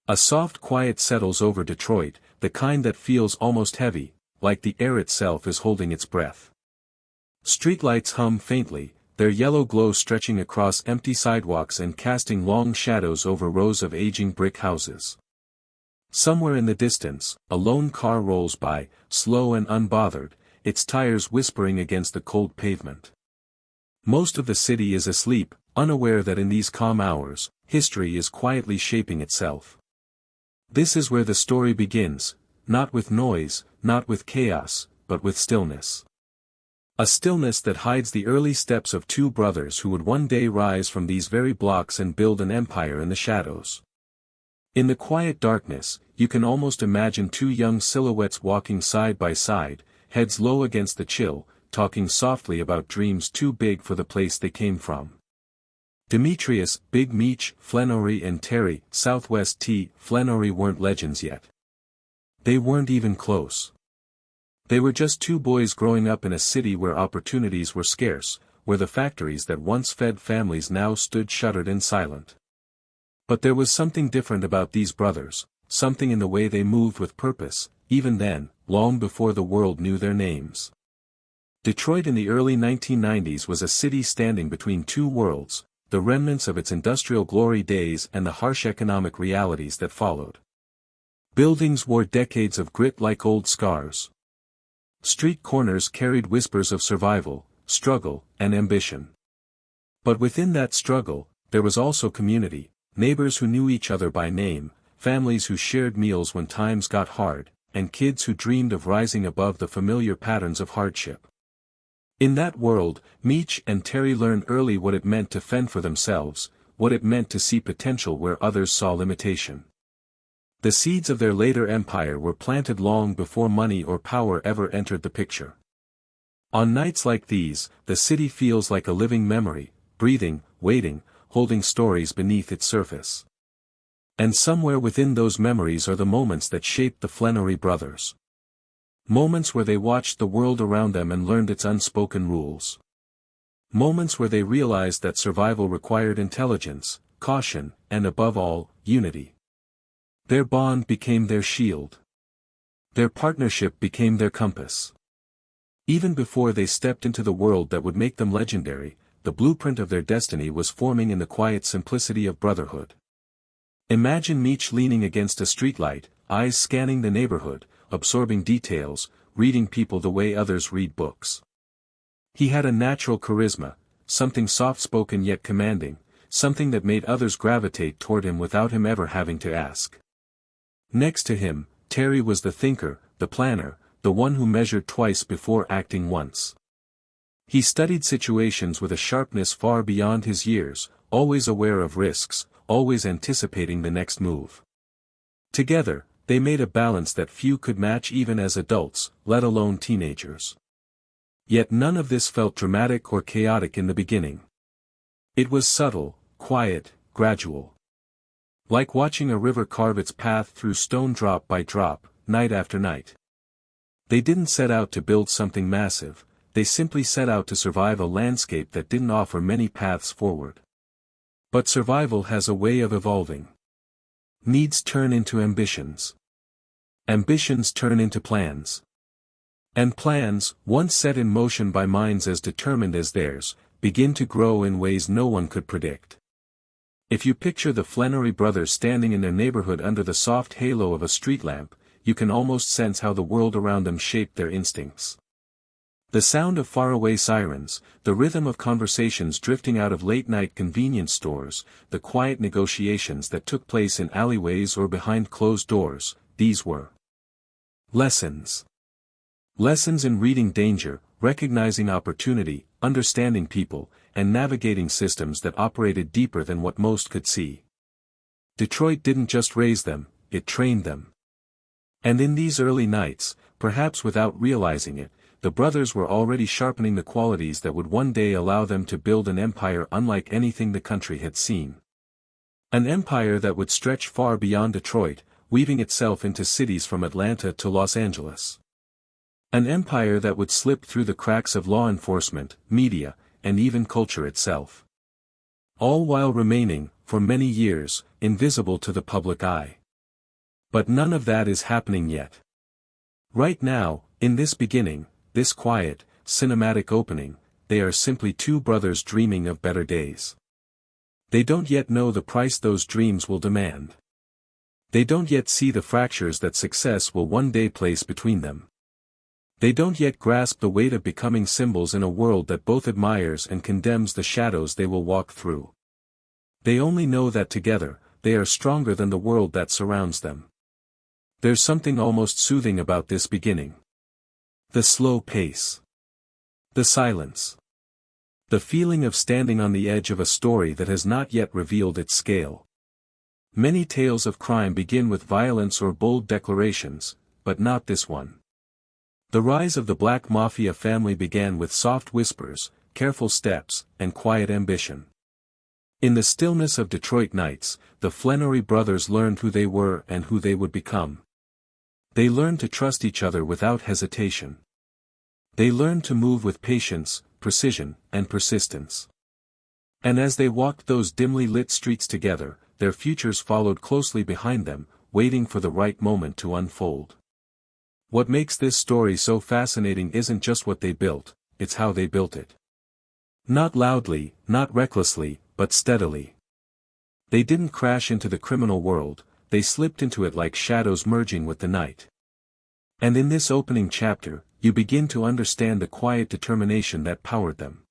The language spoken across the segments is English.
A soft quiet settles over Detroit, the kind that feels almost heavy, like the air itself is holding its breath. Streetlights hum faintly, their yellow glow stretching across empty sidewalks and casting long shadows over rows of aging brick houses. Somewhere in the distance, a lone car rolls by, slow and unbothered, its tires whispering against the cold pavement. Most of the city is asleep, unaware that in these calm hours, history is quietly shaping itself. This is where the story begins, not with noise, not with chaos, but with stillness. A stillness that hides the early steps of two brothers who would one day rise from these very blocks and build an empire in the shadows. In the quiet darkness, you can almost imagine two young silhouettes walking side by side, heads low against the chill, talking softly about dreams too big for the place they came from. Demetrius, Big Meech, Flenory and Terry, Southwest T. Flenory weren't legends yet. They weren't even close. They were just two boys growing up in a city where opportunities were scarce, where the factories that once fed families now stood shuttered and silent. But there was something different about these brothers, something in the way they moved with purpose, even then, long before the world knew their names. Detroit in the early 1990s was a city standing between two worlds, the remnants of its industrial glory days and the harsh economic realities that followed. Buildings wore decades of grit like old scars. Street corners carried whispers of survival, struggle, and ambition. But within that struggle, there was also community, neighbors who knew each other by name, families who shared meals when times got hard, and kids who dreamed of rising above the familiar patterns of hardship. In that world, Meech and Terry learned early what it meant to fend for themselves, what it meant to see potential where others saw limitation. The seeds of their later empire were planted long before money or power ever entered the picture. On nights like these, the city feels like a living memory, breathing, waiting, holding stories beneath its surface. And somewhere within those memories are the moments that shaped the Flenory brothers. Moments where they watched the world around them and learned its unspoken rules. Moments where they realized that survival required intelligence, caution, and above all, unity. Their bond became their shield. Their partnership became their compass. Even before they stepped into the world that would make them legendary, the blueprint of their destiny was forming in the quiet simplicity of brotherhood. Imagine Meech leaning against a streetlight, eyes scanning the neighborhood, absorbing details, reading people the way others read books. He had a natural charisma, something soft-spoken yet commanding, something that made others gravitate toward him without him ever having to ask. Next to him, Terry was the thinker, the planner, the one who measured twice before acting once. He studied situations with a sharpness far beyond his years, always aware of risks, always anticipating the next move. Together, they made a balance that few could match even as adults, let alone teenagers. Yet none of this felt dramatic or chaotic in the beginning. It was subtle, quiet, gradual. Like watching a river carve its path through stone drop by drop, night after night. They didn't set out to build something massive, they simply set out to survive a landscape that didn't offer many paths forward. But survival has a way of evolving. Needs turn into ambitions. Ambitions turn into plans. And plans, once set in motion by minds as determined as theirs, begin to grow in ways no one could predict. If you picture the Flenory brothers standing in their neighborhood under the soft halo of a street lamp, you can almost sense how the world around them shaped their instincts. The sound of faraway sirens, the rhythm of conversations drifting out of late-night convenience stores, the quiet negotiations that took place in alleyways or behind closed doors, these were lessons. Lessons in reading danger, recognizing opportunity, understanding people, and navigating systems that operated deeper than what most could see. Detroit didn't just raise them, it trained them. And in these early nights, perhaps without realizing it, the brothers were already sharpening the qualities that would one day allow them to build an empire unlike anything the country had seen. An empire that would stretch far beyond Detroit, weaving itself into cities from Atlanta to Los Angeles. An empire that would slip through the cracks of law enforcement, media, and even culture itself. All while remaining, for many years, invisible to the public eye. But none of that is happening yet. Right now, in this beginning, this quiet, cinematic opening, they are simply two brothers dreaming of better days. They don't yet know the price those dreams will demand. They don't yet see the fractures that success will one day place between them. They don't yet grasp the weight of becoming symbols in a world that both admires and condemns the shadows they will walk through. They only know that together, they are stronger than the world that surrounds them. There's something almost soothing about this beginning. The slow pace. The silence. The feeling of standing on the edge of a story that has not yet revealed its scale. Many tales of crime begin with violence or bold declarations, but not this one. The rise of the Black Mafia family began with soft whispers, careful steps, and quiet ambition. In the stillness of Detroit nights, the Flenory brothers learned who they were and who they would become. They learned to trust each other without hesitation. They learned to move with patience, precision, and persistence. And as they walked those dimly lit streets together, their futures followed closely behind them, waiting for the right moment to unfold. What makes this story so fascinating isn't just what they built, it's how they built it. Not loudly, not recklessly, but steadily. They didn't crash into the criminal world, they slipped into it like shadows merging with the night. And in this opening chapter, you begin to understand the quiet determination that powered them.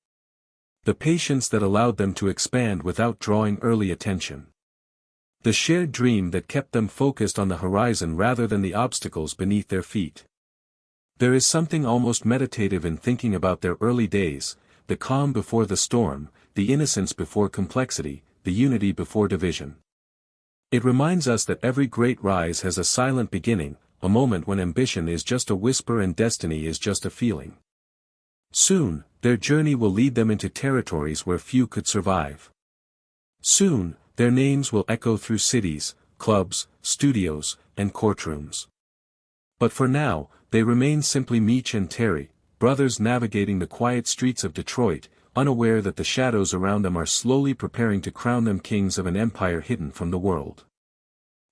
The patience that allowed them to expand without drawing early attention. The shared dream that kept them focused on the horizon rather than the obstacles beneath their feet. There is something almost meditative in thinking about their early days, the calm before the storm, the innocence before complexity, the unity before division. It reminds us that every great rise has a silent beginning, a moment when ambition is just a whisper and destiny is just a feeling. Soon, their journey will lead them into territories where few could survive. Soon, their names will echo through cities, clubs, studios, and courtrooms. But for now, they remain simply Meech and Terry, brothers navigating the quiet streets of Detroit, unaware that the shadows around them are slowly preparing to crown them kings of an empire hidden from the world.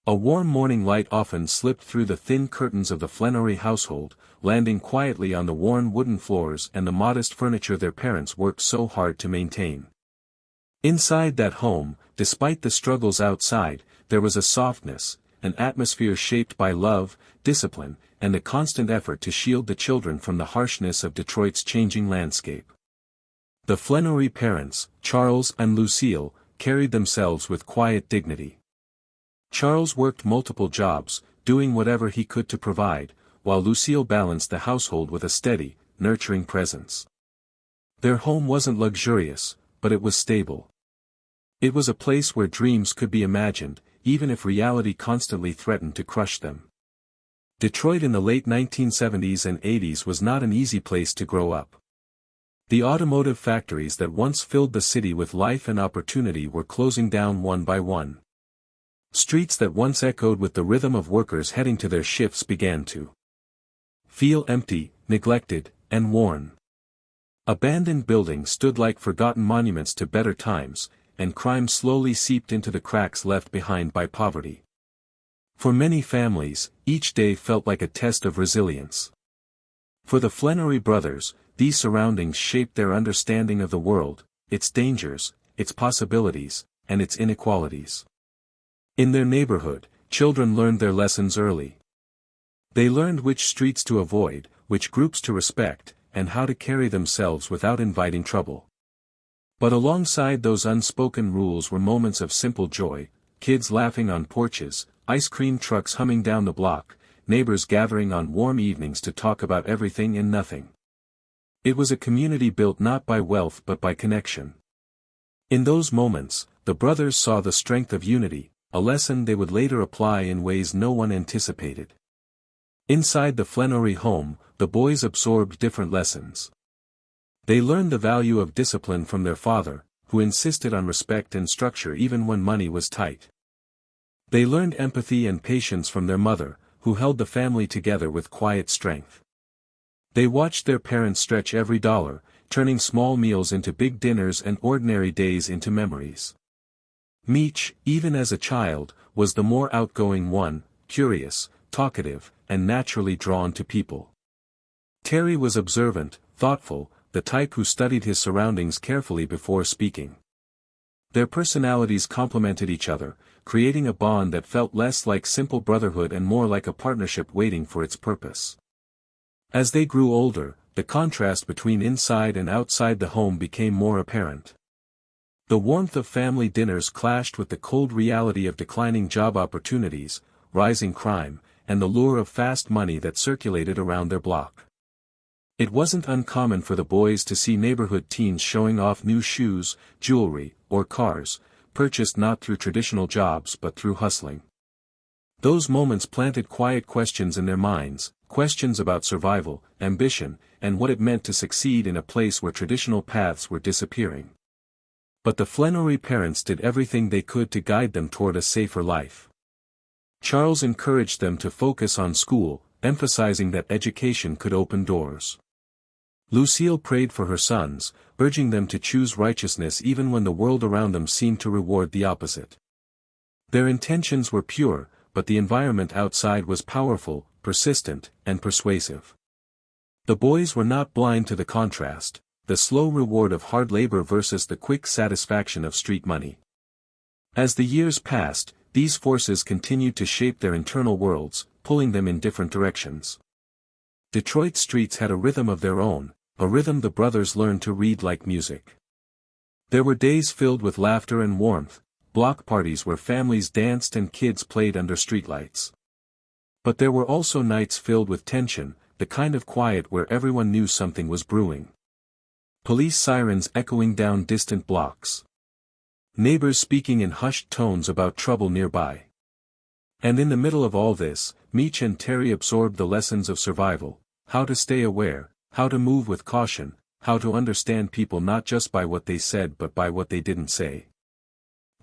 A warm morning light often slipped through the thin curtains of the Flenory household, landing quietly on the worn wooden floors and the modest furniture their parents worked so hard to maintain. Inside that home, despite the struggles outside, there was a softness, an atmosphere shaped by love, discipline, and a constant effort to shield the children from the harshness of Detroit's changing landscape. The Flenory parents, Charles and Lucille, carried themselves with quiet dignity. Charles worked multiple jobs, doing whatever he could to provide, while Lucille balanced the household with a steady, nurturing presence. Their home wasn't luxurious, but it was stable. It was a place where dreams could be imagined, even if reality constantly threatened to crush them. Detroit in the late 1970s and 80s was not an easy place to grow up. The automotive factories that once filled the city with life and opportunity were closing down one by one. Streets that once echoed with the rhythm of workers heading to their shifts began to feel empty, neglected, and worn. Abandoned buildings stood like forgotten monuments to better times, and crime slowly seeped into the cracks left behind by poverty. For many families, each day felt like a test of resilience. For the Flenory brothers, these surroundings shaped their understanding of the world, its dangers, its possibilities, and its inequalities. In their neighborhood, children learned their lessons early. They learned which streets to avoid, which groups to respect, and how to carry themselves without inviting trouble. But alongside those unspoken rules were moments of simple joy, kids laughing on porches, ice cream trucks humming down the block, neighbors gathering on warm evenings to talk about everything and nothing. It was a community built not by wealth but by connection. In those moments, the brothers saw the strength of unity, a lesson they would later apply in ways no one anticipated. Inside the Flenory home, the boys absorbed different lessons. They learned the value of discipline from their father, who insisted on respect and structure even when money was tight. They learned empathy and patience from their mother, who held the family together with quiet strength. They watched their parents stretch every dollar, turning small meals into big dinners and ordinary days into memories. Meech, even as a child, was the more outgoing one, curious, talkative, and naturally drawn to people. Terry was observant, thoughtful, the type who studied his surroundings carefully before speaking. Their personalities complemented each other, creating a bond that felt less like simple brotherhood and more like a partnership waiting for its purpose. As they grew older, the contrast between inside and outside the home became more apparent. The warmth of family dinners clashed with the cold reality of declining job opportunities, rising crime, and the lure of fast money that circulated around their block. It wasn't uncommon for the boys to see neighborhood teens showing off new shoes, jewelry, or cars, purchased not through traditional jobs but through hustling. Those moments planted quiet questions in their minds, questions about survival, ambition, and what it meant to succeed in a place where traditional paths were disappearing. But the Flenory parents did everything they could to guide them toward a safer life. Charles encouraged them to focus on school, emphasizing that education could open doors. Lucille prayed for her sons, urging them to choose righteousness even when the world around them seemed to reward the opposite. Their intentions were pure, but the environment outside was powerful, persistent, and persuasive. The boys were not blind to the contrast, the slow reward of hard labor versus the quick satisfaction of street money. As the years passed, these forces continued to shape their internal worlds, pulling them in different directions. Detroit streets had a rhythm of their own, a rhythm the brothers learned to read like music. There were days filled with laughter and warmth, block parties where families danced and kids played under streetlights. But there were also nights filled with tension, the kind of quiet where everyone knew something was brewing. Police sirens echoing down distant blocks. Neighbors speaking in hushed tones about trouble nearby. And in the middle of all this, Meech and Terry absorbed the lessons of survival, how to stay aware, how to move with caution, how to understand people not just by what they said but by what they didn't say.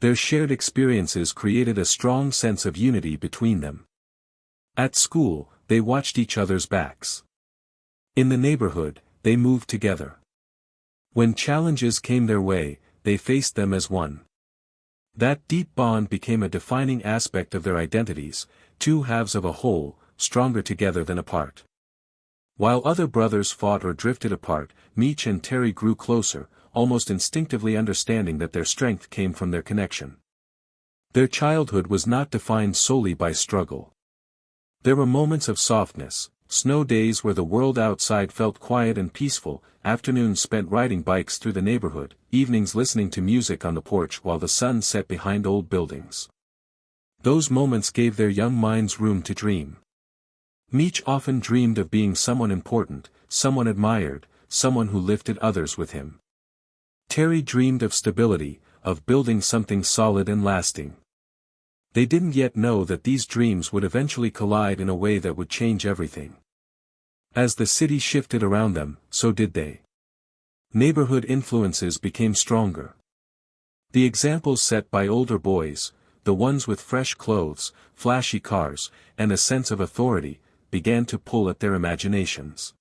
Their shared experiences created a strong sense of unity between them. At school, they watched each other's backs. In the neighborhood, they moved together. When challenges came their way, they faced them as one. That deep bond became a defining aspect of their identities, two halves of a whole, stronger together than apart. While other brothers fought or drifted apart, Meech and Terry grew closer, almost instinctively understanding that their strength came from their connection. Their childhood was not defined solely by struggle. There were moments of softness, snow days where the world outside felt quiet and peaceful, afternoons spent riding bikes through the neighborhood, evenings listening to music on the porch while the sun set behind old buildings. Those moments gave their young minds room to dream. Meech often dreamed of being someone important, someone admired, someone who lifted others with him. Terry dreamed of stability, of building something solid and lasting. They didn't yet know that these dreams would eventually collide in a way that would change everything. As the city shifted around them, so did they. Neighborhood influences became stronger. The examples set by older boys, the ones with fresh clothes, flashy cars, and a sense of authority, began to pull at their imaginations.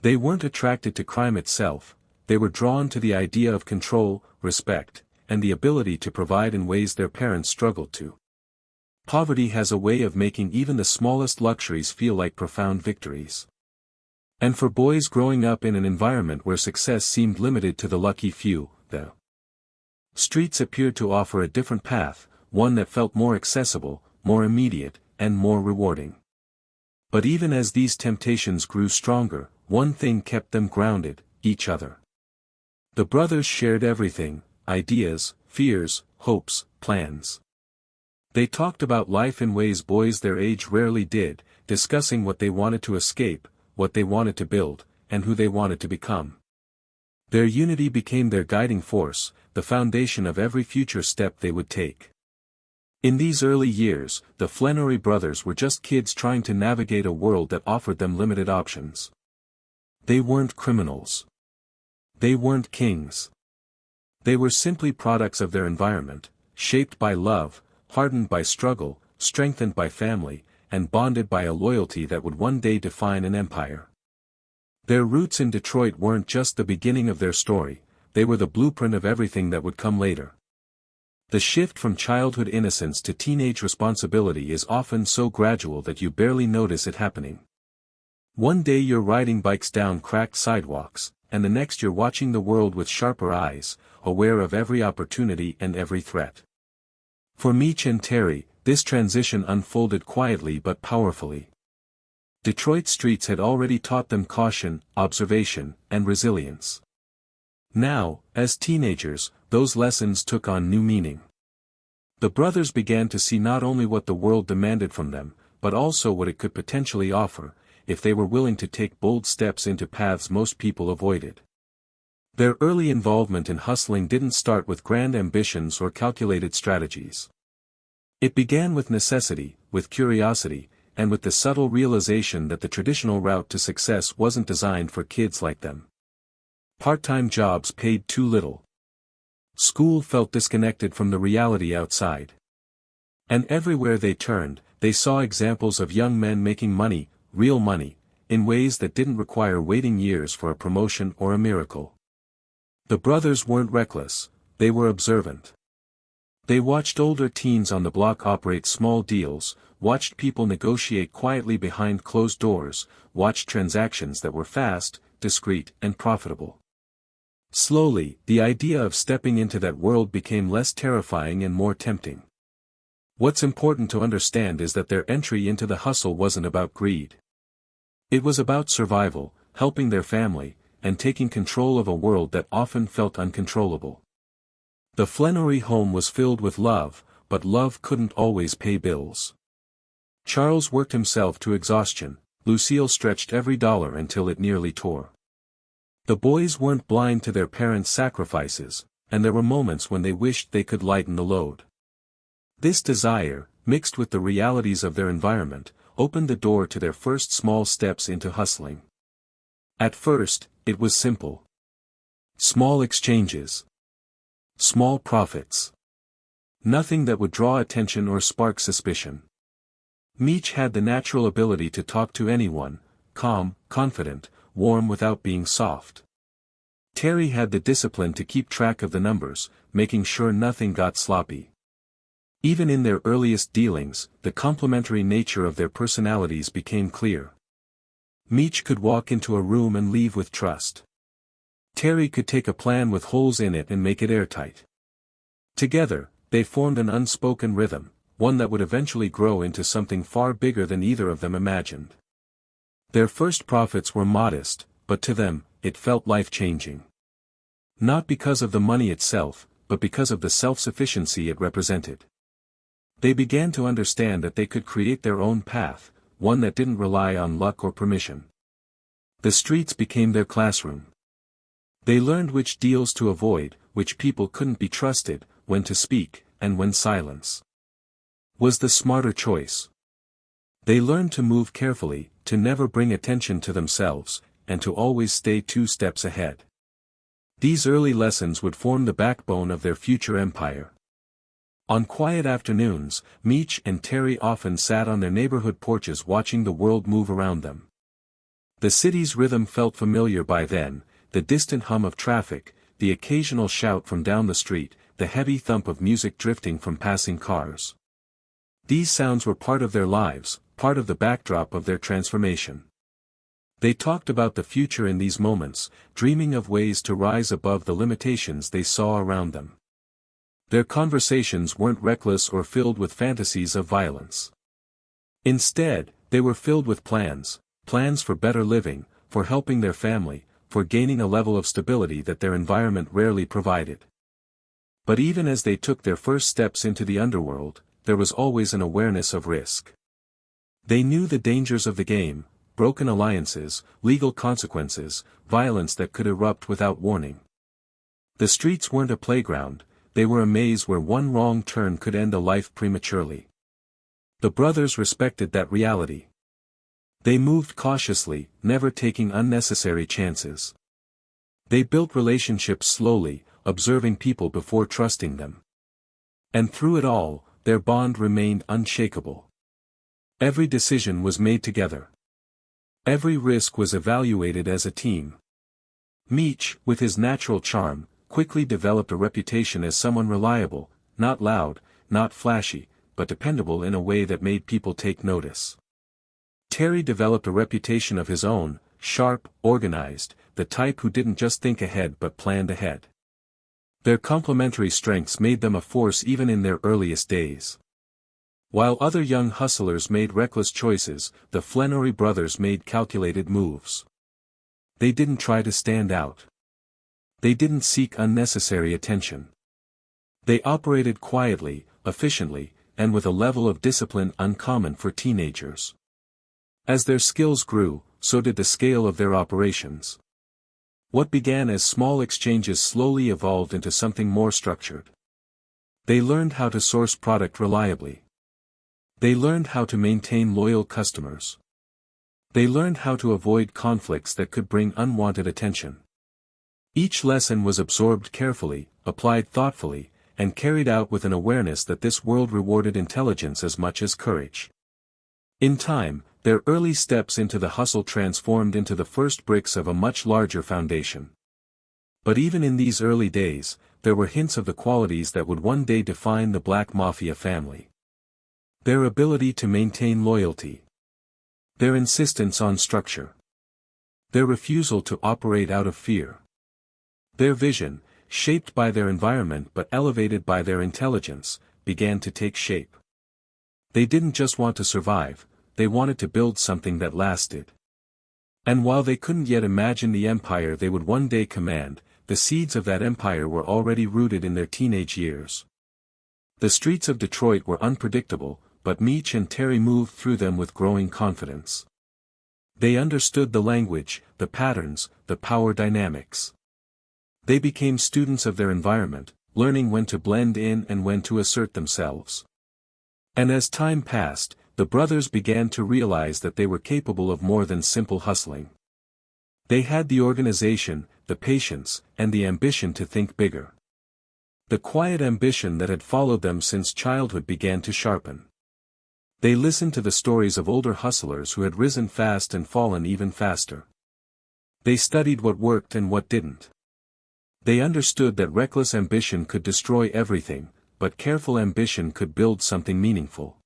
They weren't attracted to crime itself, they were drawn to the idea of control, respect, and the ability to provide in ways their parents struggled to. Poverty has a way of making even the smallest luxuries feel like profound victories. And for boys growing up in an environment where success seemed limited to the lucky few, the streets appeared to offer a different path, one that felt more accessible, more immediate, and more rewarding. But even as these temptations grew stronger, one thing kept them grounded: each other. The brothers shared everything: ideas, fears, hopes, plans. They talked about life in ways boys their age rarely did, discussing what they wanted to escape, what they wanted to build, and who they wanted to become. Their unity became their guiding force, the foundation of every future step they would take. In these early years, the Flenory brothers were just kids trying to navigate a world that offered them limited options. They weren't criminals. They weren't kings. They were simply products of their environment, shaped by love, hardened by struggle, strengthened by family, and bonded by a loyalty that would one day define an empire. Their roots in Detroit weren't just the beginning of their story, they were the blueprint of everything that would come later. The shift from childhood innocence to teenage responsibility is often so gradual that you barely notice it happening. One day you're riding bikes down cracked sidewalks, and the next you're watching the world with sharper eyes, aware of every opportunity and every threat. For Meech and Terry, this transition unfolded quietly but powerfully. Detroit streets had already taught them caution, observation, and resilience. Now, as teenagers, those lessons took on new meaning. The brothers began to see not only what the world demanded from them, but also what it could potentially offer, if they were willing to take bold steps into paths most people avoided. Their early involvement in hustling didn't start with grand ambitions or calculated strategies. It began with necessity, with curiosity, and with the subtle realization that the traditional route to success wasn't designed for kids like them. Part-time jobs paid too little. School felt disconnected from the reality outside. And everywhere they turned, they saw examples of young men making money, real money, in ways that didn't require waiting years for a promotion or a miracle. The brothers weren't reckless, they were observant. They watched older teens on the block operate small deals, watched people negotiate quietly behind closed doors, watched transactions that were fast, discreet, and profitable. Slowly, the idea of stepping into that world became less terrifying and more tempting. What's important to understand is that their entry into the hustle wasn't about greed. It was about survival, helping their family, and taking control of a world that often felt uncontrollable. The Flenory home was filled with love, but love couldn't always pay bills. Charles worked himself to exhaustion, Lucille stretched every dollar until it nearly tore. The boys weren't blind to their parents' sacrifices, and there were moments when they wished they could lighten the load. This desire, mixed with the realities of their environment, opened the door to their first small steps into hustling. At first, it was simple. Small exchanges. Small profits. Nothing that would draw attention or spark suspicion. Meech had the natural ability to talk to anyone, calm, confident, warm without being soft. Terry had the discipline to keep track of the numbers, making sure nothing got sloppy. Even in their earliest dealings, the complementary nature of their personalities became clear. Meech could walk into a room and leave with trust. Terry could take a plan with holes in it and make it airtight. Together, they formed an unspoken rhythm, one that would eventually grow into something far bigger than either of them imagined. Their first profits were modest, but to them, it felt life-changing. Not because of the money itself, but because of the self-sufficiency it represented. They began to understand that they could create their own path, one that didn't rely on luck or permission. The streets became their classroom. They learned which deals to avoid, which people couldn't be trusted, when to speak, and when silence was the smarter choice. They learned to move carefully, to never bring attention to themselves, and to always stay 2 steps ahead. These early lessons would form the backbone of their future empire. On quiet afternoons, Meech and Terry often sat on their neighborhood porches watching the world move around them. The city's rhythm felt familiar by then, the distant hum of traffic, the occasional shout from down the street, the heavy thump of music drifting from passing cars. These sounds were part of their lives, part of the backdrop of their transformation. They talked about the future in these moments, dreaming of ways to rise above the limitations they saw around them. Their conversations weren't reckless or filled with fantasies of violence. Instead, they were filled with plans for better living, for helping their family, for gaining a level of stability that their environment rarely provided. But even as they took their first steps into the underworld, there was always an awareness of risk. They knew the dangers of the game, broken alliances, legal consequences, violence that could erupt without warning. The streets weren't a playground, they were a maze where one wrong turn could end a life prematurely. The brothers respected that reality. They moved cautiously, never taking unnecessary chances. They built relationships slowly, observing people before trusting them. And through it all, their bond remained unshakable. Every decision was made together. Every risk was evaluated as a team. Meech, with his natural charm, quickly developed a reputation as someone reliable, not loud, not flashy, but dependable in a way that made people take notice. Terry developed a reputation of his own, sharp, organized, the type who didn't just think ahead but planned ahead. Their complementary strengths made them a force even in their earliest days. While other young hustlers made reckless choices, the Flenory brothers made calculated moves. They didn't try to stand out. They didn't seek unnecessary attention. They operated quietly, efficiently, and with a level of discipline uncommon for teenagers. As their skills grew, so did the scale of their operations. What began as small exchanges slowly evolved into something more structured. They learned how to source product reliably. They learned how to maintain loyal customers. They learned how to avoid conflicts that could bring unwanted attention. Each lesson was absorbed carefully, applied thoughtfully, and carried out with an awareness that this world rewarded intelligence as much as courage. In time, their early steps into the hustle transformed into the first bricks of a much larger foundation. But even in these early days, there were hints of the qualities that would one day define the Black Mafia family. Their ability to maintain loyalty. Their insistence on structure. Their refusal to operate out of fear. Their vision, shaped by their environment but elevated by their intelligence, began to take shape. They didn't just want to survive, they wanted to build something that lasted. And while they couldn't yet imagine the empire they would one day command, the seeds of that empire were already rooted in their teenage years. The streets of Detroit were unpredictable, but Meech and Terry moved through them with growing confidence. They understood the language, the patterns, the power dynamics. They became students of their environment, learning when to blend in and when to assert themselves. And as time passed, the brothers began to realize that they were capable of more than simple hustling. They had the organization, the patience, and the ambition to think bigger. The quiet ambition that had followed them since childhood began to sharpen. They listened to the stories of older hustlers who had risen fast and fallen even faster. They studied what worked and what didn't. They understood that reckless ambition could destroy everything, but careful ambition could build something meaningful.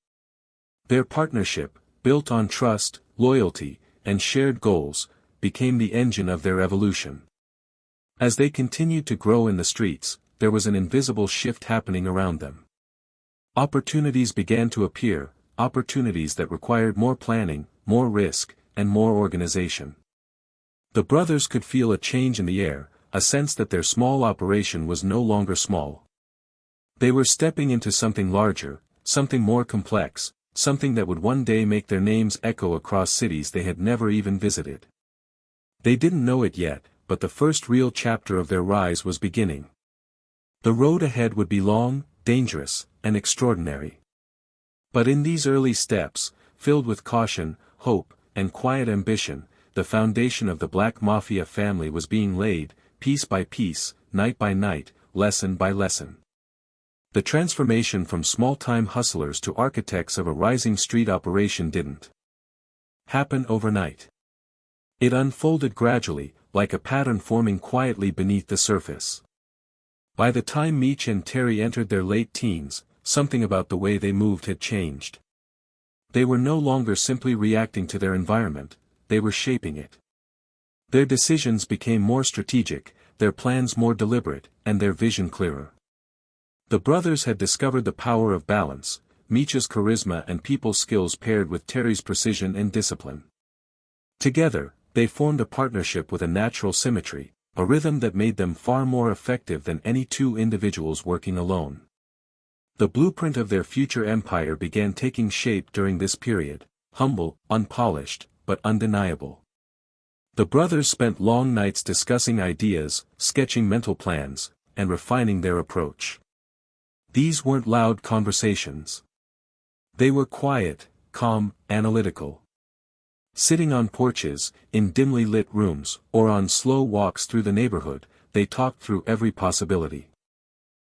Their partnership, built on trust, loyalty, and shared goals, became the engine of their evolution. As they continued to grow in the streets, there was an invisible shift happening around them. Opportunities began to appear, opportunities that required more planning, more risk, and more organization. The brothers could feel a change in the air, a sense that their small operation was no longer small. They were stepping into something larger, something more complex, something that would one day make their names echo across cities they had never even visited. They didn't know it yet, but the first real chapter of their rise was beginning. The road ahead would be long, dangerous, and extraordinary. But in these early steps, filled with caution, hope, and quiet ambition, the foundation of the Black Mafia family was being laid, piece by piece, night by night, lesson by lesson. The transformation from small-time hustlers to architects of a rising street operation didn't happen overnight. It unfolded gradually, like a pattern forming quietly beneath the surface. By the time Meech and Terry entered their late teens, something about the way they moved had changed. They were no longer simply reacting to their environment, they were shaping it. Their decisions became more strategic, their plans more deliberate, and their vision clearer. The brothers had discovered the power of balance, Meech's charisma and people skills paired with Terry's precision and discipline. Together, they formed a partnership with a natural symmetry, a rhythm that made them far more effective than any two individuals working alone. The blueprint of their future empire began taking shape during this period, humble, unpolished, but undeniable. The brothers spent long nights discussing ideas, sketching mental plans, and refining their approach. These weren't loud conversations. They were quiet, calm, analytical. Sitting on porches, in dimly lit rooms, or on slow walks through the neighborhood, they talked through every possibility.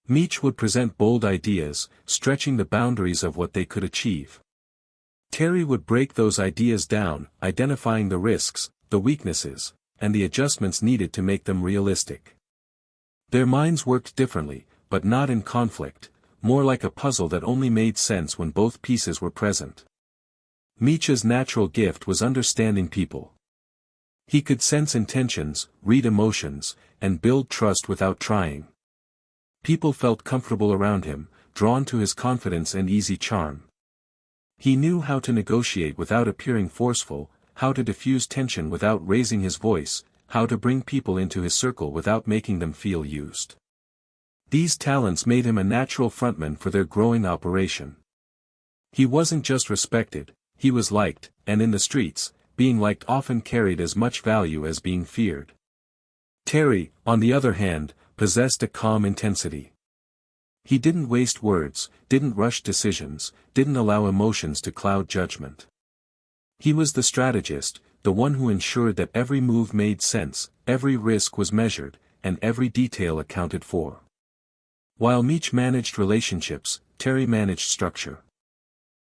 Meech would present bold ideas, stretching the boundaries of what they could achieve. Terry would break those ideas down, identifying the risks, the weaknesses, and the adjustments needed to make them realistic. Their minds worked differently, but not in conflict, more like a puzzle that only made sense when both pieces were present. Meech's natural gift was understanding people. He could sense intentions, read emotions, and build trust without trying. People felt comfortable around him, drawn to his confidence and easy charm. He knew how to negotiate without appearing forceful, how to diffuse tension without raising his voice, how to bring people into his circle without making them feel used. These talents made him a natural frontman for their growing operation. He wasn't just respected, he was liked, and in the streets, being liked often carried as much value as being feared. Terry, on the other hand, possessed a calm intensity. He didn't waste words, didn't rush decisions, didn't allow emotions to cloud judgment. He was the strategist, the one who ensured that every move made sense, every risk was measured, and every detail accounted for. While Meech managed relationships, Terry managed structure.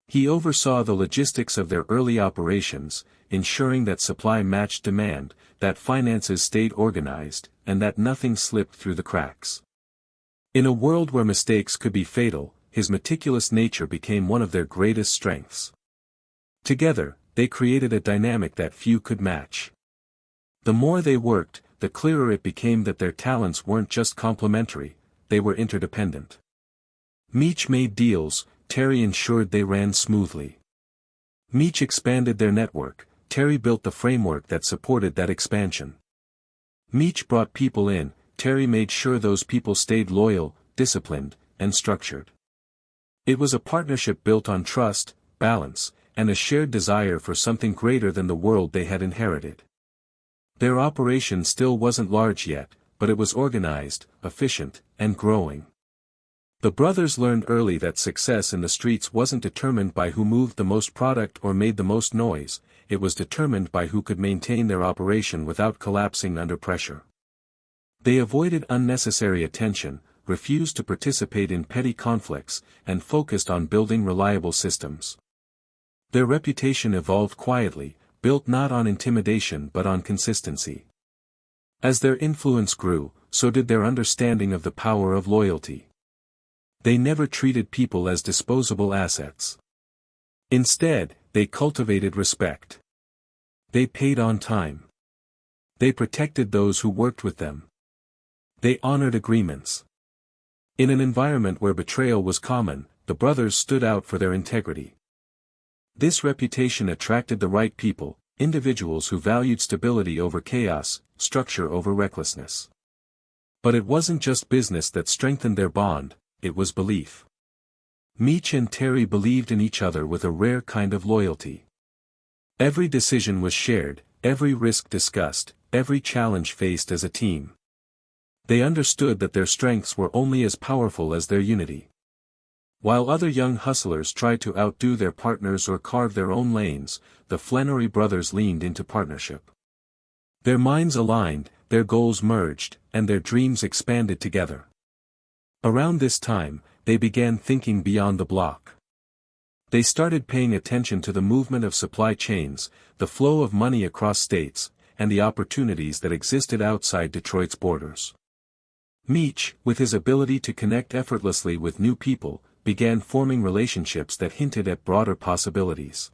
He oversaw the logistics of their early operations, ensuring that supply matched demand, that finances stayed organized, and that nothing slipped through the cracks. In a world where mistakes could be fatal, his meticulous nature became one of their greatest strengths. Together, they created a dynamic that few could match. The more they worked, the clearer it became that their talents weren't just complementary, they were interdependent. Meech made deals, Terry ensured they ran smoothly. Meech expanded their network, Terry built the framework that supported that expansion. Meech brought people in, Terry made sure those people stayed loyal, disciplined, and structured. It was a partnership built on trust, balance, and a shared desire for something greater than the world they had inherited. Their operation still wasn't large yet, but it was organized, efficient, and growing. The brothers learned early that success in the streets wasn't determined by who moved the most product or made the most noise, it was determined by who could maintain their operation without collapsing under pressure. They avoided unnecessary attention, refused to participate in petty conflicts, and focused on building reliable systems. Their reputation evolved quietly, built not on intimidation but on consistency. As their influence grew, so did their understanding of the power of loyalty. They never treated people as disposable assets. Instead, they cultivated respect. They paid on time. They protected those who worked with them. They honored agreements. In an environment where betrayal was common, the brothers stood out for their integrity. This reputation attracted the right people, individuals who valued stability over chaos, structure over recklessness. But it wasn't just business that strengthened their bond, it was belief. Meech and Terry believed in each other with a rare kind of loyalty. Every decision was shared, every risk discussed, every challenge faced as a team. They understood that their strengths were only as powerful as their unity. While other young hustlers tried to outdo their partners or carve their own lanes, the Flenory brothers leaned into partnership. Their minds aligned, their goals merged, and their dreams expanded together. Around this time, they began thinking beyond the block. They started paying attention to the movement of supply chains, the flow of money across states, and the opportunities that existed outside Detroit's borders. Meech, with his ability to connect effortlessly with new people, began forming relationships that hinted at broader possibilities.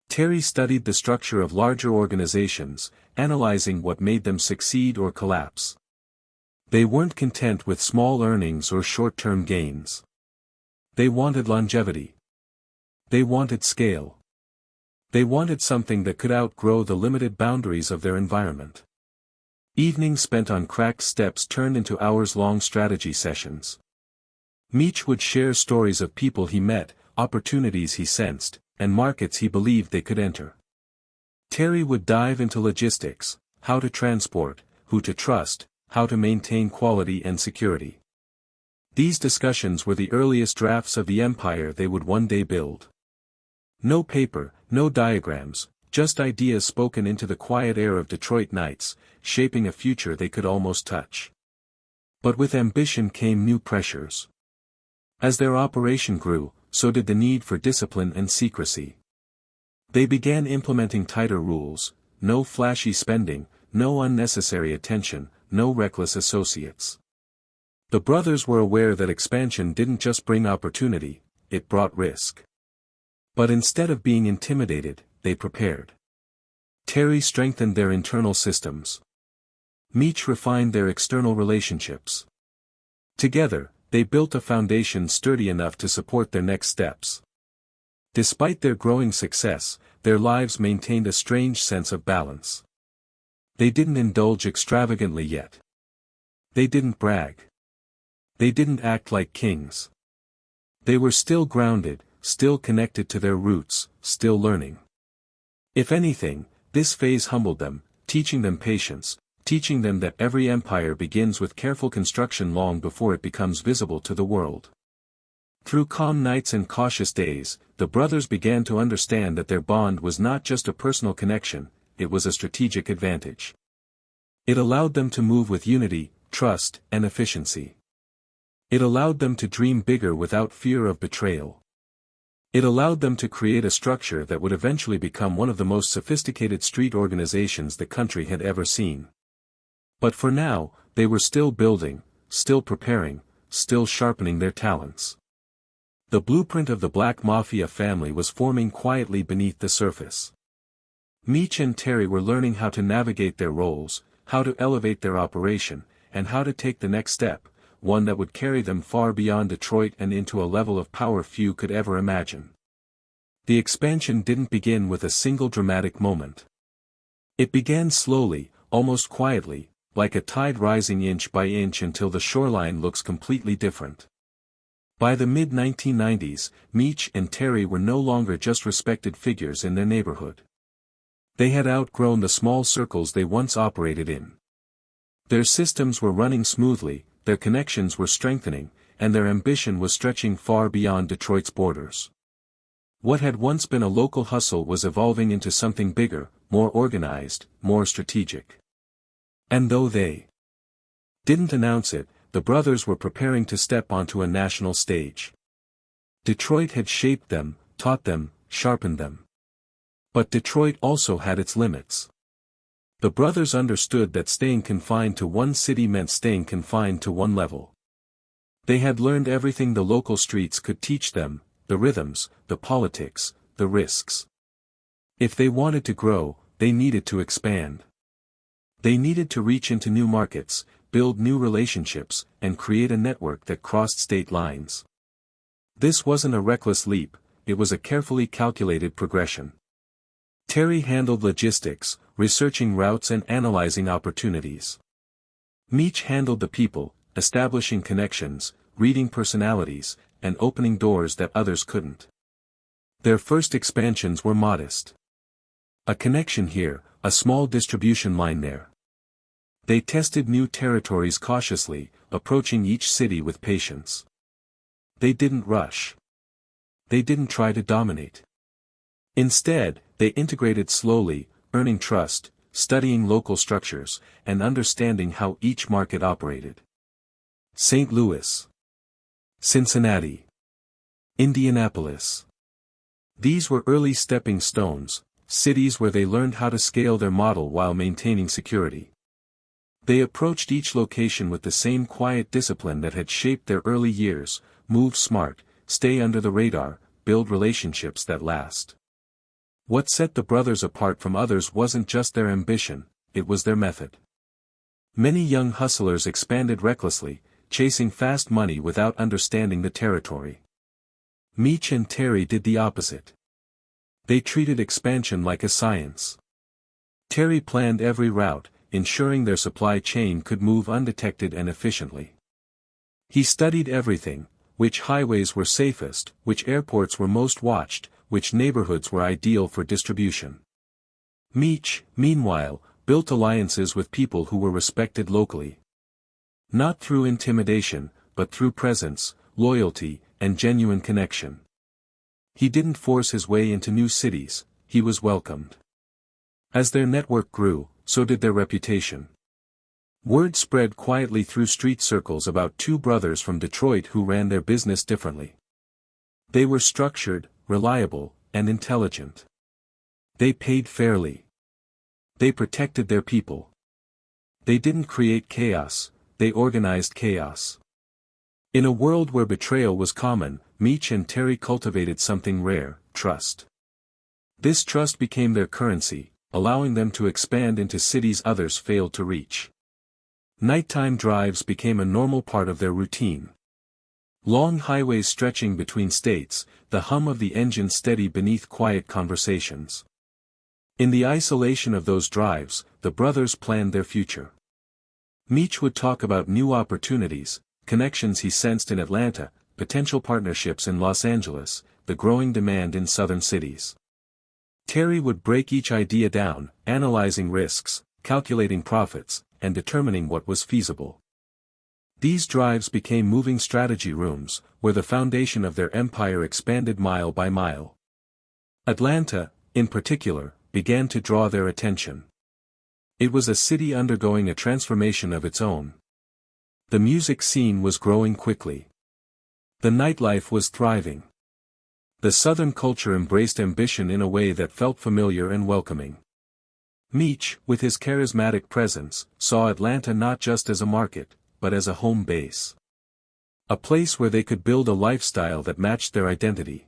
Terry studied the structure of larger organizations, analyzing what made them succeed or collapse. They weren't content with small earnings or short-term gains. They wanted longevity. They wanted scale. They wanted something that could outgrow the limited boundaries of their environment. Evenings spent on cracked steps turned into hours-long strategy sessions. Meech would share stories of people he met, opportunities he sensed, and markets he believed they could enter. Terry would dive into logistics, how to transport, who to trust, how to maintain quality and security. These discussions were the earliest drafts of the empire they would one day build. No paper, no diagrams, just ideas spoken into the quiet air of Detroit nights, shaping a future they could almost touch. But with ambition came new pressures. As their operation grew, so did the need for discipline and secrecy. They began implementing tighter rules: no flashy spending, no unnecessary attention, no reckless associates. The brothers were aware that expansion didn't just bring opportunity, it brought risk. But instead of being intimidated, they prepared. Terry strengthened their internal systems. Meech refined their external relationships. Together, they built a foundation sturdy enough to support their next steps. Despite their growing success, their lives maintained a strange sense of balance. They didn't indulge extravagantly yet. They didn't brag. They didn't act like kings. They were still grounded, still connected to their roots, still learning. If anything, this phase humbled them, teaching them patience, teaching them that every empire begins with careful construction long before it becomes visible to the world. Through calm nights and cautious days, the brothers began to understand that their bond was not just a personal connection, it was a strategic advantage. It allowed them to move with unity, trust, and efficiency. It allowed them to dream bigger without fear of betrayal. It allowed them to create a structure that would eventually become one of the most sophisticated street organizations the country had ever seen. But for now, they were still building, still preparing, still sharpening their talents. The blueprint of the Black Mafia family was forming quietly beneath the surface. Meech and Terry were learning how to navigate their roles, how to elevate their operation, and how to take the next step, one that would carry them far beyond Detroit and into a level of power few could ever imagine. The expansion didn't begin with a single dramatic moment. It began slowly, almost quietly, like a tide rising inch by inch until the shoreline looks completely different. By the mid-1990s, Meech and Terry were no longer just respected figures in their neighborhood. They had outgrown the small circles they once operated in. Their systems were running smoothly, their connections were strengthening, and their ambition was stretching far beyond Detroit's borders. What had once been a local hustle was evolving into something bigger, more organized, more strategic. And though they didn't announce it, the brothers were preparing to step onto a national stage. Detroit had shaped them, taught them, sharpened them. But Detroit also had its limits. The brothers understood that staying confined to one city meant staying confined to one level. They had learned everything the local streets could teach them, the rhythms, the politics, the risks. If they wanted to grow, they needed to expand. They needed to reach into new markets, build new relationships, and create a network that crossed state lines. This wasn't a reckless leap, it was a carefully calculated progression. Terry handled logistics, researching routes and analyzing opportunities. Meech handled the people, establishing connections, reading personalities, and opening doors that others couldn't. Their first expansions were modest. A connection here, a small distribution line there. They tested new territories cautiously, approaching each city with patience. They didn't rush. They didn't try to dominate. Instead, they integrated slowly, earning trust, studying local structures, and understanding how each market operated. St. Louis, Cincinnati, Indianapolis. These were early stepping stones, cities where they learned how to scale their model while maintaining security. They approached each location with the same quiet discipline that had shaped their early years: move smart, stay under the radar, build relationships that last. What set the brothers apart from others wasn't just their ambition, it was their method. Many young hustlers expanded recklessly, chasing fast money without understanding the territory. Meech and Terry did the opposite. They treated expansion like a science. Terry planned every route, ensuring their supply chain could move undetected and efficiently. He studied everything: which highways were safest, which airports were most watched, which neighborhoods were ideal for distribution. Meech, meanwhile, built alliances with people who were respected locally. Not through intimidation, but through presence, loyalty, and genuine connection. He didn't force his way into new cities, he was welcomed. As their network grew, so did their reputation. Word spread quietly through street circles about two brothers from Detroit who ran their business differently. They were structured, reliable, and intelligent. They paid fairly. They protected their people. They didn't create chaos, they organized chaos. In a world where betrayal was common, Meech and Terry cultivated something rare: trust. This trust became their currency, allowing them to expand into cities others failed to reach. Nighttime drives became a normal part of their routine. Long highways stretching between states, the hum of the engine steady beneath quiet conversations. In the isolation of those drives, the brothers planned their future. Meech would talk about new opportunities, connections he sensed in Atlanta, potential partnerships in Los Angeles, the growing demand in southern cities. Terry would break each idea down, analyzing risks, calculating profits, and determining what was feasible. These drives became moving strategy rooms, where the foundation of their empire expanded mile by mile. Atlanta, in particular, began to draw their attention. It was a city undergoing a transformation of its own. The music scene was growing quickly. The nightlife was thriving. The Southern culture embraced ambition in a way that felt familiar and welcoming. Meech, with his charismatic presence, saw Atlanta not just as a market, but as a home base. A place where they could build a lifestyle that matched their identity.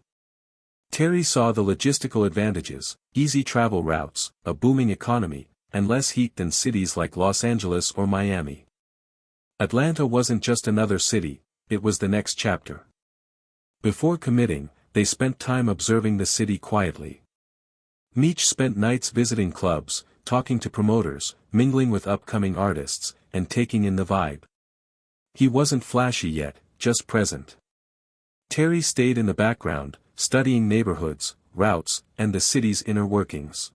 Terry saw the logistical advantages: easy travel routes, a booming economy, and less heat than cities like Los Angeles or Miami. Atlanta wasn't just another city, it was the next chapter. Before committing, they spent time observing the city quietly. Meech spent nights visiting clubs, talking to promoters, mingling with upcoming artists, and taking in the vibe. He wasn't flashy yet, just present. Terry stayed in the background, studying neighborhoods, routes, and the city's inner workings.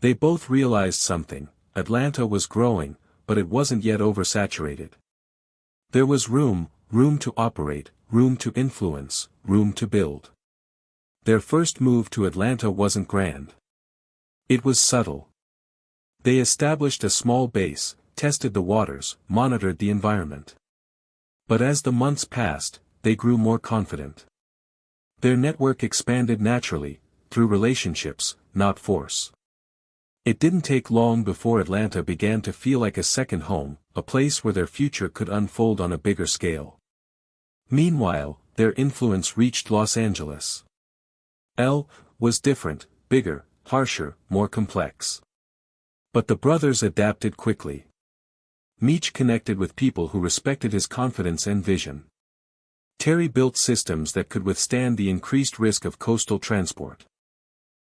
They both realized something: Atlanta was growing, but it wasn't yet oversaturated. There was room to operate, room to influence, room to build. Their first move to Atlanta wasn't grand. It was subtle. They established a small base, tested the waters, monitored the environment. But as the months passed, they grew more confident. Their network expanded naturally, through relationships, not force. It didn't take long before Atlanta began to feel like a second home, a place where their future could unfold on a bigger scale. Meanwhile, their influence reached Los Angeles. L was different, bigger, harsher, more complex. But the brothers adapted quickly. Meech connected with people who respected his confidence and vision. Terry built systems that could withstand the increased risk of coastal transport.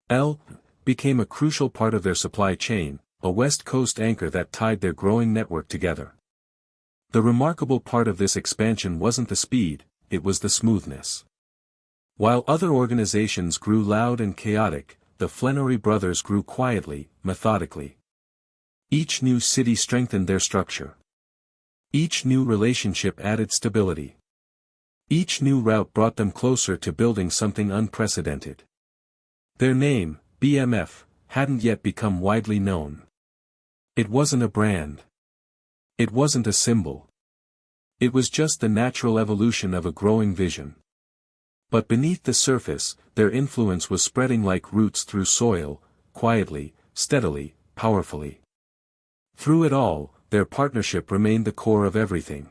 L became a crucial part of their supply chain, a West Coast anchor that tied their growing network together. The remarkable part of this expansion wasn't the speed, it was the smoothness. While other organizations grew loud and chaotic, the Flenory brothers grew quietly, methodically. Each new city strengthened their structure. Each new relationship added stability. Each new route brought them closer to building something unprecedented. Their name, BMF, hadn't yet become widely known. It wasn't a brand. It wasn't a symbol. It was just the natural evolution of a growing vision. But beneath the surface, their influence was spreading like roots through soil, quietly, steadily, powerfully. Through it all, their partnership remained the core of everything.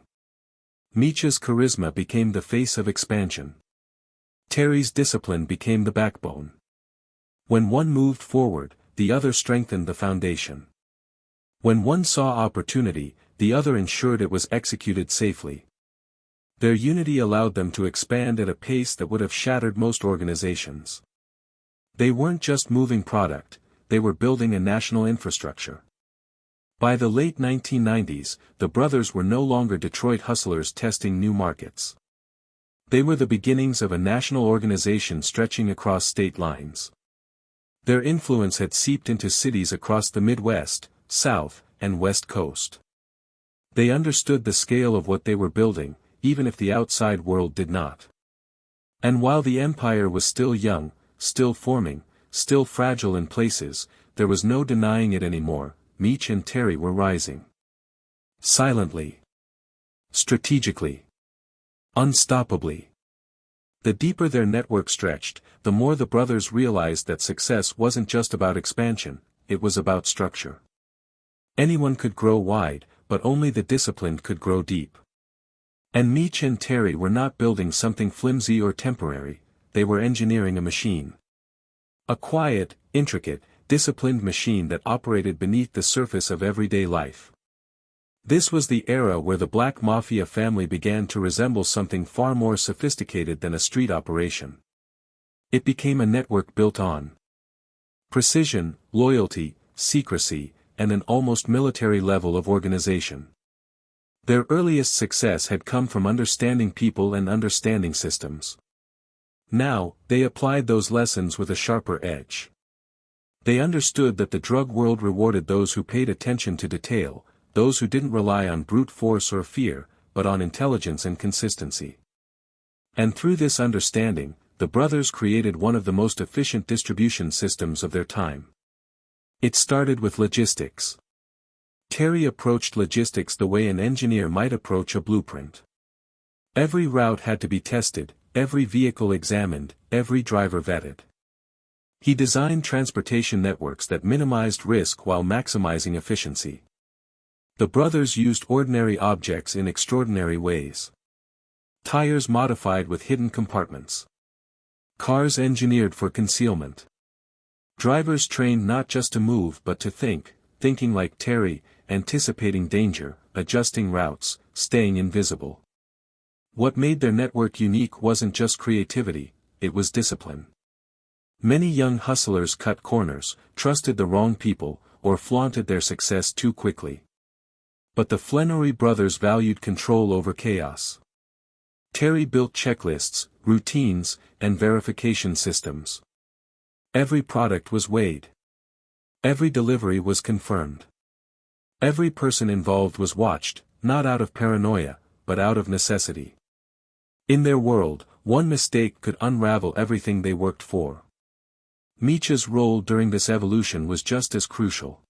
Meech's charisma became the face of expansion. Terry's discipline became the backbone. When one moved forward, the other strengthened the foundation. When one saw opportunity, the other ensured it was executed safely. Their unity allowed them to expand at a pace that would have shattered most organizations. They weren't just moving product, they were building a national infrastructure. By the late 1990s, the brothers were no longer Detroit hustlers testing new markets. They were the beginnings of a national organization stretching across state lines. Their influence had seeped into cities across the Midwest, South, and West Coast. They understood the scale of what they were building, even if the outside world did not. And while the empire was still young, still forming, still fragile in places, there was no denying it anymore: Meech and Terry were rising. Silently. Strategically. Unstoppably. The deeper their network stretched, the more the brothers realized that success wasn't just about expansion, it was about structure. Anyone could grow wide, but only the disciplined could grow deep. And Meech and Terry were not building something flimsy or temporary, they were engineering a machine. A quiet, intricate, disciplined machine that operated beneath the surface of everyday life. This was the era where the Black Mafia family began to resemble something far more sophisticated than a street operation. It became a network built on precision, loyalty, secrecy, and an almost military level of organization. Their earliest success had come from understanding people and understanding systems. Now, they applied those lessons with a sharper edge. They understood that the drug world rewarded those who paid attention to detail, those who didn't rely on brute force or fear, but on intelligence and consistency. And through this understanding, the brothers created one of the most efficient distribution systems of their time. It started with logistics. Terry approached logistics the way an engineer might approach a blueprint. Every route had to be tested, every vehicle examined, every driver vetted. He designed transportation networks that minimized risk while maximizing efficiency. The brothers used ordinary objects in extraordinary ways. Tires modified with hidden compartments. Cars engineered for concealment. Drivers trained not just to move but to think, thinking like Terry, anticipating danger, adjusting routes, staying invisible. What made their network unique wasn't just creativity, it was discipline. Many young hustlers cut corners, trusted the wrong people, or flaunted their success too quickly. But the Flenory brothers valued control over chaos. Terry built checklists, routines, and verification systems. Every product was weighed. Every delivery was confirmed. Every person involved was watched, not out of paranoia, but out of necessity. In their world, one mistake could unravel everything they worked for. Meech's role during this evolution was just as crucial.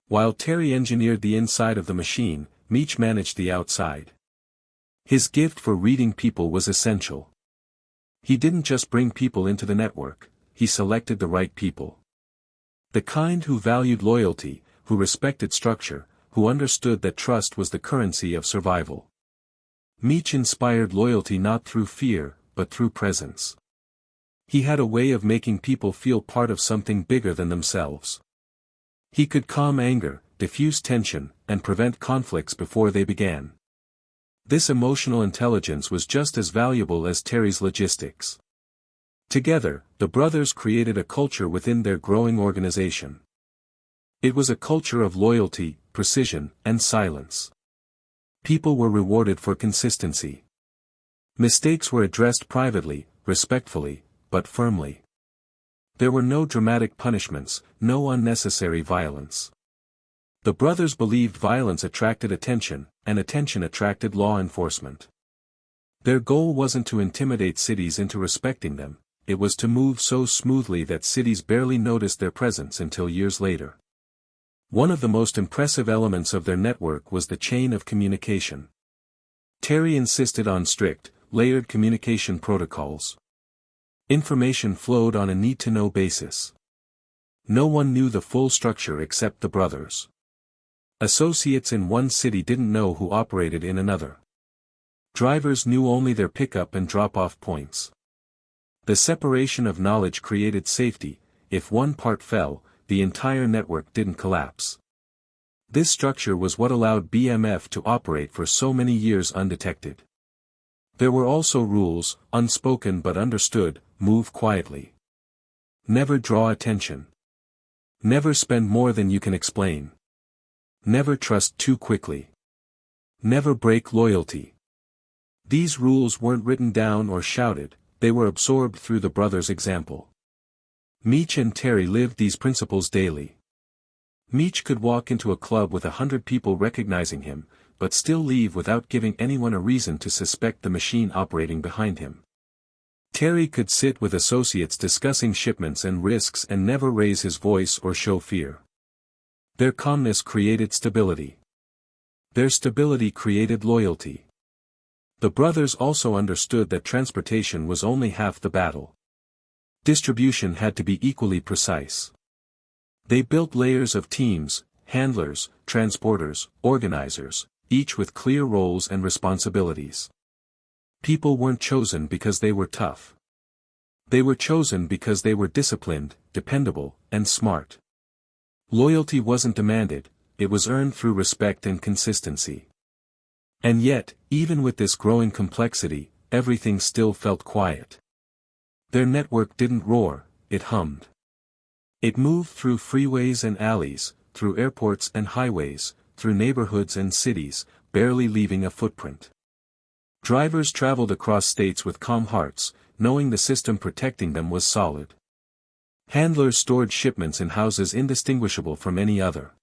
While Terry engineered the inside of the machine, Meech managed the outside. His gift for reading people was essential. He didn't just bring people into the network, he selected the right people. The kind who valued loyalty, who respected structure, who understood that trust was the currency of survival. Meech inspired loyalty not through fear, but through presence. He had a way of making people feel part of something bigger than themselves. He could calm anger, diffuse tension, and prevent conflicts before they began. This emotional intelligence was just as valuable as Terry's logistics. Together, the brothers created a culture within their growing organization. It was a culture of loyalty, precision, and silence. People were rewarded for consistency. Mistakes were addressed privately, respectfully, but firmly. There were no dramatic punishments, no unnecessary violence. The brothers believed violence attracted attention, and attention attracted law enforcement. Their goal wasn't to intimidate cities into respecting them, it was to move so smoothly that cities barely noticed their presence until years later. One of the most impressive elements of their network was the chain of communication. Terry insisted on strict, layered communication protocols. Information flowed on a need-to-know basis. No one knew the full structure except the brothers. Associates in one city didn't know who operated in another. Drivers knew only their pickup and drop-off points. The separation of knowledge created safety. If one part fell, the entire network didn't collapse. This structure was what allowed BMF to operate for so many years undetected. There were also rules, unspoken but understood: move quietly. Never draw attention. Never spend more than you can explain. Never trust too quickly. Never break loyalty. These rules weren't written down or shouted, they were absorbed through the brothers' example. Meech and Terry lived these principles daily. Meech could walk into a club with 100 people recognizing him, but still leave without giving anyone a reason to suspect the machine operating behind him. Terry could sit with associates discussing shipments and risks and never raise his voice or show fear. Their calmness created stability. Their stability created loyalty. The brothers also understood that transportation was only half the battle. Distribution had to be equally precise. They built layers of teams, handlers, transporters, organizers, each with clear roles and responsibilities. People weren't chosen because they were tough. They were chosen because they were disciplined, dependable, and smart. Loyalty wasn't demanded, it was earned through respect and consistency. And yet, even with this growing complexity, everything still felt quiet. Their network didn't roar, it hummed. It moved through freeways and alleys, through airports and highways, through neighborhoods and cities, barely leaving a footprint. Drivers traveled across states with calm hearts, knowing the system protecting them was solid. Handlers stored shipments in houses indistinguishable from any other.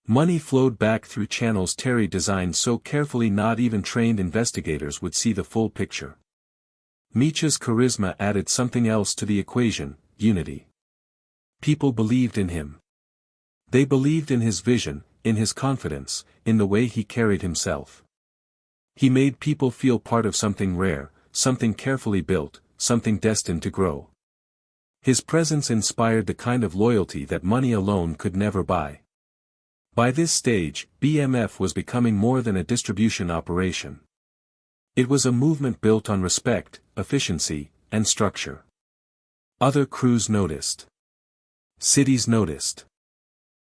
Money flowed back through channels Terry designed so carefully not even trained investigators would see the full picture. Meech's charisma added something else to the equation: unity. People believed in him. They believed in his vision, in his confidence, in the way he carried himself. He made people feel part of something rare, something carefully built, something destined to grow. His presence inspired the kind of loyalty that money alone could never buy. By this stage, BMF was becoming more than a distribution operation. It was a movement built on respect, efficiency, and structure. Other crews noticed. Cities noticed.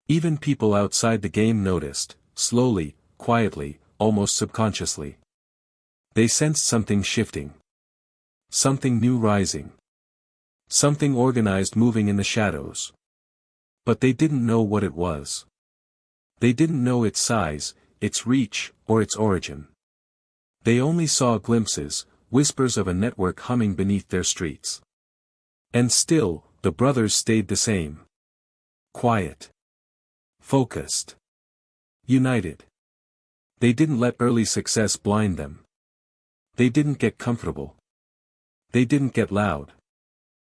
Even people outside the game noticed, slowly, quietly, almost subconsciously. They sensed something shifting. Something new rising. Something organized moving in the shadows. But they didn't know what it was. They didn't know its size, its reach, or its origin. They only saw glimpses, whispers of a network humming beneath their streets. And still, the brothers stayed the same. Quiet. Focused. United. They didn't let early success blind them. They didn't get comfortable. They didn't get loud.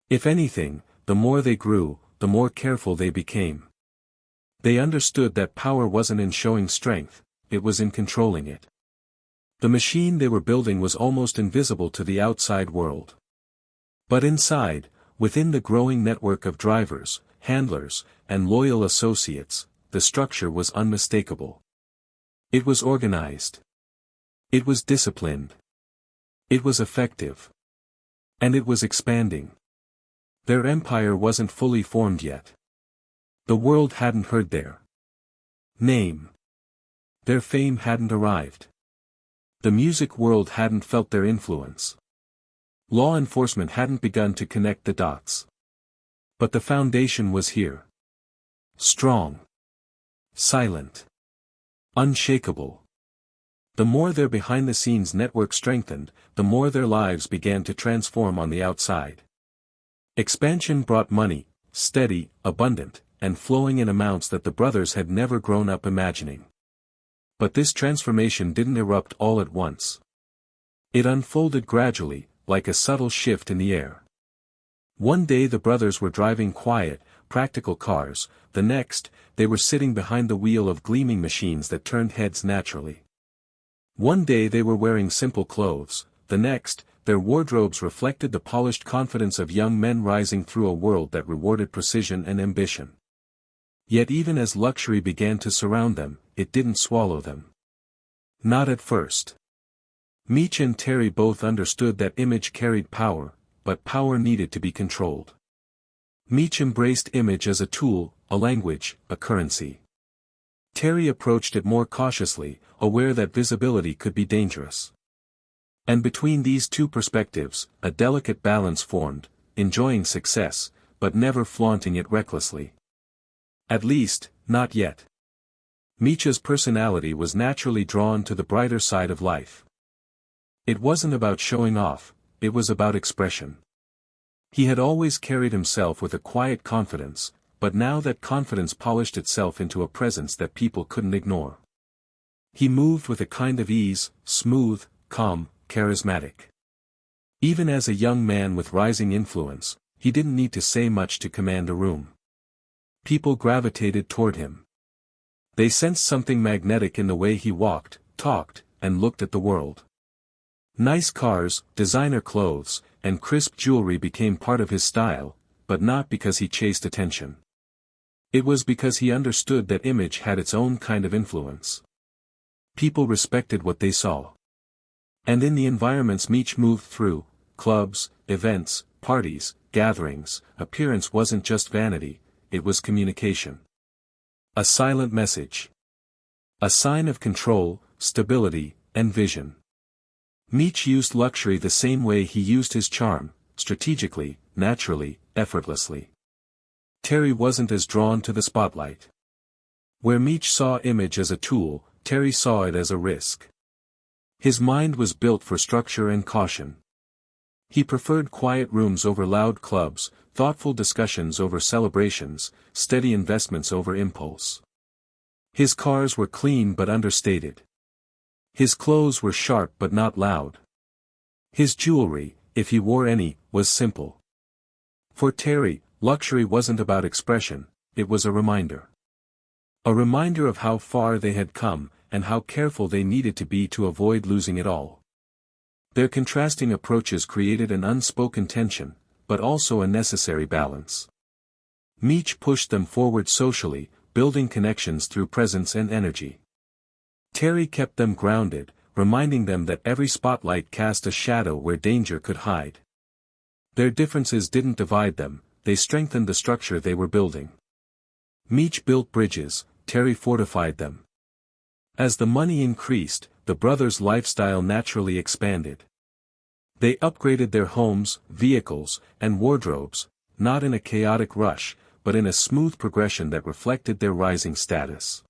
If anything, the more they grew, the more careful they became. They understood that power wasn't in showing strength, it was in controlling it. The machine they were building was almost invisible to the outside world. But inside, within the growing network of drivers, handlers, and loyal associates, the structure was unmistakable. It was organized. It was disciplined. It was effective. And it was expanding. Their empire wasn't fully formed yet. The world hadn't heard their name. Their fame hadn't arrived. The music world hadn't felt their influence. Law enforcement hadn't begun to connect the dots. But the foundation was here. Strong. Silent. Unshakable. The more their behind-the-scenes network strengthened, the more their lives began to transform on the outside. Expansion brought money, steady, abundant, and flowing in amounts that the brothers had never grown up imagining. But this transformation didn't erupt all at once. It unfolded gradually, like a subtle shift in the air. One day the brothers were driving quiet, practical cars, the next, they were sitting behind the wheel of gleaming machines that turned heads naturally. One day they were wearing simple clothes, the next, their wardrobes reflected the polished confidence of young men rising through a world that rewarded precision and ambition. Yet even as luxury began to surround them, it didn't swallow them. Not at first. Meech and Terry both understood that image carried power, but power needed to be controlled. Meech embraced image as a tool, a language, a currency. Terry approached it more cautiously, aware that visibility could be dangerous. And between these two perspectives, a delicate balance formed, enjoying success, but never flaunting it recklessly. At least, not yet. Meech's personality was naturally drawn to the brighter side of life. It wasn't about showing off, it was about expression. He had always carried himself with a quiet confidence, but now that confidence polished itself into a presence that people couldn't ignore. He moved with a kind of ease, smooth, calm, charismatic. Even as a young man with rising influence, he didn't need to say much to command a room. People gravitated toward him. They sensed something magnetic in the way he walked, talked, and looked at the world. Nice cars, designer clothes, and crisp jewelry became part of his style, but not because he chased attention. It was because he understood that image had its own kind of influence. People respected what they saw. And in the environments Meech moved through, clubs, events, parties, gatherings, appearance wasn't just vanity, it was communication. A silent message. A sign of control, stability, and vision. Meech used luxury the same way he used his charm, strategically, naturally, effortlessly. Terry wasn't as drawn to the spotlight. Where Meech saw image as a tool, Terry saw it as a risk. His mind was built for structure and caution. He preferred quiet rooms over loud clubs, thoughtful discussions over celebrations, steady investments over impulse. His cars were clean but understated. His clothes were sharp but not loud. His jewelry, if he wore any, was simple. For Terry, luxury wasn't about expression, it was a reminder. A reminder of how far they had come, and how careful they needed to be to avoid losing it all. Their contrasting approaches created an unspoken tension, but also a necessary balance. Meech pushed them forward socially, building connections through presence and energy. Terry kept them grounded, reminding them that every spotlight cast a shadow where danger could hide. Their differences didn't divide them, they strengthened the structure they were building. Meech built bridges, Terry fortified them. As the money increased, the brothers' lifestyle naturally expanded. They upgraded their homes, vehicles, and wardrobes, not in a chaotic rush, but in a smooth progression that reflected their rising status.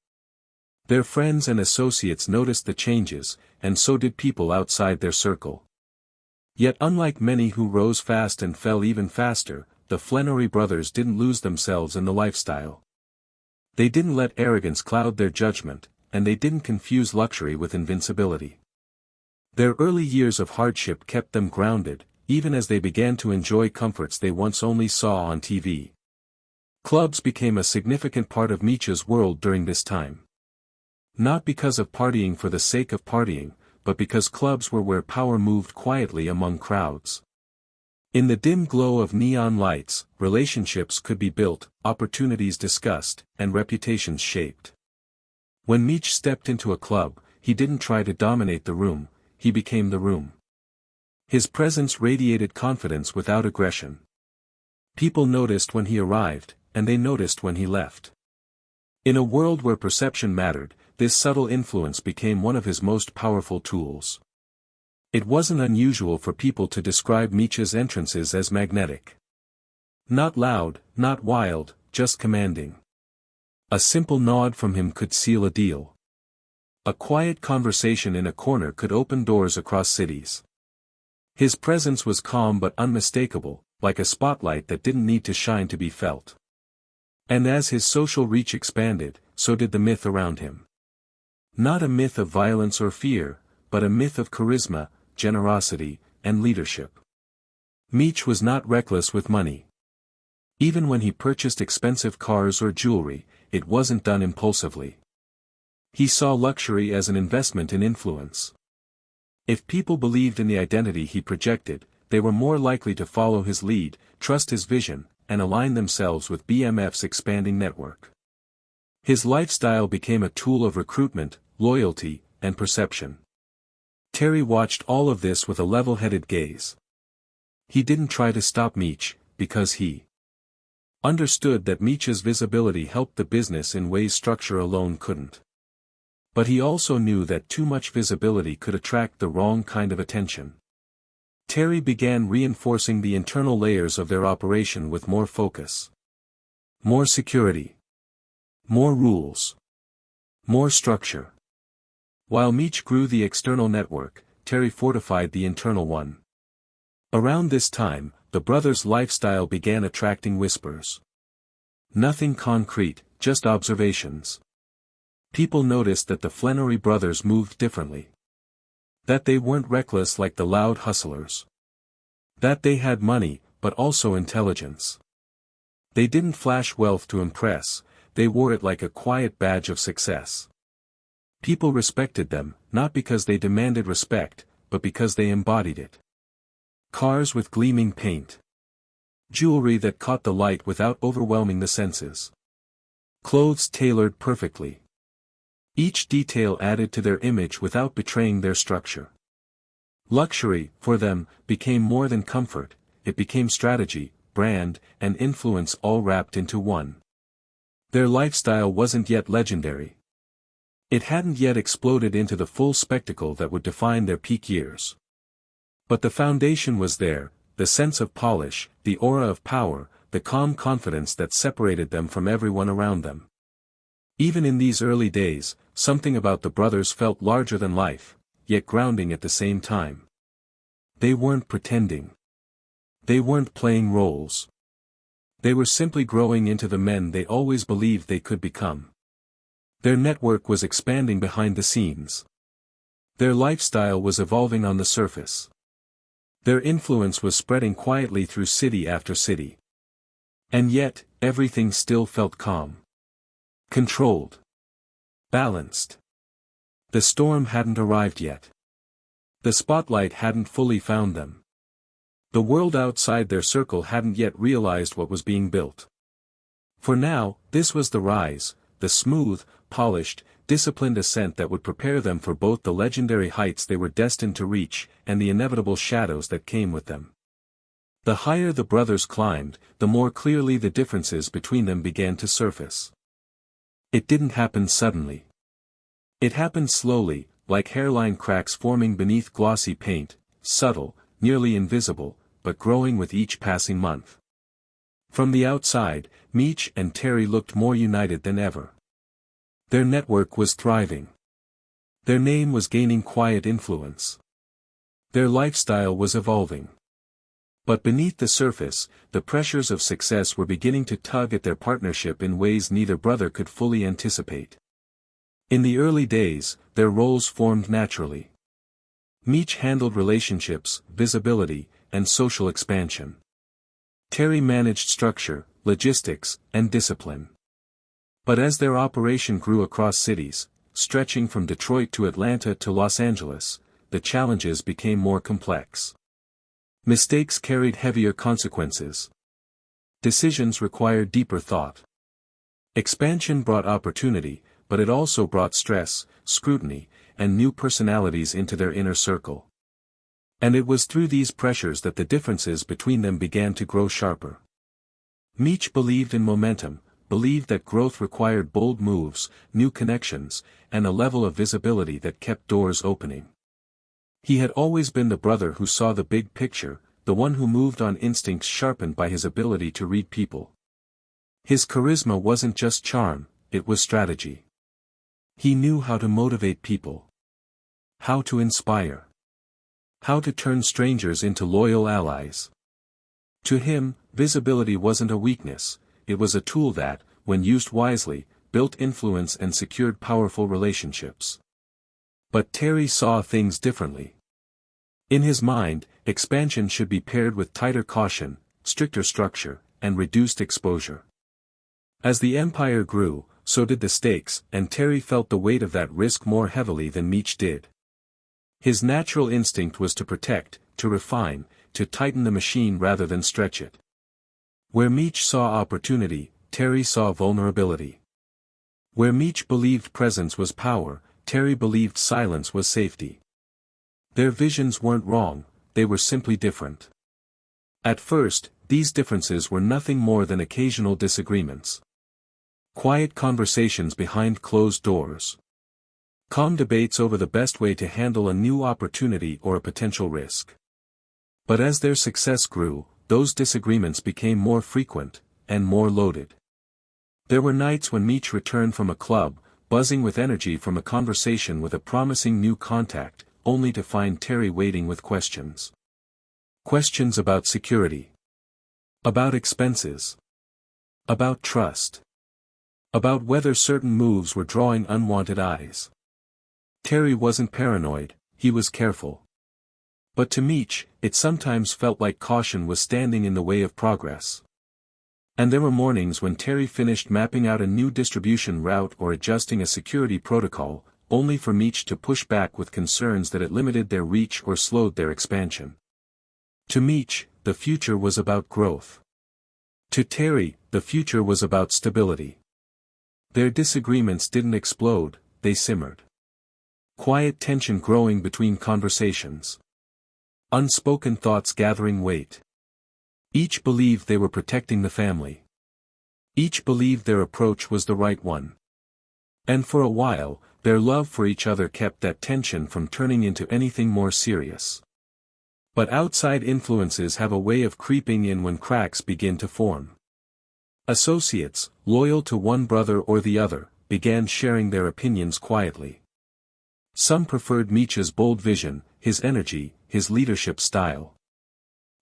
Their friends and associates noticed the changes, and so did people outside their circle. Yet unlike many who rose fast and fell even faster, the Flenory brothers didn't lose themselves in the lifestyle. They didn't let arrogance cloud their judgment, and they didn't confuse luxury with invincibility. Their early years of hardship kept them grounded, even as they began to enjoy comforts they once only saw on TV. Clubs became a significant part of Meech's world during this time. Not because of partying for the sake of partying, but because clubs were where power moved quietly among crowds. In the dim glow of neon lights, relationships could be built, opportunities discussed, and reputations shaped. When Meech stepped into a club, he didn't try to dominate the room, he became the room. His presence radiated confidence without aggression. People noticed when he arrived, and they noticed when he left. In a world where perception mattered, this subtle influence became one of his most powerful tools. It wasn't unusual for people to describe Meech's entrances as magnetic. Not loud, not wild, just commanding. A simple nod from him could seal a deal. A quiet conversation in a corner could open doors across cities. His presence was calm but unmistakable, like a spotlight that didn't need to shine to be felt. And as his social reach expanded, so did the myth around him. Not a myth of violence or fear, but a myth of charisma, generosity, and leadership. Meech was not reckless with money. Even when he purchased expensive cars or jewelry, it wasn't done impulsively. He saw luxury as an investment in influence. If people believed in the identity he projected, they were more likely to follow his lead, trust his vision, and align themselves with BMF's expanding network. His lifestyle became a tool of recruitment, loyalty, and perception. Terry watched all of this with a level-headed gaze. He didn't try to stop Meech, because he understood that Meech's visibility helped the business in ways structure alone couldn't. But he also knew that too much visibility could attract the wrong kind of attention. Terry began reinforcing the internal layers of their operation with more focus. More security. More rules. More structure. While Meech grew the external network, Terry fortified the internal one. Around this time, the brothers' lifestyle began attracting whispers. Nothing concrete, just observations. People noticed that the Flenory brothers moved differently. That they weren't reckless like the loud hustlers. That they had money, but also intelligence. They didn't flash wealth to impress, they wore it like a quiet badge of success. People respected them, not because they demanded respect, but because they embodied it. Cars with gleaming paint. Jewelry that caught the light without overwhelming the senses. Clothes tailored perfectly. Each detail added to their image without betraying their structure. Luxury, for them, became more than comfort, it became strategy, brand, and influence all wrapped into one. Their lifestyle wasn't yet legendary. It hadn't yet exploded into the full spectacle that would define their peak years. But the foundation was there, the sense of polish, the aura of power, the calm confidence that separated them from everyone around them. Even in these early days, something about the brothers felt larger than life, yet grounding at the same time. They weren't pretending. They weren't playing roles. They were simply growing into the men they always believed they could become. Their network was expanding behind the scenes. Their lifestyle was evolving on the surface. Their influence was spreading quietly through city after city. And yet, everything still felt calm. Controlled. Balanced. The storm hadn't arrived yet. The spotlight hadn't fully found them. The world outside their circle hadn't yet realized what was being built. For now, this was the rise, the smooth, polished, disciplined ascent that would prepare them for both the legendary heights they were destined to reach, and the inevitable shadows that came with them. The higher the brothers climbed, the more clearly the differences between them began to surface. It didn't happen suddenly. It happened slowly, like hairline cracks forming beneath glossy paint, subtle, nearly invisible, but growing with each passing month. From the outside, Meech and Terry looked more united than ever. Their network was thriving. Their name was gaining quiet influence. Their lifestyle was evolving. But beneath the surface, the pressures of success were beginning to tug at their partnership in ways neither brother could fully anticipate. In the early days, their roles formed naturally. Meech handled relationships, visibility, and social expansion. Terry managed structure, logistics, and discipline. But as their operation grew across cities, stretching from Detroit to Atlanta to Los Angeles, the challenges became more complex. Mistakes carried heavier consequences. Decisions required deeper thought. Expansion brought opportunity, but it also brought stress, scrutiny, and new personalities into their inner circle. And it was through these pressures that the differences between them began to grow sharper. Meech believed in momentum, believed that growth required bold moves, new connections, and a level of visibility that kept doors opening. He had always been the brother who saw the big picture, the one who moved on instincts sharpened by his ability to read people. His charisma wasn't just charm, it was strategy. He knew how to motivate people. How to inspire. How to turn strangers into loyal allies. To him, visibility wasn't a weakness, it was a tool that, when used wisely, built influence and secured powerful relationships. But Terry saw things differently. In his mind, expansion should be paired with tighter caution, stricter structure, and reduced exposure. As the empire grew, so did the stakes, and Terry felt the weight of that risk more heavily than Meech did. His natural instinct was to protect, to refine, to tighten the machine rather than stretch it. Where Meech saw opportunity, Terry saw vulnerability. Where Meech believed presence was power, Terry believed silence was safety. Their visions weren't wrong, they were simply different. At first, these differences were nothing more than occasional disagreements. Quiet conversations behind closed doors. Calm debates over the best way to handle a new opportunity or a potential risk. But as their success grew, those disagreements became more frequent, and more loaded. There were nights when Meech returned from a club, buzzing with energy from a conversation with a promising new contact, only to find Terry waiting with questions. Questions about security. About expenses. About trust. About whether certain moves were drawing unwanted eyes. Terry wasn't paranoid, he was careful. But to Meech, it sometimes felt like caution was standing in the way of progress. And there were mornings when Terry finished mapping out a new distribution route or adjusting a security protocol, only for Meech to push back with concerns that it limited their reach or slowed their expansion. To Meech, the future was about growth. To Terry, the future was about stability. Their disagreements didn't explode, they simmered. Quiet tension growing between conversations. Unspoken thoughts gathering weight. Each believed they were protecting the family. Each believed their approach was the right one. And for a while, their love for each other kept that tension from turning into anything more serious. But outside influences have a way of creeping in when cracks begin to form. Associates, loyal to one brother or the other, began sharing their opinions quietly. Some preferred Meech's bold vision, his energy, his leadership style.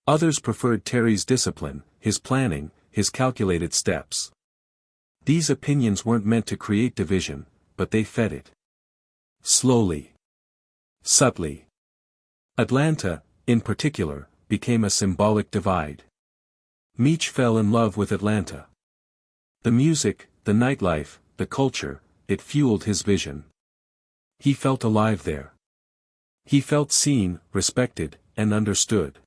Others preferred Terry's discipline, his planning, his calculated steps. These opinions weren't meant to create division, but they fed it. Slowly. Subtly. Atlanta, in particular, became a symbolic divide. Meech fell in love with Atlanta. The music, the nightlife, the culture, it fueled his vision. He felt alive there. He felt seen, respected, and understood.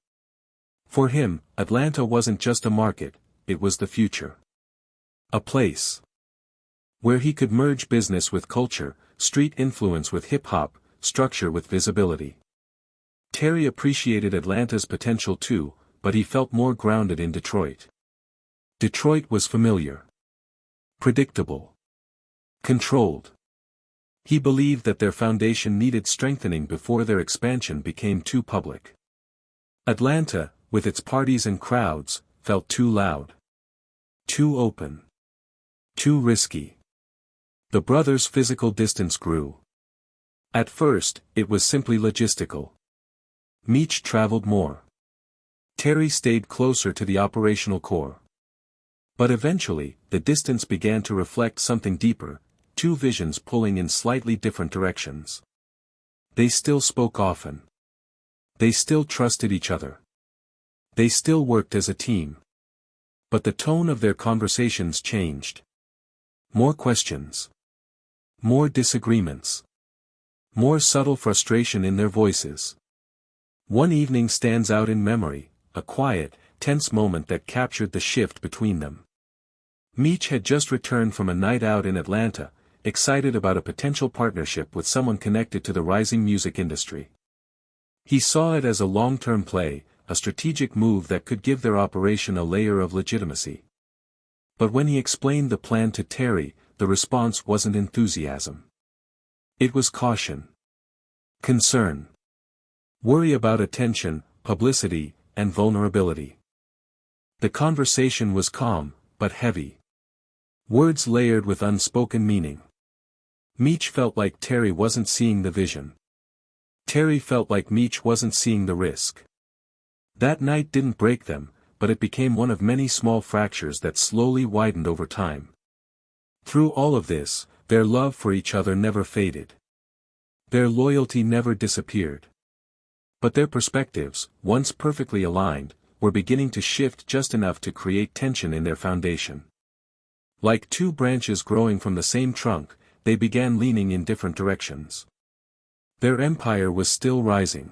For him, Atlanta wasn't just a market, it was the future. A place where he could merge business with culture, street influence with hip-hop, structure with visibility. Terry appreciated Atlanta's potential too, but he felt more grounded in Detroit. Detroit was familiar. Predictable. Controlled. He believed that their foundation needed strengthening before their expansion became too public. Atlanta, with its parties and crowds, felt too loud. Too open. Too risky. The brothers' physical distance grew. At first, it was simply logistical. Meech traveled more. Terry stayed closer to the operational core. But eventually, the distance began to reflect something deeper, two visions pulling in slightly different directions. They still spoke often. They still trusted each other. They still worked as a team. But the tone of their conversations changed. More questions. More disagreements. More subtle frustration in their voices. One evening stands out in memory, a quiet, tense moment that captured the shift between them. Meech had just returned from a night out in Atlanta, excited about a potential partnership with someone connected to the rising music industry. He saw it as a long-term play, a strategic move that could give their operation a layer of legitimacy. But when he explained the plan to Terry, the response wasn't enthusiasm. It was caution. Concern. Worry about attention, publicity, and vulnerability. The conversation was calm, but heavy. Words layered with unspoken meaning. Meech felt like Terry wasn't seeing the vision. Terry felt like Meech wasn't seeing the risk. That night didn't break them, but it became one of many small fractures that slowly widened over time. Through all of this, their love for each other never faded. Their loyalty never disappeared. But their perspectives, once perfectly aligned, were beginning to shift just enough to create tension in their foundation. Like two branches growing from the same trunk, they began leaning in different directions. Their empire was still rising.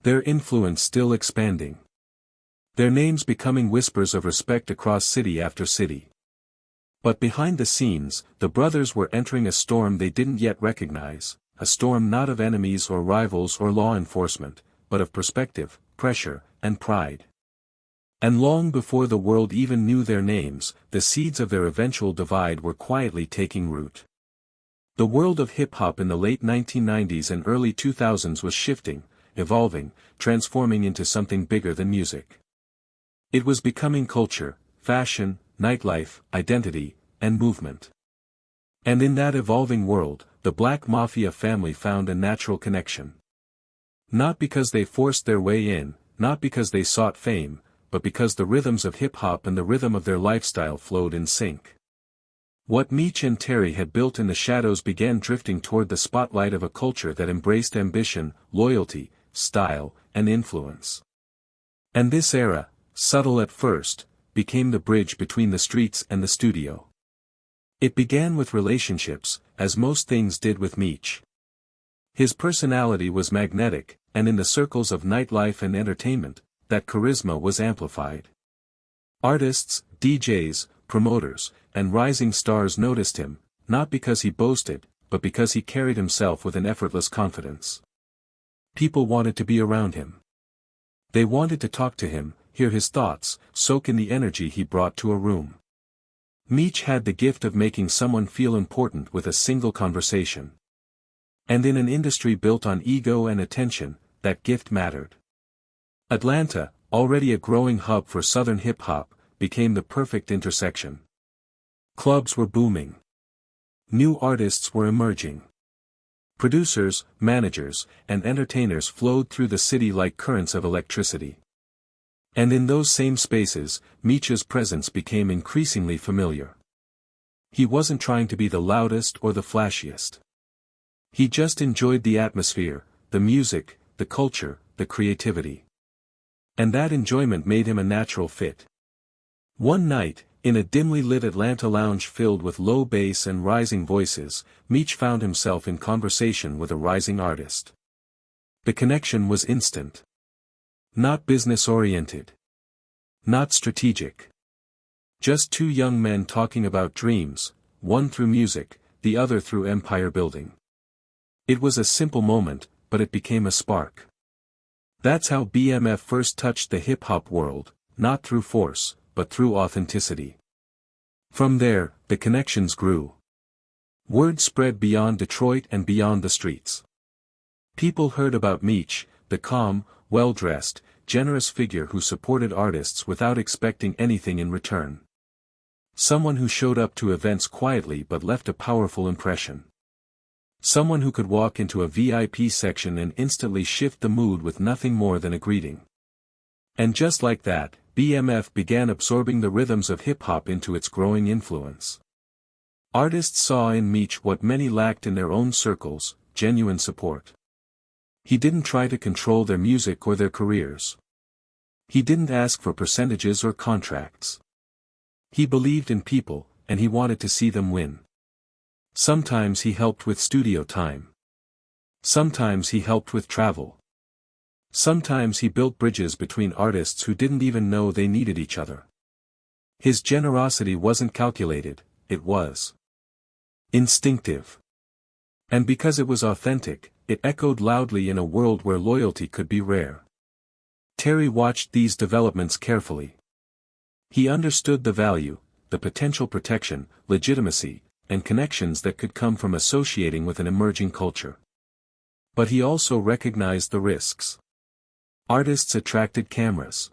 Their influence still expanding. Their names becoming whispers of respect across city after city. But behind the scenes, the brothers were entering a storm they didn't yet recognize, a storm not of enemies or rivals or law enforcement, but of perspective, pressure, and pride. And long before the world even knew their names, the seeds of their eventual divide were quietly taking root. The world of hip-hop in the late 1990s and early 2000s was shifting, evolving, transforming into something bigger than music. It was becoming culture, fashion, nightlife, identity, and movement. And in that evolving world, the Black Mafia family found a natural connection. Not because they forced their way in, not because they sought fame, but because the rhythms of hip-hop and the rhythm of their lifestyle flowed in sync. What Meech and Terry had built in the shadows began drifting toward the spotlight of a culture that embraced ambition, loyalty, style, and influence. And this era, subtle at first, became the bridge between the streets and the studio. It began with relationships, as most things did with Meech. His personality was magnetic, and in the circles of nightlife and entertainment, that charisma was amplified. Artists, DJs, promoters, and rising stars noticed him, not because he boasted, but because he carried himself with an effortless confidence. People wanted to be around him. They wanted to talk to him, hear his thoughts, soak in the energy he brought to a room. Meech had the gift of making someone feel important with a single conversation. And in an industry built on ego and attention, that gift mattered. Atlanta, already a growing hub for Southern hip-hop, became the perfect intersection. Clubs were booming. New artists were emerging. Producers, managers, and entertainers flowed through the city like currents of electricity. And in those same spaces, Meech's presence became increasingly familiar. He wasn't trying to be the loudest or the flashiest. He just enjoyed the atmosphere, the music, the culture, the creativity. And that enjoyment made him a natural fit. One night, in a dimly lit Atlanta lounge filled with low bass and rising voices, Meech found himself in conversation with a rising artist. The connection was instant. Not business-oriented. Not strategic. Just two young men talking about dreams, one through music, the other through empire building. It was a simple moment, but it became a spark. That's how BMF first touched the hip-hop world, not through force, but through authenticity. From there, the connections grew. Word spread beyond Detroit and beyond the streets. People heard about Meech, the calm, well-dressed, generous figure who supported artists without expecting anything in return. Someone who showed up to events quietly but left a powerful impression. Someone who could walk into a VIP section and instantly shift the mood with nothing more than a greeting. And just like that, BMF began absorbing the rhythms of hip-hop into its growing influence. Artists saw in Meech what many lacked in their own circles, genuine support. He didn't try to control their music or their careers. He didn't ask for percentages or contracts. He believed in people, and he wanted to see them win. Sometimes he helped with studio time. Sometimes he helped with travel. Sometimes he built bridges between artists who didn't even know they needed each other. His generosity wasn't calculated, it was instinctive. And because it was authentic, it echoed loudly in a world where loyalty could be rare. Terry watched these developments carefully. He understood the value, the potential protection, legitimacy, and connections that could come from associating with an emerging culture. But he also recognized the risks. Artists attracted cameras.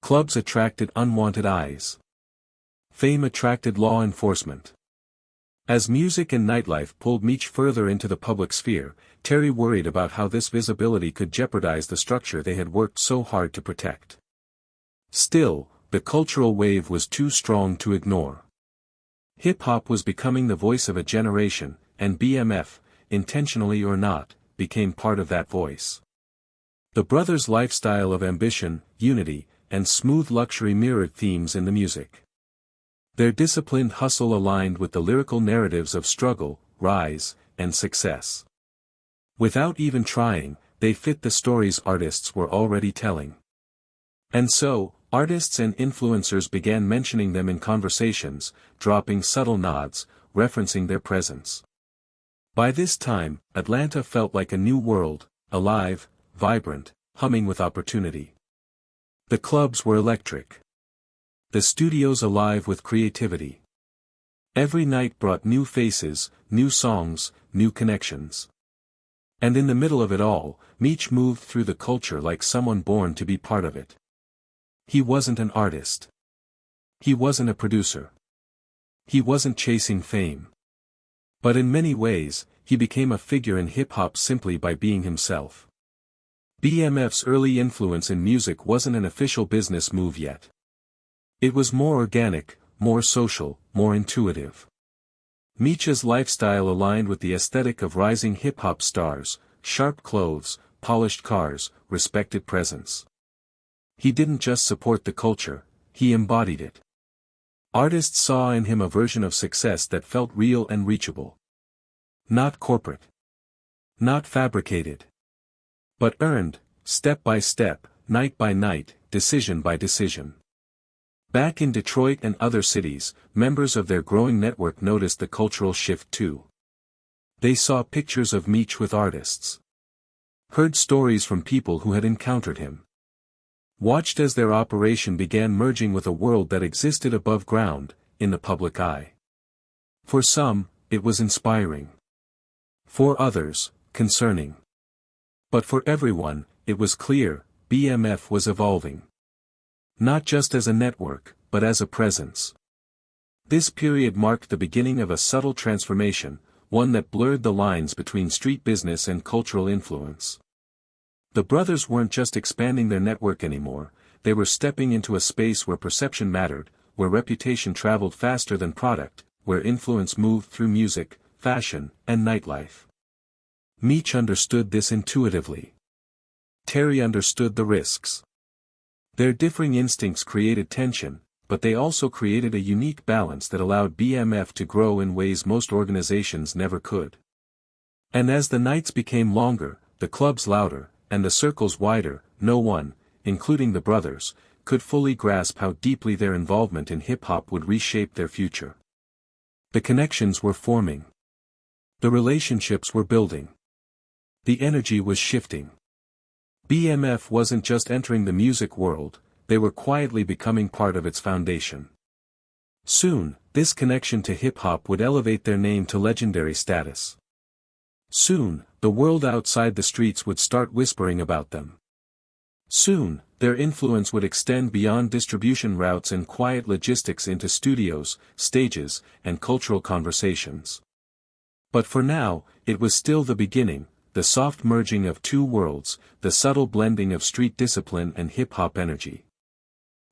Clubs attracted unwanted eyes. Fame attracted law enforcement. As music and nightlife pulled Meech further into the public sphere, Terry worried about how this visibility could jeopardize the structure they had worked so hard to protect. Still, the cultural wave was too strong to ignore. Hip-hop was becoming the voice of a generation, and BMF, intentionally or not, became part of that voice. The brothers' lifestyle of ambition, unity, and smooth luxury mirrored themes in the music. Their disciplined hustle aligned with the lyrical narratives of struggle, rise, and success. Without even trying, they fit the stories artists were already telling. And so, artists and influencers began mentioning them in conversations, dropping subtle nods, referencing their presence. By this time, Atlanta felt like a new world, alive, vibrant, humming with opportunity. The clubs were electric. The studios alive with creativity. Every night brought new faces, new songs, new connections. And in the middle of it all, Meech moved through the culture like someone born to be part of it. He wasn't an artist. He wasn't a producer. He wasn't chasing fame. But in many ways, he became a figure in hip-hop simply by being himself. BMF's early influence in music wasn't an official business move yet. It was more organic, more social, more intuitive. Meech's lifestyle aligned with the aesthetic of rising hip-hop stars, sharp clothes, polished cars, respected presence. He didn't just support the culture, he embodied it. Artists saw in him a version of success that felt real and reachable. Not corporate. Not fabricated. But earned, step by step, night by night, decision by decision. Back in Detroit and other cities, members of their growing network noticed the cultural shift too. They saw pictures of Meech with artists. Heard stories from people who had encountered him. Watched as their operation began merging with a world that existed above ground, in the public eye. For some, it was inspiring. For others, concerning. But for everyone, it was clear, BMF was evolving. Not just as a network, but as a presence. This period marked the beginning of a subtle transformation, one that blurred the lines between street business and cultural influence. The brothers weren't just expanding their network anymore, they were stepping into a space where perception mattered, where reputation traveled faster than product, where influence moved through music, fashion, and nightlife. Meech understood this intuitively. Terry understood the risks. Their differing instincts created tension, but they also created a unique balance that allowed BMF to grow in ways most organizations never could. And as the nights became longer, the clubs louder, and the circles wider, no one, including the brothers, could fully grasp how deeply their involvement in hip-hop would reshape their future. The connections were forming. The relationships were building. The energy was shifting. BMF wasn't just entering the music world, they were quietly becoming part of its foundation. Soon, this connection to hip-hop would elevate their name to legendary status. Soon, the world outside the streets would start whispering about them. Soon, their influence would extend beyond distribution routes and quiet logistics into studios, stages, and cultural conversations. But for now, it was still the beginning, the soft merging of two worlds, the subtle blending of street discipline and hip-hop energy.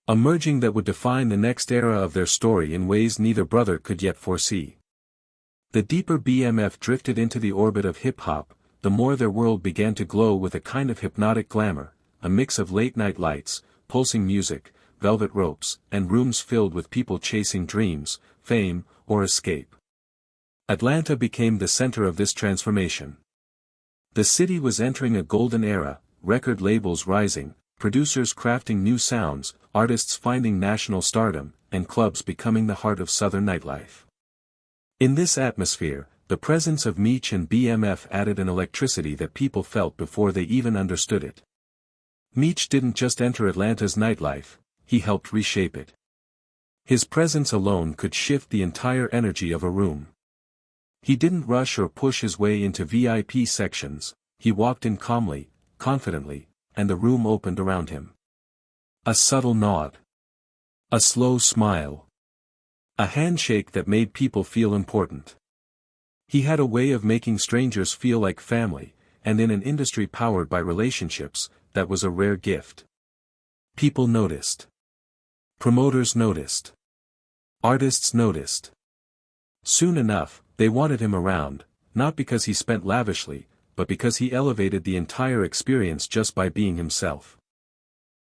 A merging that would define the next era of their story in ways neither brother could yet foresee. The deeper BMF drifted into the orbit of hip-hop, the more their world began to glow with a kind of hypnotic glamour, a mix of late-night lights, pulsing music, velvet ropes, and rooms filled with people chasing dreams, fame, or escape. Atlanta became the center of this transformation. The city was entering a golden era, record labels rising, producers crafting new sounds, artists finding national stardom, and clubs becoming the heart of Southern nightlife. In this atmosphere, the presence of Meech and BMF added an electricity that people felt before they even understood it. Meech didn't just enter Atlanta's nightlife, he helped reshape it. His presence alone could shift the entire energy of a room. He didn't rush or push his way into VIP sections, he walked in calmly, confidently, and the room opened around him. A subtle nod. A slow smile. A handshake that made people feel important. He had a way of making strangers feel like family, and in an industry powered by relationships, that was a rare gift. People noticed. Promoters noticed. Artists noticed. Soon enough, they wanted him around, not because he spent lavishly, but because he elevated the entire experience just by being himself.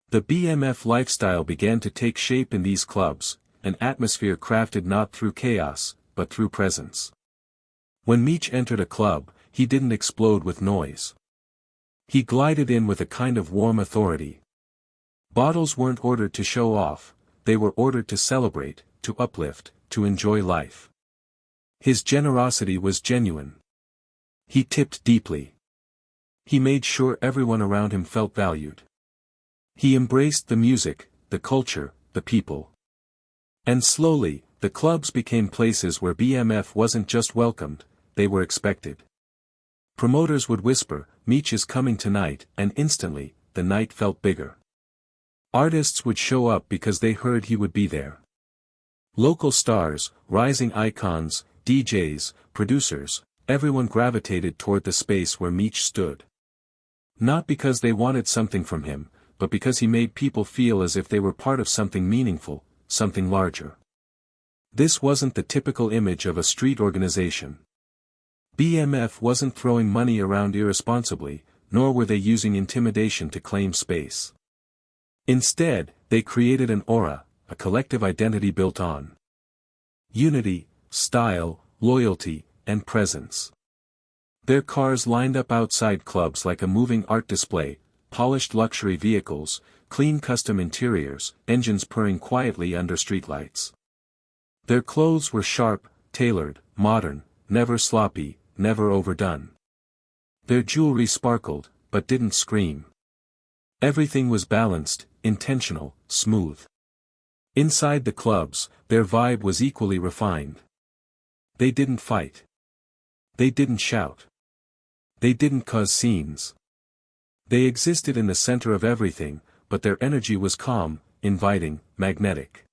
The BMF lifestyle began to take shape in these clubs, an atmosphere crafted not through chaos, but through presence. When Meech entered a club, he didn't explode with noise. He glided in with a kind of warm authority. Bottles weren't ordered to show off, they were ordered to celebrate, to uplift, to enjoy life. His generosity was genuine. He tipped deeply. He made sure everyone around him felt valued. He embraced the music, the culture, the people. And slowly, the clubs became places where BMF wasn't just welcomed, they were expected. Promoters would whisper, "Meech is coming tonight," and instantly, the night felt bigger. Artists would show up because they heard he would be there. Local stars, rising icons, DJs, producers, everyone gravitated toward the space where Meech stood. Not because they wanted something from him, but because he made people feel as if they were part of something meaningful, something larger. This wasn't the typical image of a street organization. BMF wasn't throwing money around irresponsibly, nor were they using intimidation to claim space. Instead, they created an aura, a collective identity built on unity, style, loyalty, and presence. Their cars lined up outside clubs like a moving art display, polished luxury vehicles, clean custom interiors, engines purring quietly under streetlights. Their clothes were sharp, tailored, modern, never sloppy, never overdone. Their jewelry sparkled, but didn't scream. Everything was balanced, intentional, smooth. Inside the clubs, their vibe was equally refined. They didn't fight. They didn't shout. They didn't cause scenes. They existed in the center of everything, but their energy was calm, inviting, magnetic.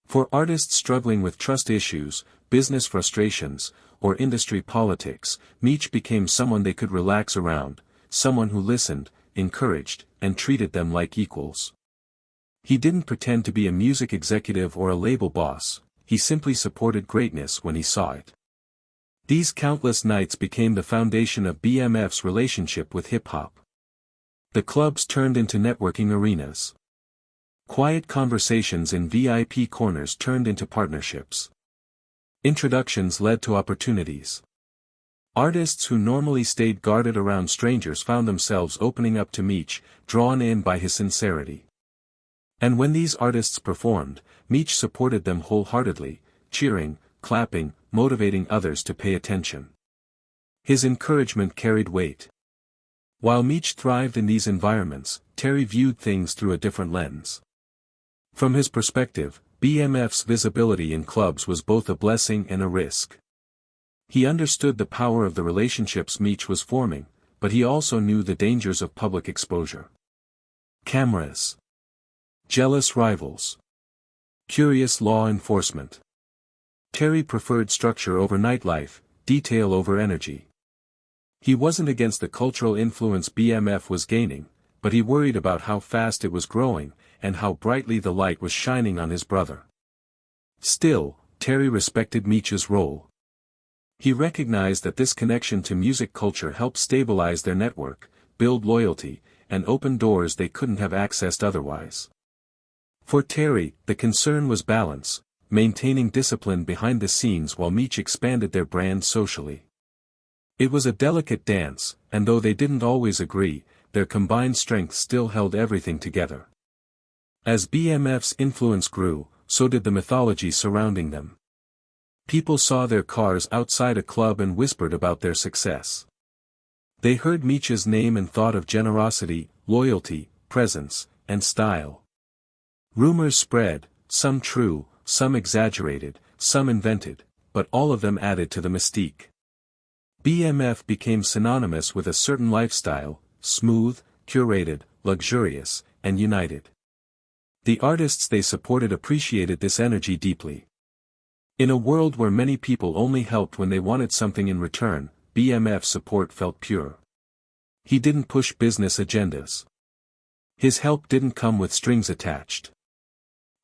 For artists struggling with trust issues, business frustrations, or industry politics, Meech became someone they could relax around, someone who listened, encouraged, and treated them like equals. He didn't pretend to be a music executive or a label boss, he simply supported greatness when he saw it. These countless nights became the foundation of BMF's relationship with hip-hop. The clubs turned into networking arenas. Quiet conversations in VIP corners turned into partnerships. Introductions led to opportunities. Artists who normally stayed guarded around strangers found themselves opening up to Meech, drawn in by his sincerity. And when these artists performed, Meech supported them wholeheartedly, cheering, clapping, motivating others to pay attention. His encouragement carried weight. While Meech thrived in these environments, Terry viewed things through a different lens. From his perspective, BMF's visibility in clubs was both a blessing and a risk. He understood the power of the relationships Meech was forming, but he also knew the dangers of public exposure. Cameras. Jealous rivals. Curious law enforcement. Terry preferred structure over nightlife, detail over energy. He wasn't against the cultural influence BMF was gaining, but he worried about how fast it was growing, and how brightly the light was shining on his brother. Still, Terry respected Meech's role. He recognized that this connection to music culture helped stabilize their network, build loyalty, and open doors they couldn't have accessed otherwise. For Terry, the concern was balance, maintaining discipline behind the scenes while Meech expanded their brand socially. It was a delicate dance, and though they didn't always agree, their combined strength still held everything together. As BMF's influence grew, so did the mythology surrounding them. People saw their cars outside a club and whispered about their success. They heard Meech's name and thought of generosity, loyalty, presence, and style. Rumors spread, some true, some exaggerated, some invented, but all of them added to the mystique. BMF became synonymous with a certain lifestyle, smooth, curated, luxurious, and united. The artists they supported appreciated this energy deeply. In a world where many people only helped when they wanted something in return, BMF's support felt pure. He didn't push business agendas. His help didn't come with strings attached.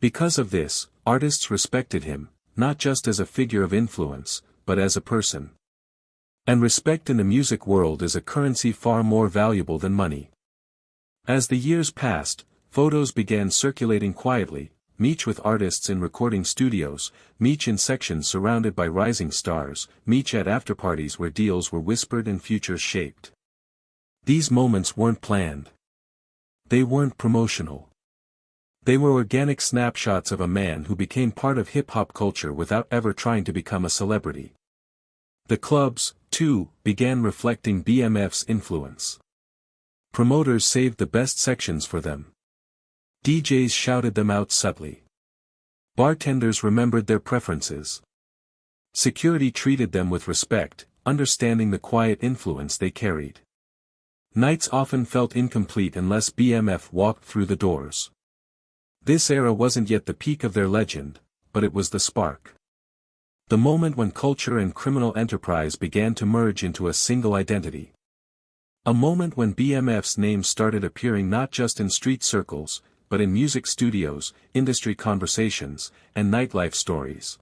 Because of this, artists respected him, not just as a figure of influence, but as a person. And respect in the music world is a currency far more valuable than money. As the years passed, photos began circulating quietly, Meech with artists in recording studios, Meech in sections surrounded by rising stars, Meech at afterparties where deals were whispered and futures shaped. These moments weren't planned. They weren't promotional. They were organic snapshots of a man who became part of hip-hop culture without ever trying to become a celebrity. The clubs, too, began reflecting BMF's influence. Promoters saved the best sections for them. DJs shouted them out subtly. Bartenders remembered their preferences. Security treated them with respect, understanding the quiet influence they carried. Nights often felt incomplete unless BMF walked through the doors. This era wasn't yet the peak of their legend, but it was the spark. The moment when culture and criminal enterprise began to merge into a single identity. A moment when BMF's name started appearing not just in street circles, but in music studios, industry conversations, and nightlife stories.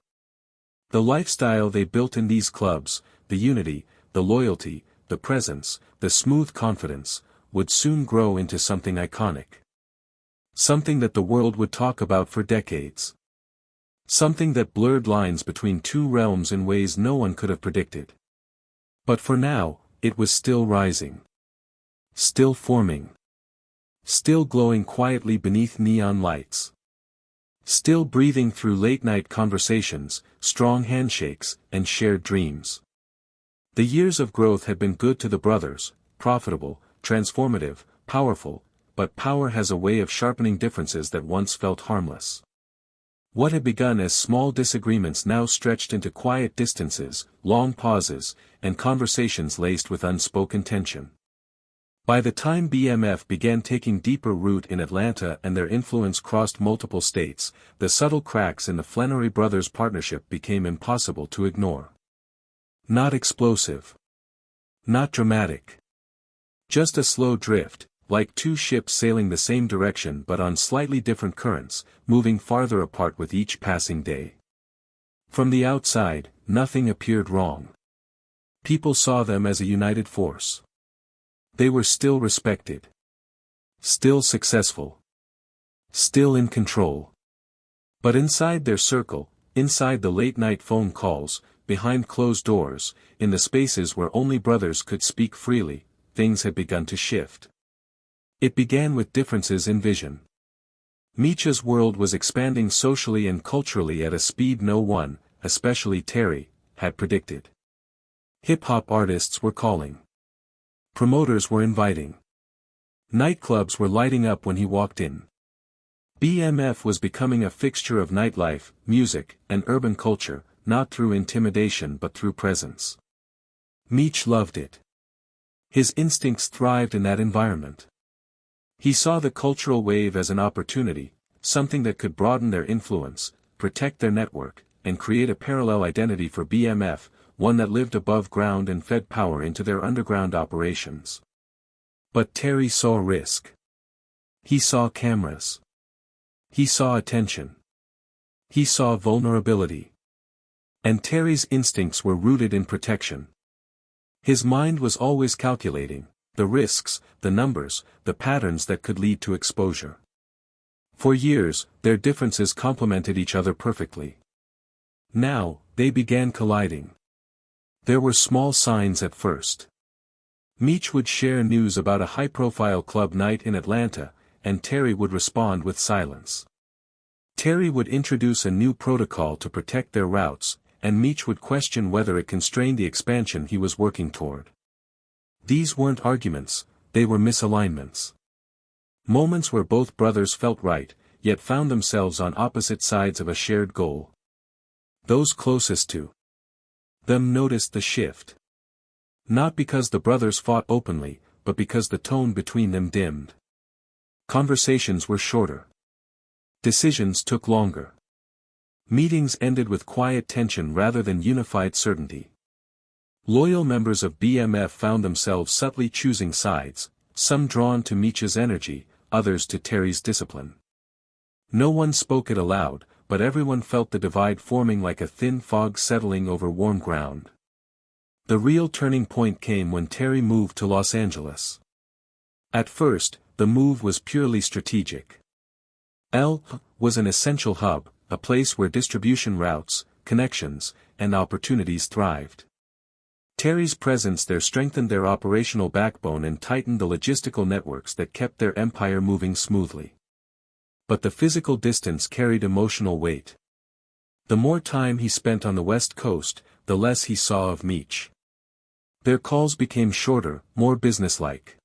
The lifestyle they built in these clubs, the unity, the loyalty, the presence, the smooth confidence, would soon grow into something iconic. Something that the world would talk about for decades. Something that blurred lines between two realms in ways no one could have predicted. But for now, it was still rising. Still forming. Still glowing quietly beneath neon lights. Still breathing through late-night conversations, strong handshakes, and shared dreams. The years of growth had been good to the brothers, profitable, transformative, powerful, but power has a way of sharpening differences that once felt harmless. What had begun as small disagreements now stretched into quiet distances, long pauses, and conversations laced with unspoken tension. By the time BMF began taking deeper root in Atlanta and their influence crossed multiple states, the subtle cracks in the Flenory brothers' partnership became impossible to ignore. Not explosive. Not dramatic. Just a slow drift, like two ships sailing the same direction but on slightly different currents, moving farther apart with each passing day. From the outside, nothing appeared wrong. People saw them as a united force. They were still respected. Still successful. Still in control. But inside their circle, inside the late-night phone calls, behind closed doors, in the spaces where only brothers could speak freely, things had begun to shift. It began with differences in vision. Meech's world was expanding socially and culturally at a speed no one, especially Terry, had predicted. Hip-hop artists were calling. Promoters were inviting. Nightclubs were lighting up when he walked in. BMF was becoming a fixture of nightlife, music, and urban culture, not through intimidation but through presence. Meech loved it. His instincts thrived in that environment. He saw the cultural wave as an opportunity, something that could broaden their influence, protect their network, and create a parallel identity for BMF, one that lived above ground and fed power into their underground operations. But Terry saw risk. He saw cameras. He saw attention. He saw vulnerability. And Terry's instincts were rooted in protection. His mind was always calculating the risks, the numbers, the patterns that could lead to exposure. For years, their differences complemented each other perfectly. Now, they began colliding. There were small signs at first. Meech would share news about a high-profile club night in Atlanta, and Terry would respond with silence. Terry would introduce a new protocol to protect their routes, and Meech would question whether it constrained the expansion he was working toward. These weren't arguments, they were misalignments. Moments where both brothers felt right, yet found themselves on opposite sides of a shared goal. Those closest to them noticed the shift. Not because the brothers fought openly, but because the tone between them dimmed. Conversations were shorter. Decisions took longer. Meetings ended with quiet tension rather than unified certainty. Loyal members of BMF found themselves subtly choosing sides, some drawn to Meech's energy, others to Terry's discipline. No one spoke it aloud, but everyone felt the divide forming like a thin fog settling over warm ground. The real turning point came when Terry moved to Los Angeles. At first, the move was purely strategic. L was an essential hub, a place where distribution routes, connections, and opportunities thrived. Terry's presence there strengthened their operational backbone and tightened the logistical networks that kept their empire moving smoothly. But the physical distance carried emotional weight. The more time he spent on the West Coast, the less he saw of Meech. Their calls became shorter, more businesslike.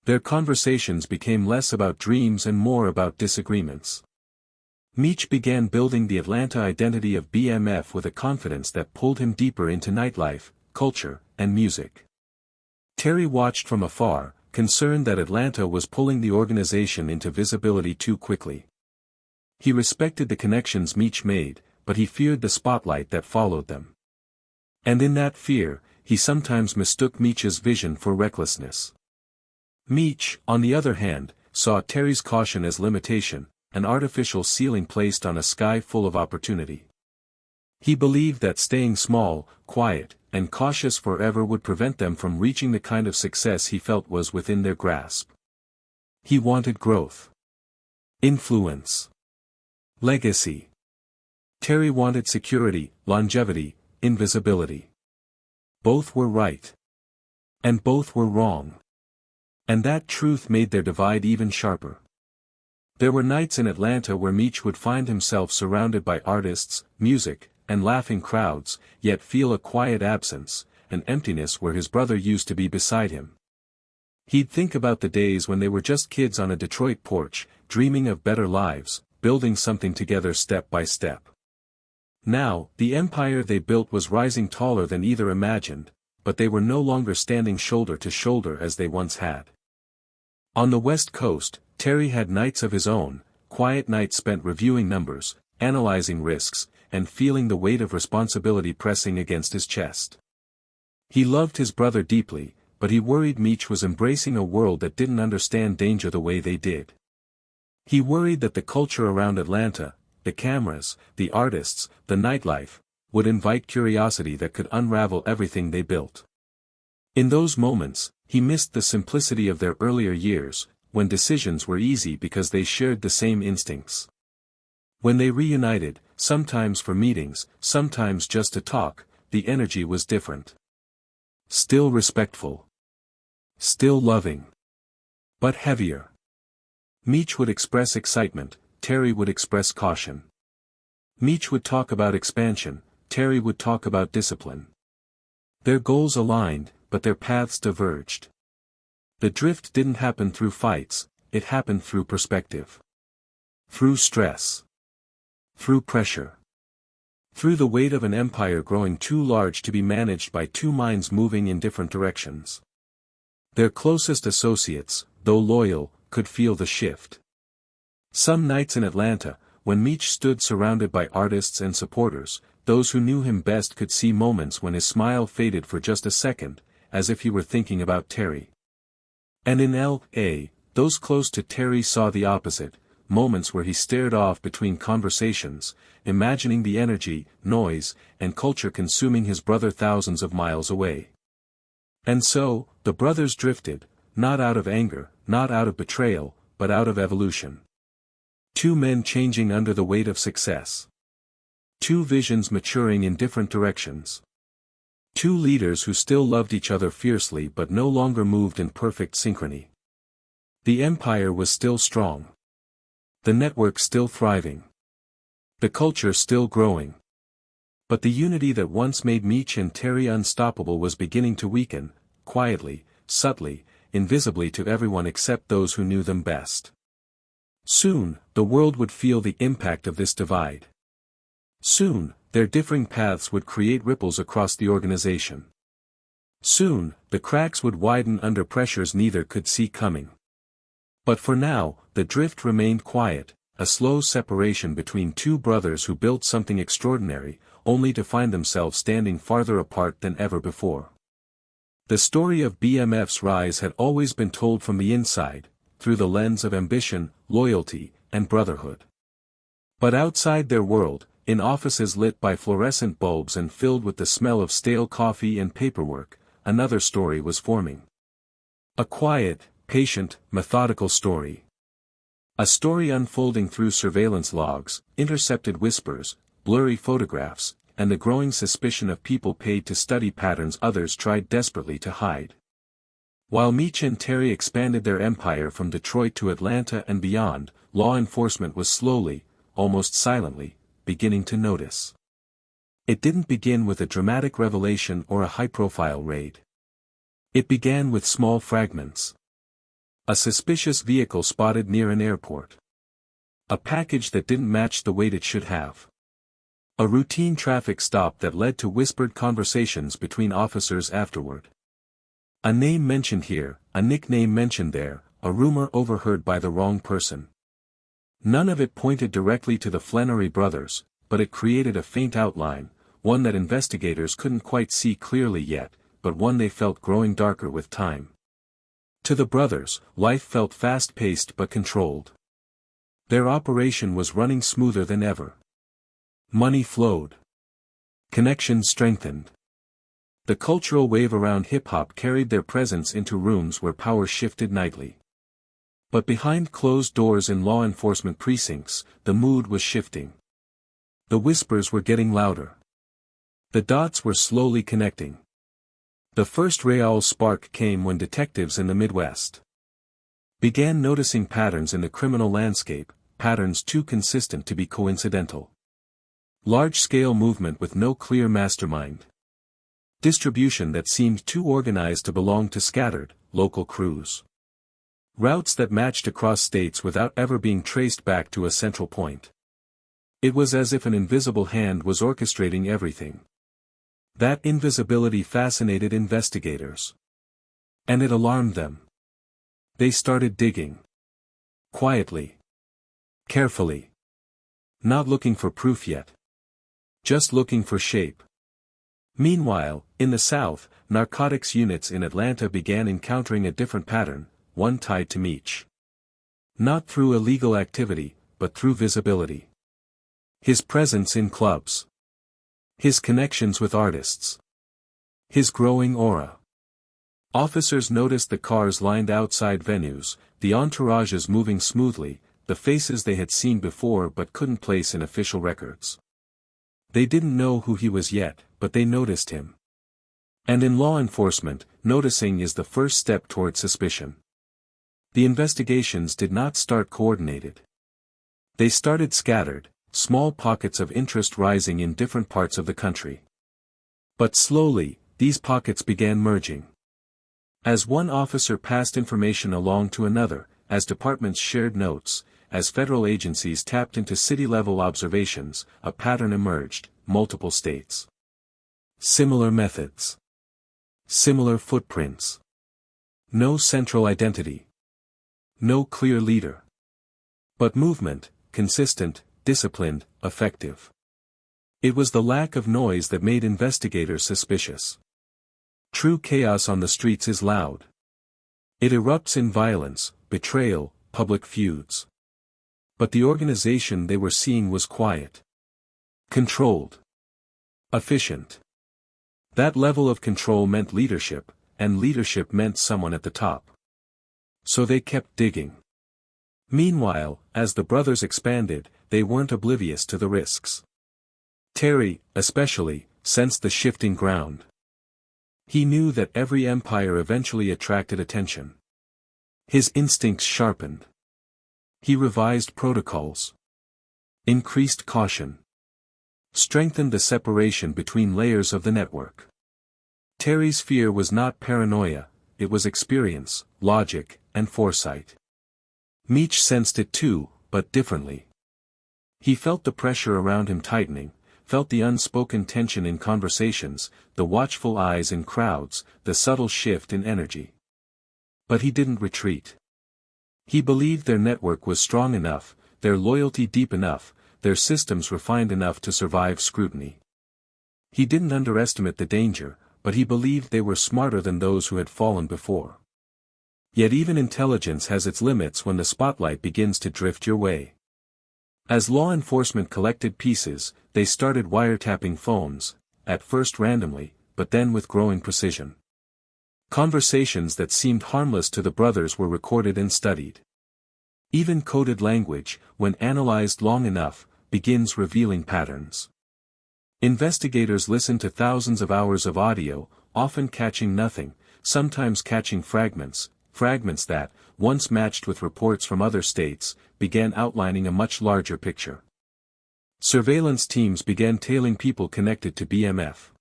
Their conversations became less about dreams and more about disagreements. Meech began building the Atlanta identity of BMF with a confidence that pulled him deeper into nightlife, culture, and music. Terry watched from afar, concerned that Atlanta was pulling the organization into visibility too quickly. He respected the connections Meech made, but he feared the spotlight that followed them. And in that fear, he sometimes mistook Meech's vision for recklessness. Meech, on the other hand, saw Terry's caution as limitation, an artificial ceiling placed on a sky full of opportunity. He believed that staying small, quiet, and cautious forever would prevent them from reaching the kind of success he felt was within their grasp. He wanted growth. Influence. Legacy. Terry wanted security, longevity, invisibility. Both were right. And both were wrong. And that truth made their divide even sharper. There were nights in Atlanta where Meech would find himself surrounded by artists, music, and laughing crowds, yet feel a quiet absence, an emptiness where his brother used to be beside him. He'd think about the days when they were just kids on a Detroit porch, dreaming of better lives, building something together step by step. Now, the empire they built was rising taller than either imagined, but they were no longer standing shoulder to shoulder as they once had. On the West Coast, Terry had nights of his own, quiet nights spent reviewing numbers, analyzing risks, and feeling the weight of responsibility pressing against his chest. He loved his brother deeply, but he worried Meech was embracing a world that didn't understand danger the way they did. He worried that the culture around Atlanta, the cameras, the artists, the nightlife, would invite curiosity that could unravel everything they built. In those moments, he missed the simplicity of their earlier years, when decisions were easy because they shared the same instincts. When they reunited, sometimes for meetings, sometimes just to talk, the energy was different. Still respectful. Still loving. But heavier. Meech would express excitement, Terry would express caution. Meech would talk about expansion, Terry would talk about discipline. Their goals aligned, but their paths diverged. The drift didn't happen through fights, it happened through perspective. Through stress. Through pressure. Through the weight of an empire growing too large to be managed by two minds moving in different directions. Their closest associates, though loyal, could feel the shift. Some nights in Atlanta, when Meech stood surrounded by artists and supporters, those who knew him best could see moments when his smile faded for just a second, as if he were thinking about Terry. And in L.A., those close to Terry saw the opposite, moments where he stared off between conversations, imagining the energy, noise, and culture consuming his brother thousands of miles away. And so, the brothers drifted, not out of anger, not out of betrayal, but out of evolution. Two men changing under the weight of success. Two visions maturing in different directions. Two leaders who still loved each other fiercely but no longer moved in perfect synchrony. The empire was still strong. The network still thriving. The culture still growing. But the unity that once made Meech and Terry unstoppable was beginning to weaken, quietly, subtly, invisibly to everyone except those who knew them best. Soon, the world would feel the impact of this divide. Soon, their differing paths would create ripples across the organization. Soon, the cracks would widen under pressures neither could see coming. But for now, the drift remained quiet, a slow separation between two brothers who built something extraordinary, only to find themselves standing farther apart than ever before. The story of BMF's rise had always been told from the inside, through the lens of ambition, loyalty, and brotherhood. But outside their world, in offices lit by fluorescent bulbs and filled with the smell of stale coffee and paperwork, another story was forming. A quiet, patient, methodical story. A story unfolding through surveillance logs, intercepted whispers, blurry photographs, and the growing suspicion of people paid to study patterns others tried desperately to hide. While Meech and Terry expanded their empire from Detroit to Atlanta and beyond, law enforcement was slowly, almost silently, beginning to notice. It didn't begin with a dramatic revelation or a high-profile raid. It began with small fragments. A suspicious vehicle spotted near an airport. A package that didn't match the weight it should have. A routine traffic stop that led to whispered conversations between officers afterward. A name mentioned here, a nickname mentioned there, a rumor overheard by the wrong person. None of it pointed directly to the Flenory brothers, but it created a faint outline, one that investigators couldn't quite see clearly yet, but one they felt growing darker with time. To the brothers, life felt fast-paced but controlled. Their operation was running smoother than ever. Money flowed. Connections strengthened. The cultural wave around hip-hop carried their presence into rooms where power shifted nightly. But behind closed doors in law enforcement precincts, the mood was shifting. The whispers were getting louder. The dots were slowly connecting. The first real spark came when detectives in the Midwest began noticing patterns in the criminal landscape, patterns too consistent to be coincidental. Large-scale movement with no clear mastermind. Distribution that seemed too organized to belong to scattered, local crews. Routes that matched across states without ever being traced back to a central point. It was as if an invisible hand was orchestrating everything. That invisibility fascinated investigators. And it alarmed them. They started digging. Quietly. Carefully. Not looking for proof yet. Just looking for shape. Meanwhile, in the South, narcotics units in Atlanta began encountering a different pattern, one tied to Meech. Not through illegal activity, but through visibility. His presence in clubs. His connections with artists. His growing aura. Officers noticed the cars lined outside venues, the entourages moving smoothly, the faces they had seen before but couldn't place in official records. They didn't know who he was yet, but they noticed him. And in law enforcement, noticing is the first step toward suspicion. The investigations did not start coordinated. They started scattered, small pockets of interest rising in different parts of the country. But slowly, these pockets began merging. As one officer passed information along to another, as departments shared notes, as federal agencies tapped into city-level observations, a pattern emerged: multiple states. Similar methods. Similar footprints. No central identity. No clear leader. But movement, consistent, disciplined, effective. It was the lack of noise that made investigators suspicious. True chaos on the streets is loud. It erupts in violence, betrayal, public feuds. But the organization they were seeing was quiet. Controlled. Efficient. That level of control meant leadership, and leadership meant someone at the top. So they kept digging. Meanwhile, as the brothers expanded, they weren't oblivious to the risks. Terry, especially, sensed the shifting ground. He knew that every empire eventually attracted attention. His instincts sharpened. He revised protocols. Increased caution. Strengthened the separation between layers of the network. Terry's fear was not paranoia, it was experience, logic, and foresight. Meech sensed it too, but differently. He felt the pressure around him tightening, felt the unspoken tension in conversations, the watchful eyes in crowds, the subtle shift in energy. But he didn't retreat. He believed their network was strong enough, their loyalty deep enough, their systems refined enough to survive scrutiny. He didn't underestimate the danger, but he believed they were smarter than those who had fallen before. Yet even intelligence has its limits when the spotlight begins to drift your way. As law enforcement collected pieces, they started wiretapping phones, at first randomly, but then with growing precision. Conversations that seemed harmless to the brothers were recorded and studied. Even coded language, when analyzed long enough, begins revealing patterns. Investigators listen to thousands of hours of audio, often catching nothing, sometimes catching fragments that, once matched with reports from other states, began outlining a much larger picture. Surveillance teams began tailing people connected to BMF.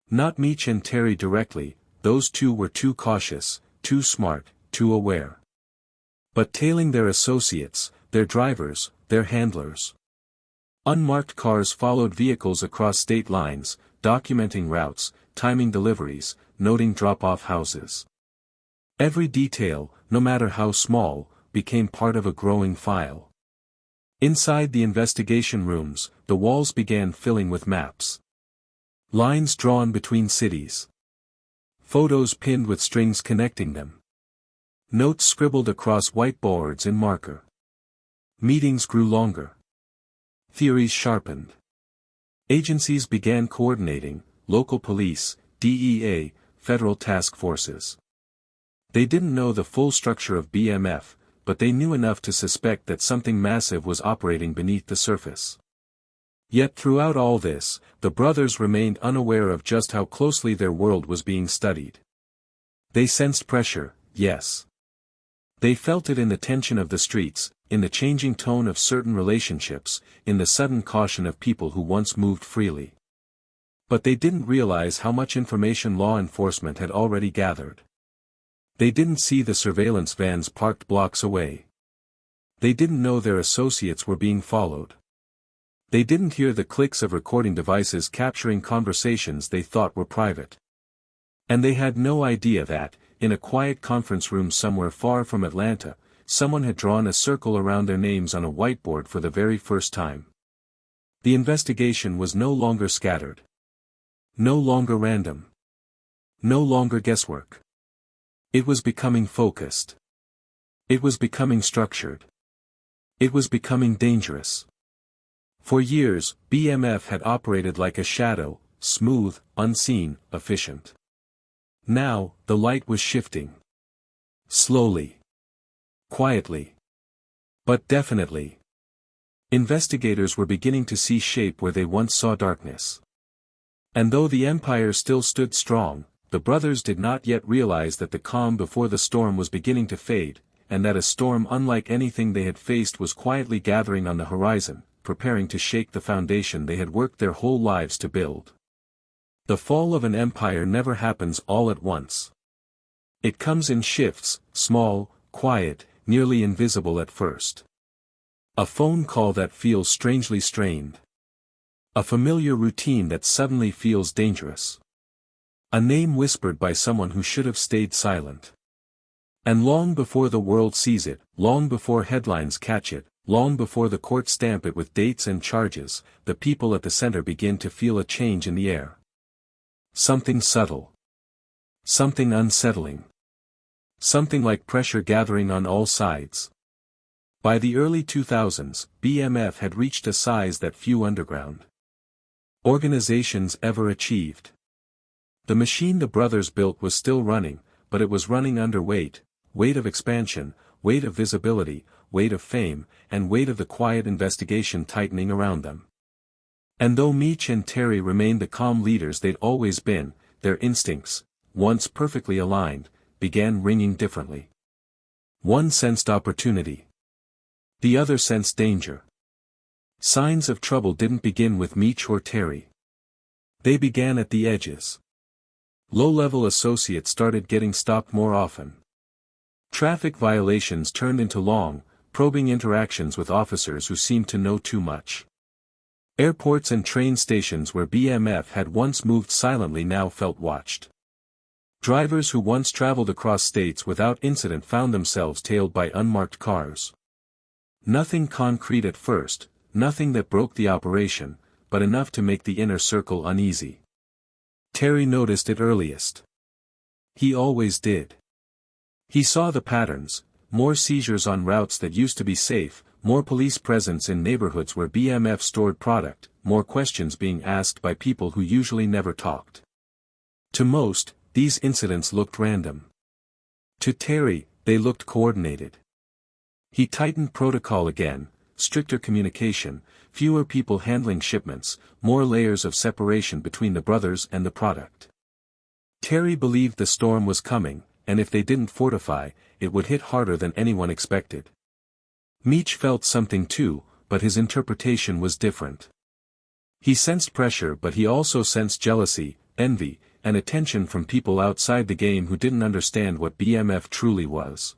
Not Meech and Terry directly, those two were too cautious, too smart, too aware. But tailing their associates, their drivers, their handlers. Unmarked cars followed vehicles across state lines, documenting routes, timing deliveries, noting drop-off houses. Every detail, no matter how small, became part of a growing file. Inside the investigation rooms, the walls began filling with maps. Lines drawn between cities. Photos pinned with strings connecting them. Notes scribbled across whiteboards in marker. Meetings grew longer. Theories sharpened. Agencies began coordinating, local police, DEA, federal task forces. They didn't know the full structure of BMF, but they knew enough to suspect that something massive was operating beneath the surface. Yet throughout all this, the brothers remained unaware of just how closely their world was being studied. They sensed pressure, yes. They felt it in the tension of the streets, in the changing tone of certain relationships, in the sudden caution of people who once moved freely. But they didn't realize how much information law enforcement had already gathered. They didn't see the surveillance vans parked blocks away. They didn't know their associates were being followed. They didn't hear the clicks of recording devices capturing conversations they thought were private. And they had no idea that, in a quiet conference room somewhere far from Atlanta, someone had drawn a circle around their names on a whiteboard for the very first time. The investigation was no longer scattered. No longer random. No longer guesswork. It was becoming focused. It was becoming structured. It was becoming dangerous. For years, BMF had operated like a shadow, smooth, unseen, efficient. Now, the light was shifting. Slowly. Quietly. But definitely. Investigators were beginning to see shape where they once saw darkness. And though the empire still stood strong, the brothers did not yet realize that the calm before the storm was beginning to fade, and that a storm unlike anything they had faced was quietly gathering on the horizon, preparing to shake the foundation they had worked their whole lives to build. The fall of an empire never happens all at once. It comes in shifts, small, quiet, nearly invisible at first. A phone call that feels strangely strained. A familiar routine that suddenly feels dangerous. A name whispered by someone who should have stayed silent. And long before the world sees it, long before headlines catch it, long before the courts stamp it with dates and charges, the people at the center begin to feel a change in the air. Something subtle. Something unsettling. Something like pressure gathering on all sides. By the early 2000s, BMF had reached a size that few underground organizations ever achieved. The machine the brothers built was still running, but it was running under weight of expansion, weight of visibility, weight of fame, and weight of the quiet investigation tightening around them. And though Meech and Terry remained the calm leaders they'd always been, their instincts, once perfectly aligned, began ringing differently. One sensed opportunity. The other sensed danger. Signs of trouble didn't begin with Meech or Terry. They began at the edges. Low-level associates started getting stopped more often. Traffic violations turned into long, probing interactions with officers who seemed to know too much. Airports and train stations where BMF had once moved silently now felt watched. Drivers who once traveled across states without incident found themselves tailed by unmarked cars. Nothing concrete at first, nothing that broke the operation, but enough to make the inner circle uneasy. Terry noticed it earliest. He always did. He saw the patterns, more seizures on routes that used to be safe, more police presence in neighborhoods where BMF stored product, more questions being asked by people who usually never talked. To most, these incidents looked random. To Terry, they looked coordinated. He tightened protocol again, stricter communication, fewer people handling shipments, more layers of separation between the brothers and the product. Terry believed the storm was coming, and if they didn't fortify, it would hit harder than anyone expected. Meech felt something too, but his interpretation was different. He sensed pressure, but he also sensed jealousy, envy, and attention from people outside the game who didn't understand what BMF truly was.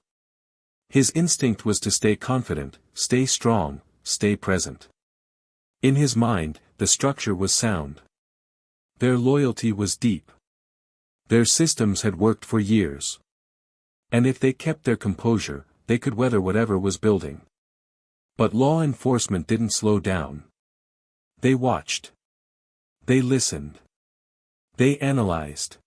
His instinct was to stay confident, stay strong, stay present. In his mind, the structure was sound. Their loyalty was deep. Their systems had worked for years. And if they kept their composure, they could weather whatever was building. But law enforcement didn't slow down. They watched. They listened. They analyzed.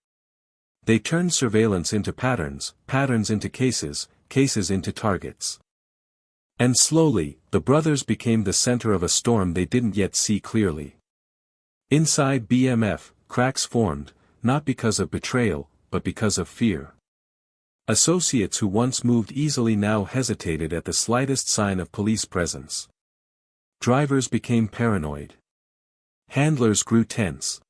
They turned surveillance into patterns, patterns into cases, cases into targets. And slowly, the brothers became the center of a storm they didn't yet see clearly. Inside BMF, cracks formed, not because of betrayal, but because of fear. Associates who once moved easily now hesitated at the slightest sign of police presence. Drivers became paranoid. Handlers grew tense.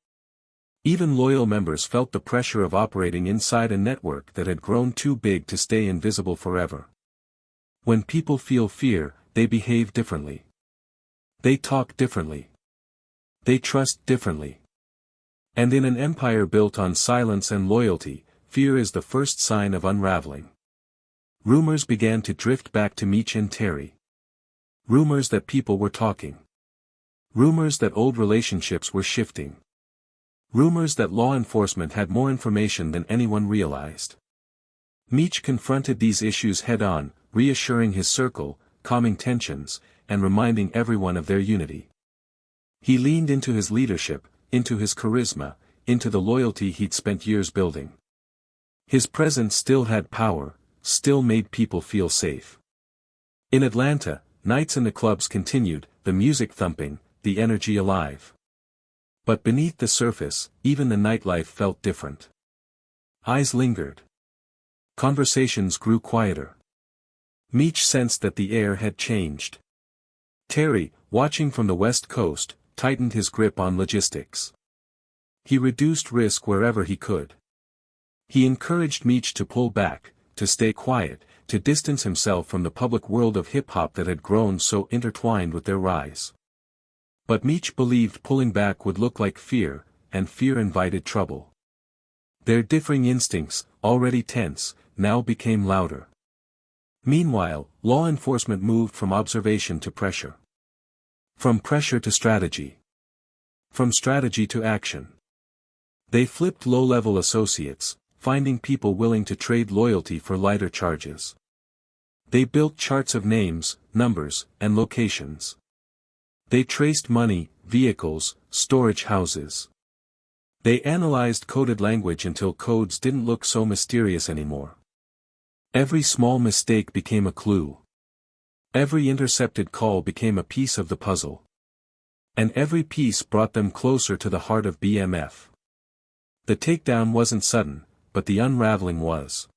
Even loyal members felt the pressure of operating inside a network that had grown too big to stay invisible forever. When people feel fear, they behave differently. They talk differently. They trust differently. And in an empire built on silence and loyalty, fear is the first sign of unraveling. Rumors began to drift back to Meech and Terry. Rumors that people were talking. Rumors that old relationships were shifting. Rumors that law enforcement had more information than anyone realized. Meech confronted these issues head-on, reassuring his circle, calming tensions, and reminding everyone of their unity. He leaned into his leadership, into his charisma, into the loyalty he'd spent years building. His presence still had power, still made people feel safe. In Atlanta, nights in the clubs continued, the music thumping, the energy alive. But beneath the surface, even the nightlife felt different. Eyes lingered. Conversations grew quieter. Meech sensed that the air had changed. Terry, watching from the West Coast, tightened his grip on logistics. He reduced risk wherever he could. He encouraged Meech to pull back, to stay quiet, to distance himself from the public world of hip-hop that had grown so intertwined with their rise. But Meech believed pulling back would look like fear, and fear invited trouble. Their differing instincts, already tense, now became louder. Meanwhile, law enforcement moved from observation to pressure. From pressure to strategy. From strategy to action. They flipped low-level associates, finding people willing to trade loyalty for lighter charges. They built charts of names, numbers, and locations. They traced money, vehicles, storage houses. They analyzed coded language until codes didn't look so mysterious anymore. Every small mistake became a clue. Every intercepted call became a piece of the puzzle. And every piece brought them closer to the heart of BMF. The takedown wasn't sudden, but the unraveling was.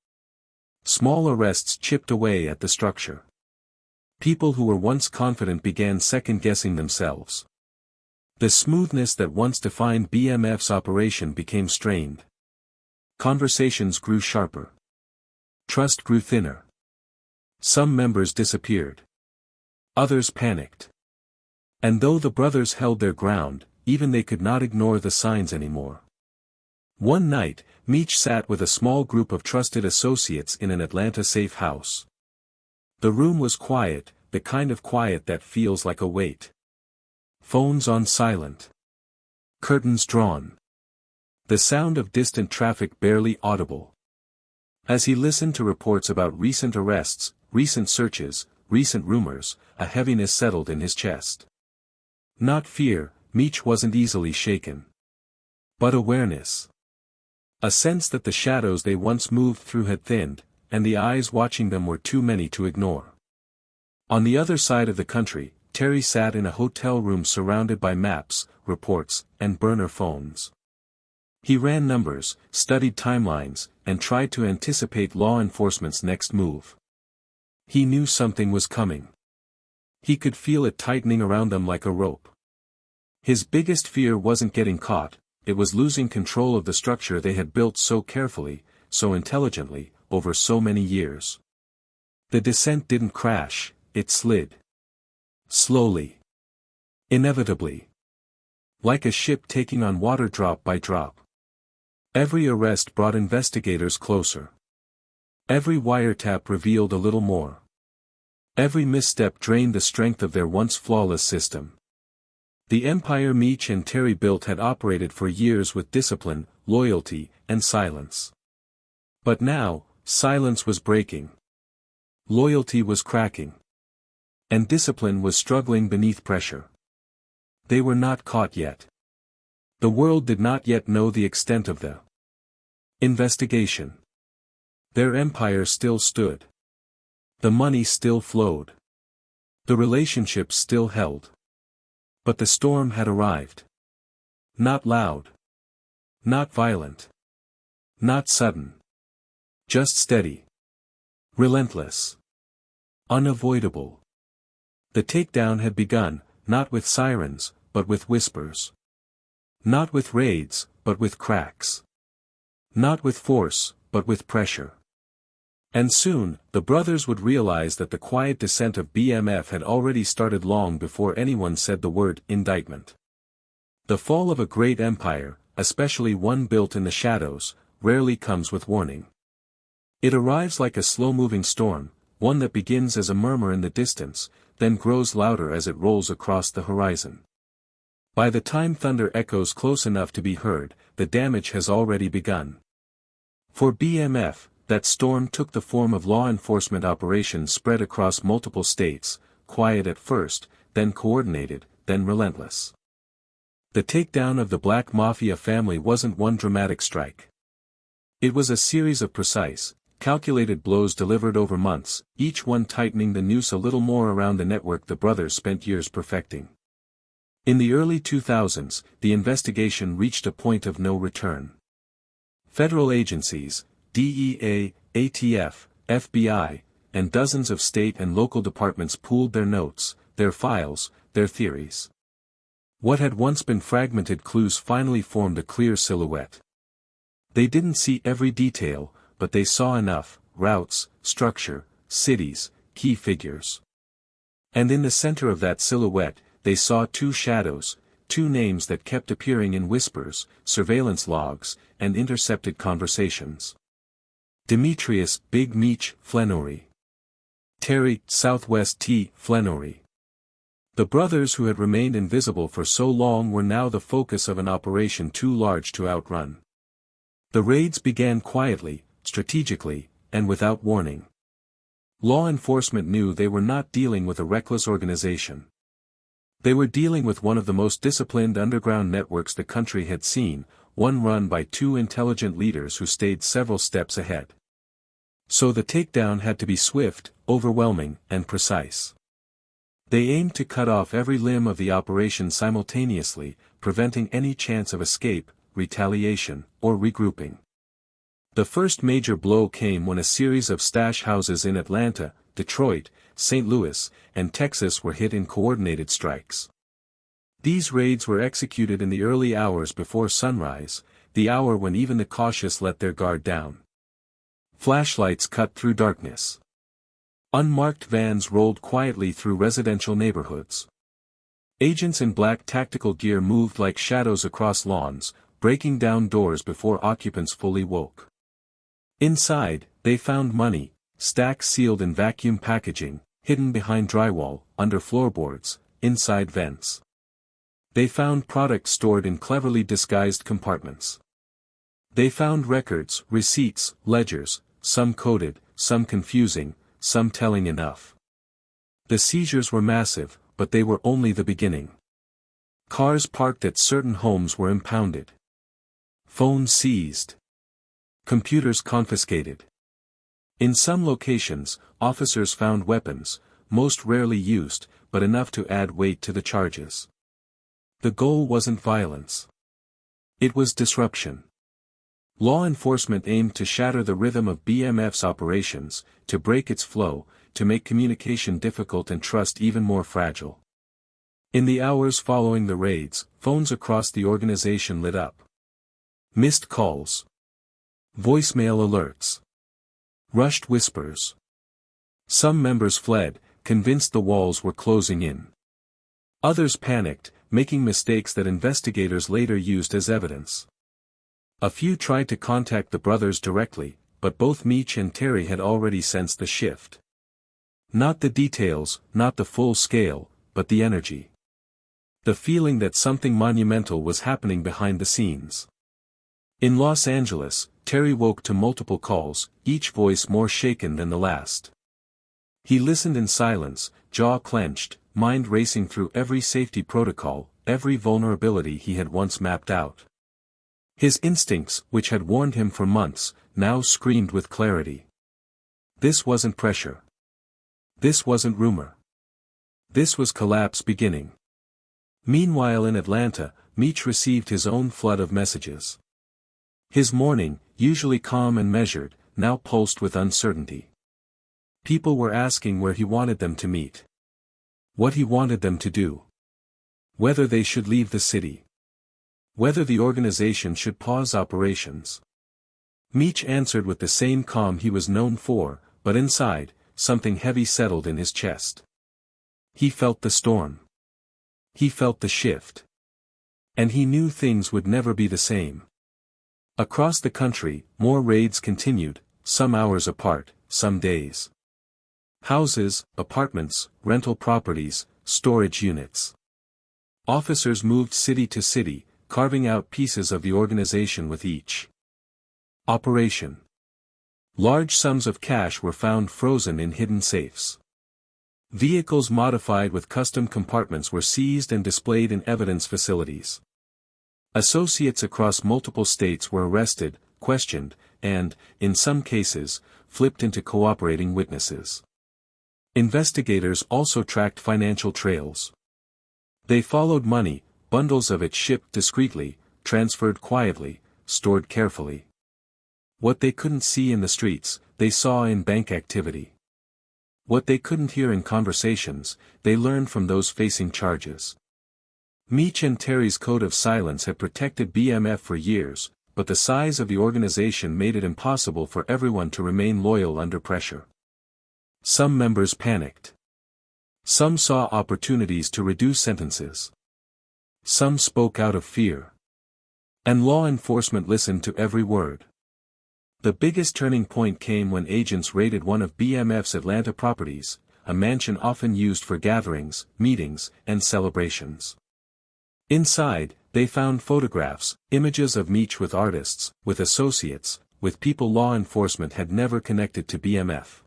Small arrests chipped away at the structure. People who were once confident began second-guessing themselves. The smoothness that once defined BMF's operation became strained. Conversations grew sharper. Trust grew thinner. Some members disappeared. Others panicked. And though the brothers held their ground, even they could not ignore the signs anymore. One night, Meech sat with a small group of trusted associates in an Atlanta safe house. The room was quiet, the kind of quiet that feels like a weight. Phones on silent. Curtains drawn. The sound of distant traffic barely audible. As he listened to reports about recent arrests, recent searches, recent rumors, a heaviness settled in his chest. Not fear, Meech wasn't easily shaken. But awareness. A sense that the shadows they once moved through had thinned, and the eyes watching them were too many to ignore. On the other side of the country, Terry sat in a hotel room surrounded by maps, reports, and burner phones. He ran numbers, studied timelines, and tried to anticipate law enforcement's next move. He knew something was coming. He could feel it tightening around them like a rope. His biggest fear wasn't getting caught, it was losing control of the structure they had built so carefully, so intelligently, over so many years. The descent didn't crash, it slid. Slowly. Inevitably. Like a ship taking on water drop by drop. Every arrest brought investigators closer. Every wiretap revealed a little more. Every misstep drained the strength of their once flawless system. The empire Meech and Terry built had operated for years with discipline, loyalty, and silence. But now, silence was breaking. Loyalty was cracking. And discipline was struggling beneath pressure. They were not caught yet. The world did not yet know the extent of the investigation. Their empire still stood. The money still flowed. The relationships still held. But the storm had arrived. Not loud. Not violent. Not sudden. Just steady. Relentless. Unavoidable. The takedown had begun, not with sirens, but with whispers. Not with raids, but with cracks. Not with force, but with pressure. And soon, the brothers would realize that the quiet descent of BMF had already started long before anyone said the word indictment. The fall of a great empire, especially one built in the shadows, rarely comes with warning. It arrives like a slow-moving storm, one that begins as a murmur in the distance, then grows louder as it rolls across the horizon. By the time thunder echoes close enough to be heard, the damage has already begun. For BMF, that storm took the form of law enforcement operations spread across multiple states, quiet at first, then coordinated, then relentless. The takedown of the Black Mafia family wasn't one dramatic strike. It was a series of precise, calculated blows delivered over months, each one tightening the noose a little more around the network the brothers spent years perfecting. In the early 2000s, the investigation reached a point of no return. Federal agencies, DEA, ATF, FBI, and dozens of state and local departments pooled their notes, their files, their theories. What had once been fragmented clues finally formed a clear silhouette. They didn't see every detail, but they saw enough: routes, structure, cities, key figures. And in the center of that silhouette, they saw two shadows, two names that kept appearing in whispers, surveillance logs, and intercepted conversations. Demetrius, Big Meech, Flenory. Terry, Southwest T, Flenory. The brothers who had remained invisible for so long were now the focus of an operation too large to outrun. The raids began quietly, strategically, and without warning. Law enforcement knew they were not dealing with a reckless organization. They were dealing with one of the most disciplined underground networks the country had seen, one run by two intelligent leaders who stayed several steps ahead. So the takedown had to be swift, overwhelming, and precise. They aimed to cut off every limb of the operation simultaneously, preventing any chance of escape, retaliation, or regrouping. The first major blow came when a series of stash houses in Atlanta, Detroit, St. Louis, and Texas were hit in coordinated strikes. These raids were executed in the early hours before sunrise, the hour when even the cautious let their guard down. Flashlights cut through darkness. Unmarked vans rolled quietly through residential neighborhoods. Agents in black tactical gear moved like shadows across lawns, breaking down doors before occupants fully woke. Inside, they found money, stacks sealed in vacuum packaging, hidden behind drywall, under floorboards, inside vents. They found products stored in cleverly disguised compartments. They found records, receipts, ledgers, some coded, some confusing, some telling enough. The seizures were massive, but they were only the beginning. Cars parked at certain homes were impounded. Phones seized. Computers confiscated. In some locations, officers found weapons, most rarely used, but enough to add weight to the charges. The goal wasn't violence. It was disruption. Law enforcement aimed to shatter the rhythm of BMF's operations, to break its flow, to make communication difficult and trust even more fragile. In the hours following the raids, phones across the organization lit up. Missed calls. Voicemail alerts. Rushed whispers. Some members fled, convinced the walls were closing in. Others panicked, making mistakes that investigators later used as evidence. A few tried to contact the brothers directly, but both Meech and Terry had already sensed the shift. Not the details, not the full scale, but the energy. The feeling that something monumental was happening behind the scenes. In Los Angeles, Terry woke to multiple calls, each voice more shaken than the last. He listened in silence, jaw clenched, mind racing through every safety protocol, every vulnerability he had once mapped out. His instincts, which had warned him for months, now screamed with clarity. This wasn't pressure. This wasn't rumor. This was collapse beginning. Meanwhile in Atlanta, Meech received his own flood of messages. His morning, usually calm and measured, now pulsed with uncertainty. People were asking where he wanted them to meet. What he wanted them to do. Whether they should leave the city. Whether the organization should pause operations. Meech answered with the same calm he was known for, but inside, something heavy settled in his chest. He felt the storm. He felt the shift. And he knew things would never be the same. Across the country, more raids continued, some hours apart, some days. Houses, apartments, rental properties, storage units. Officers moved city to city, carving out pieces of the organization with each operation. Large sums of cash were found frozen in hidden safes. Vehicles modified with custom compartments were seized and displayed in evidence facilities. Associates across multiple states were arrested, questioned, and, in some cases, flipped into cooperating witnesses. Investigators also tracked financial trails. They followed money, bundles of it shipped discreetly, transferred quietly, stored carefully. What they couldn't see in the streets, they saw in bank activity. What they couldn't hear in conversations, they learned from those facing charges. Meech and Terry's code of silence had protected BMF for years, but the size of the organization made it impossible for everyone to remain loyal under pressure. Some members panicked. Some saw opportunities to reduce sentences. Some spoke out of fear. And law enforcement listened to every word. The biggest turning point came when agents raided one of BMF's Atlanta properties, a mansion often used for gatherings, meetings, and celebrations. Inside, they found photographs, images of Meech with artists, with associates, with people law enforcement had never connected to BMF.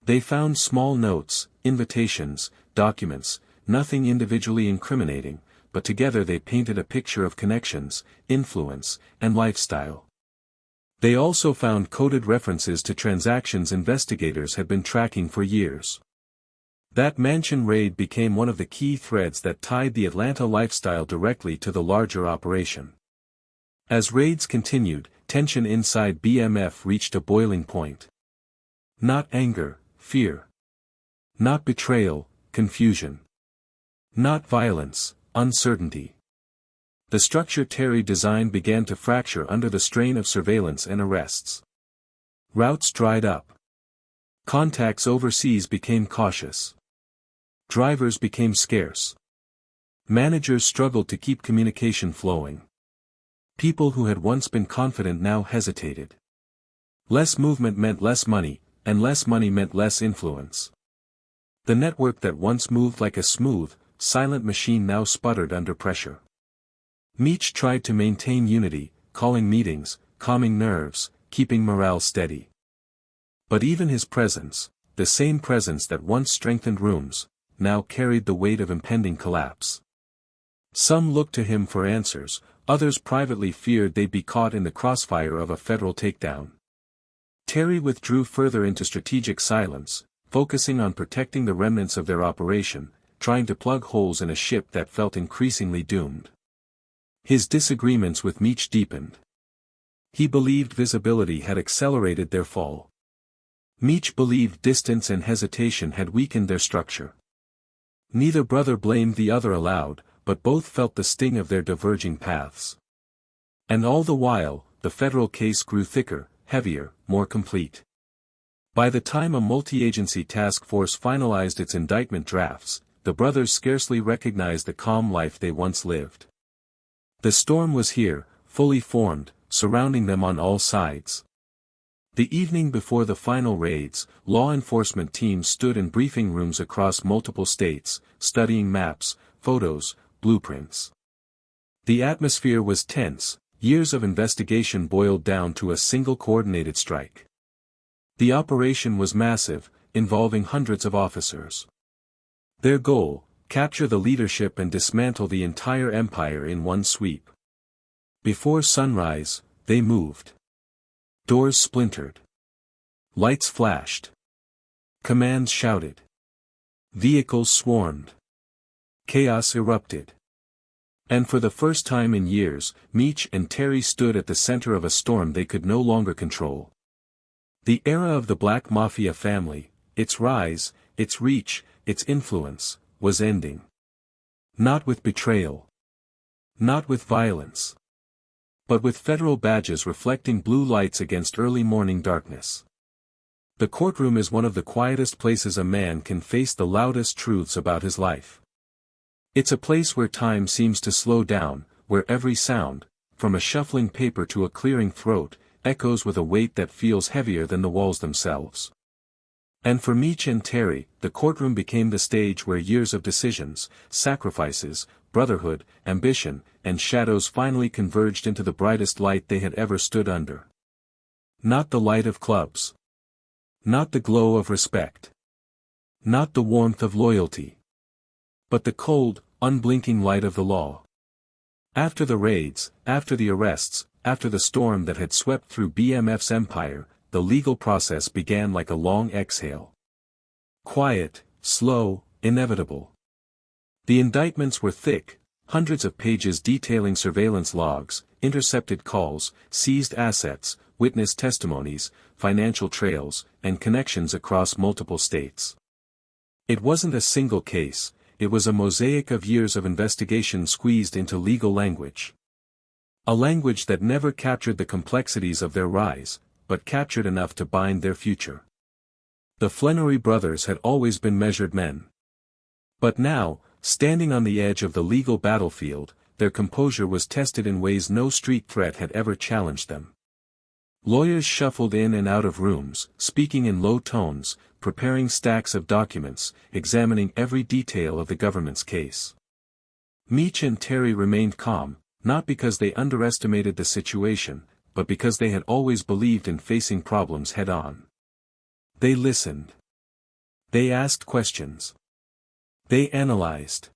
They found small notes, invitations, documents, nothing individually incriminating, but together they painted a picture of connections, influence, and lifestyle. They also found coded references to transactions investigators had been tracking for years. That mansion raid became one of the key threads that tied the Atlanta lifestyle directly to the larger operation. As raids continued, tension inside BMF reached a boiling point. Not anger, fear. Not betrayal, confusion. Not violence, uncertainty. The structure Terry designed began to fracture under the strain of surveillance and arrests. Routes dried up. Contacts overseas became cautious. Drivers became scarce. Managers struggled to keep communication flowing. People who had once been confident now hesitated. Less movement meant less money, and less money meant less influence. The network that once moved like a smooth, silent machine now sputtered under pressure. Meech tried to maintain unity, calling meetings, calming nerves, keeping morale steady. But even his presence, the same presence that once strengthened rooms, now carried the weight of impending collapse. Some looked to him for answers, others privately feared they'd be caught in the crossfire of a federal takedown. Terry withdrew further into strategic silence, focusing on protecting the remnants of their operation, trying to plug holes in a ship that felt increasingly doomed. His disagreements with Meech deepened. He believed visibility had accelerated their fall. Meech believed distance and hesitation had weakened their structure. Neither brother blamed the other aloud, but both felt the sting of their diverging paths. And all the while, the federal case grew thicker, heavier, more complete. By the time a multi-agency task force finalized its indictment drafts, the brothers scarcely recognized the calm life they once lived. The storm was here, fully formed, surrounding them on all sides. The evening before the final raids, law enforcement teams stood in briefing rooms across multiple states, studying maps, photos, blueprints. The atmosphere was tense, years of investigation boiled down to a single coordinated strike. The operation was massive, involving hundreds of officers. Their goal, capture the leadership and dismantle the entire empire in one sweep. Before sunrise, they moved. Doors splintered. Lights flashed. Commands shouted. Vehicles swarmed. Chaos erupted. And for the first time in years, Meech and Terry stood at the center of a storm they could no longer control. The era of the Black Mafia family, its rise, its reach, its influence, was ending. Not with betrayal. Not with violence. But with federal badges reflecting blue lights against early morning darkness. The courtroom is one of the quietest places a man can face the loudest truths about his life. It's a place where time seems to slow down, where every sound, from a shuffling paper to a clearing throat, echoes with a weight that feels heavier than the walls themselves. And for Meech and Terry, the courtroom became the stage where years of decisions, sacrifices, brotherhood, ambition, and shadows finally converged into the brightest light they had ever stood under. Not the light of clubs. Not the glow of respect. Not the warmth of loyalty. But the cold, unblinking light of the law. After the raids, after the arrests, after the storm that had swept through BMF's empire, the legal process began like a long exhale. Quiet, slow, inevitable. The indictments were thick, hundreds of pages detailing surveillance logs, intercepted calls, seized assets, witness testimonies, financial trails, and connections across multiple states. It wasn't a single case, it was a mosaic of years of investigation squeezed into legal language. A language that never captured the complexities of their rise, but captured enough to bind their future. The Flenory brothers had always been measured men. But now, standing on the edge of the legal battlefield, their composure was tested in ways no street threat had ever challenged them. Lawyers shuffled in and out of rooms, speaking in low tones, preparing stacks of documents, examining every detail of the government's case. Meech and Terry remained calm, not because they underestimated the situation, but because they had always believed in facing problems head-on. They listened. They asked questions. They analyzed.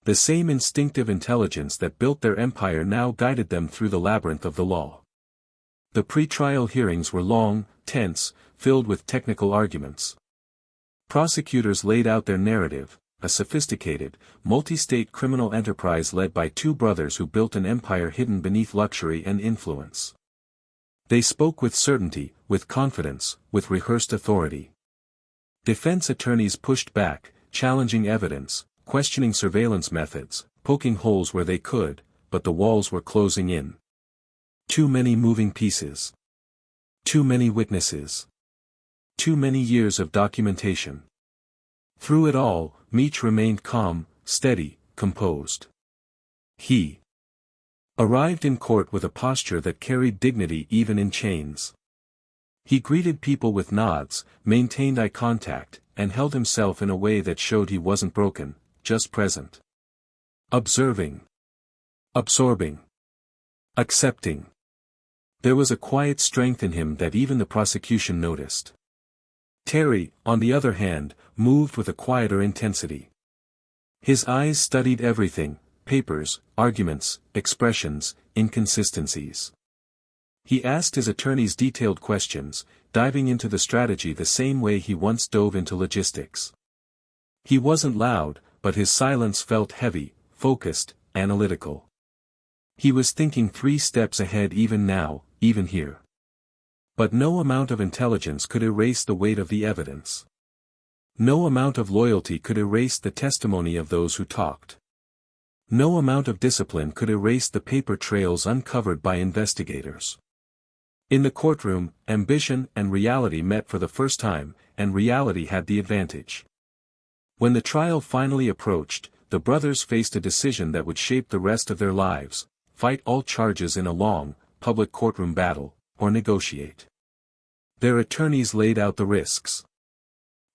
The same instinctive intelligence that built their empire now guided them through the labyrinth of the law. The pre-trial hearings were long, tense, filled with technical arguments. Prosecutors laid out their narrative, a sophisticated, multi-state criminal enterprise led by two brothers who built an empire hidden beneath luxury and influence. They spoke with certainty, with confidence, with rehearsed authority. Defense attorneys pushed back, challenging evidence, questioning surveillance methods, poking holes where they could, but the walls were closing in. Too many moving pieces. Too many witnesses. Too many years of documentation. Through it all, Meech remained calm, steady, composed. He arrived in court with a posture that carried dignity even in chains. He greeted people with nods, maintained eye contact, and held himself in a way that showed he wasn't broken, just present. Observing. Absorbing. Accepting. There was a quiet strength in him that even the prosecution noticed. Terry, on the other hand, moved with a quieter intensity. His eyes studied everything, papers, arguments, expressions, inconsistencies. He asked his attorneys detailed questions, diving into the strategy the same way he once dove into logistics. He wasn't loud, but his silence felt heavy, focused, analytical. He was thinking 3 steps ahead even now, even here. But no amount of intelligence could erase the weight of the evidence. No amount of loyalty could erase the testimony of those who talked. No amount of discipline could erase the paper trails uncovered by investigators. In the courtroom, ambition and reality met for the first time, and reality had the advantage. When the trial finally approached, the brothers faced a decision that would shape the rest of their lives: fight all charges in a long, public courtroom battle, or negotiate. Their attorneys laid out the risks.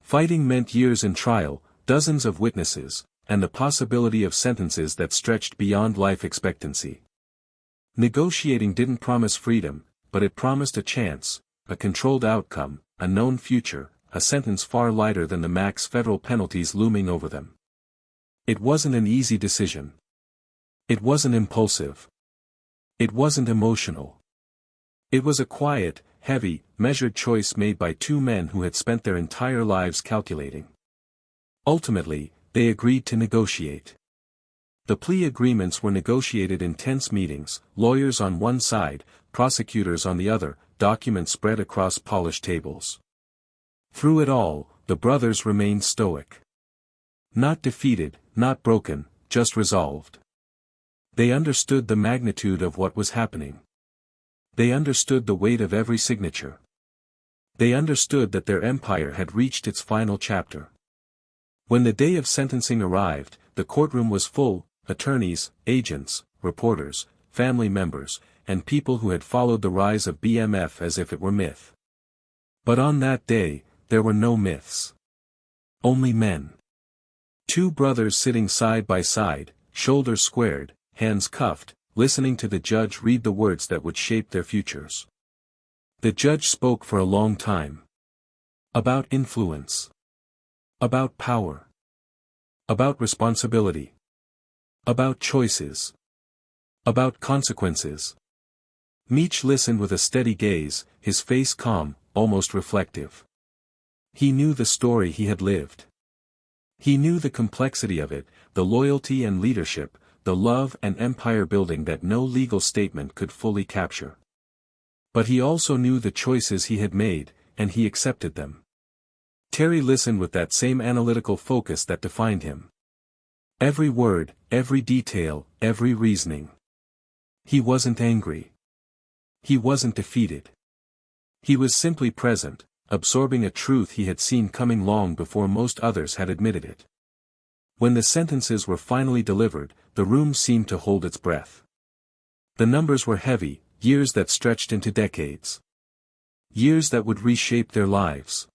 Fighting meant years in trial, dozens of witnesses, and the possibility of sentences that stretched beyond life expectancy. Negotiating didn't promise freedom, but it promised a chance, a controlled outcome, a known future, a sentence far lighter than the max federal penalties looming over them. It wasn't an easy decision. It wasn't impulsive. It wasn't emotional. It was a quiet, heavy, measured choice made by 2 men who had spent their entire lives calculating. Ultimately, they agreed to negotiate. The plea agreements were negotiated in tense meetings, lawyers on one side, prosecutors on the other, documents spread across polished tables. Through it all, the brothers remained stoic. Not defeated, not broken, just resolved. They understood the magnitude of what was happening. They understood the weight of every signature. They understood that their empire had reached its final chapter. When the day of sentencing arrived, the courtroom was full: attorneys, agents, reporters, family members, and people who had followed the rise of BMF as if it were myth. But on that day, there were no myths. Only men. Two brothers sitting side by side, shoulders squared, hands cuffed, listening to the judge read the words that would shape their futures. The judge spoke for a long time. About influence. About power. About responsibility. About choices. About consequences. Meech listened with a steady gaze, his face calm, almost reflective. He knew the story he had lived. He knew the complexity of it, the loyalty and leadership, the love and empire building that no legal statement could fully capture. But he also knew the choices he had made, and he accepted them. Terry listened with that same analytical focus that defined him. Every word, every detail, every reasoning. He wasn't angry. He wasn't defeated. He was simply present, absorbing a truth he had seen coming long before most others had admitted it. When the sentences were finally delivered, the room seemed to hold its breath. The numbers were heavy, years that stretched into decades. Years that would reshape their lives.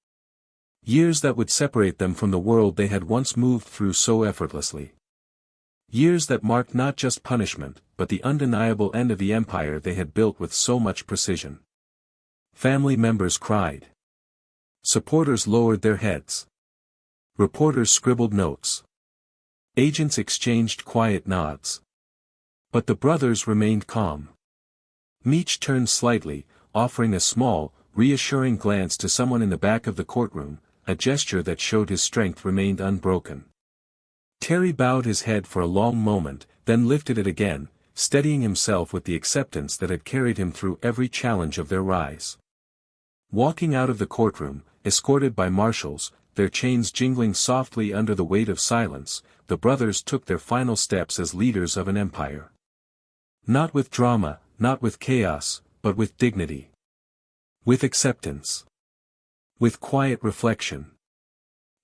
Years that would separate them from the world they had once moved through so effortlessly. Years that marked not just punishment, but the undeniable end of the empire they had built with so much precision. Family members cried. Supporters lowered their heads. Reporters scribbled notes. Agents exchanged quiet nods. But the brothers remained calm. Meech turned slightly, offering a small, reassuring glance to someone in the back of the courtroom, a gesture that showed his strength remained unbroken. Terry bowed his head for a long moment, then lifted it again, steadying himself with the acceptance that had carried him through every challenge of their rise. Walking out of the courtroom, escorted by marshals, their chains jingling softly under the weight of silence, the brothers took their final steps as leaders of an empire. Not with drama, not with chaos, but with dignity. With acceptance. With quiet reflection.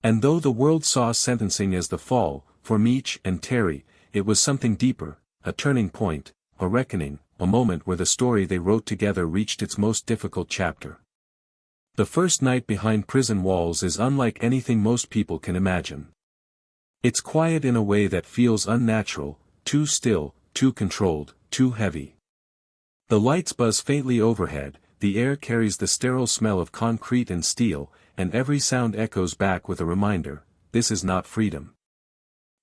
And though the world saw sentencing as the fall, for Meech and Terry, it was something deeper, a turning point, a reckoning, a moment where the story they wrote together reached its most difficult chapter. The first night behind prison walls is unlike anything most people can imagine. It's quiet in a way that feels unnatural, too still, too controlled, too heavy. The lights buzz faintly overhead, the air carries the sterile smell of concrete and steel, and every sound echoes back with a reminder, this is not freedom.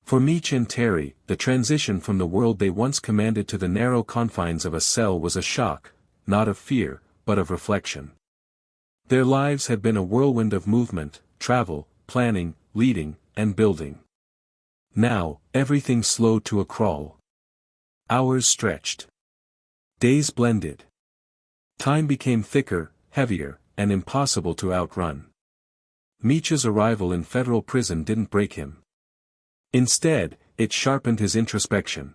For Meech and Terry, the transition from the world they once commanded to the narrow confines of a cell was a shock, not of fear, but of reflection. Their lives had been a whirlwind of movement, travel, planning, leading, and building. Now, everything slowed to a crawl. Hours stretched. Days blended. Time became thicker, heavier, and impossible to outrun. Meech's arrival in federal prison didn't break him. Instead, it sharpened his introspection.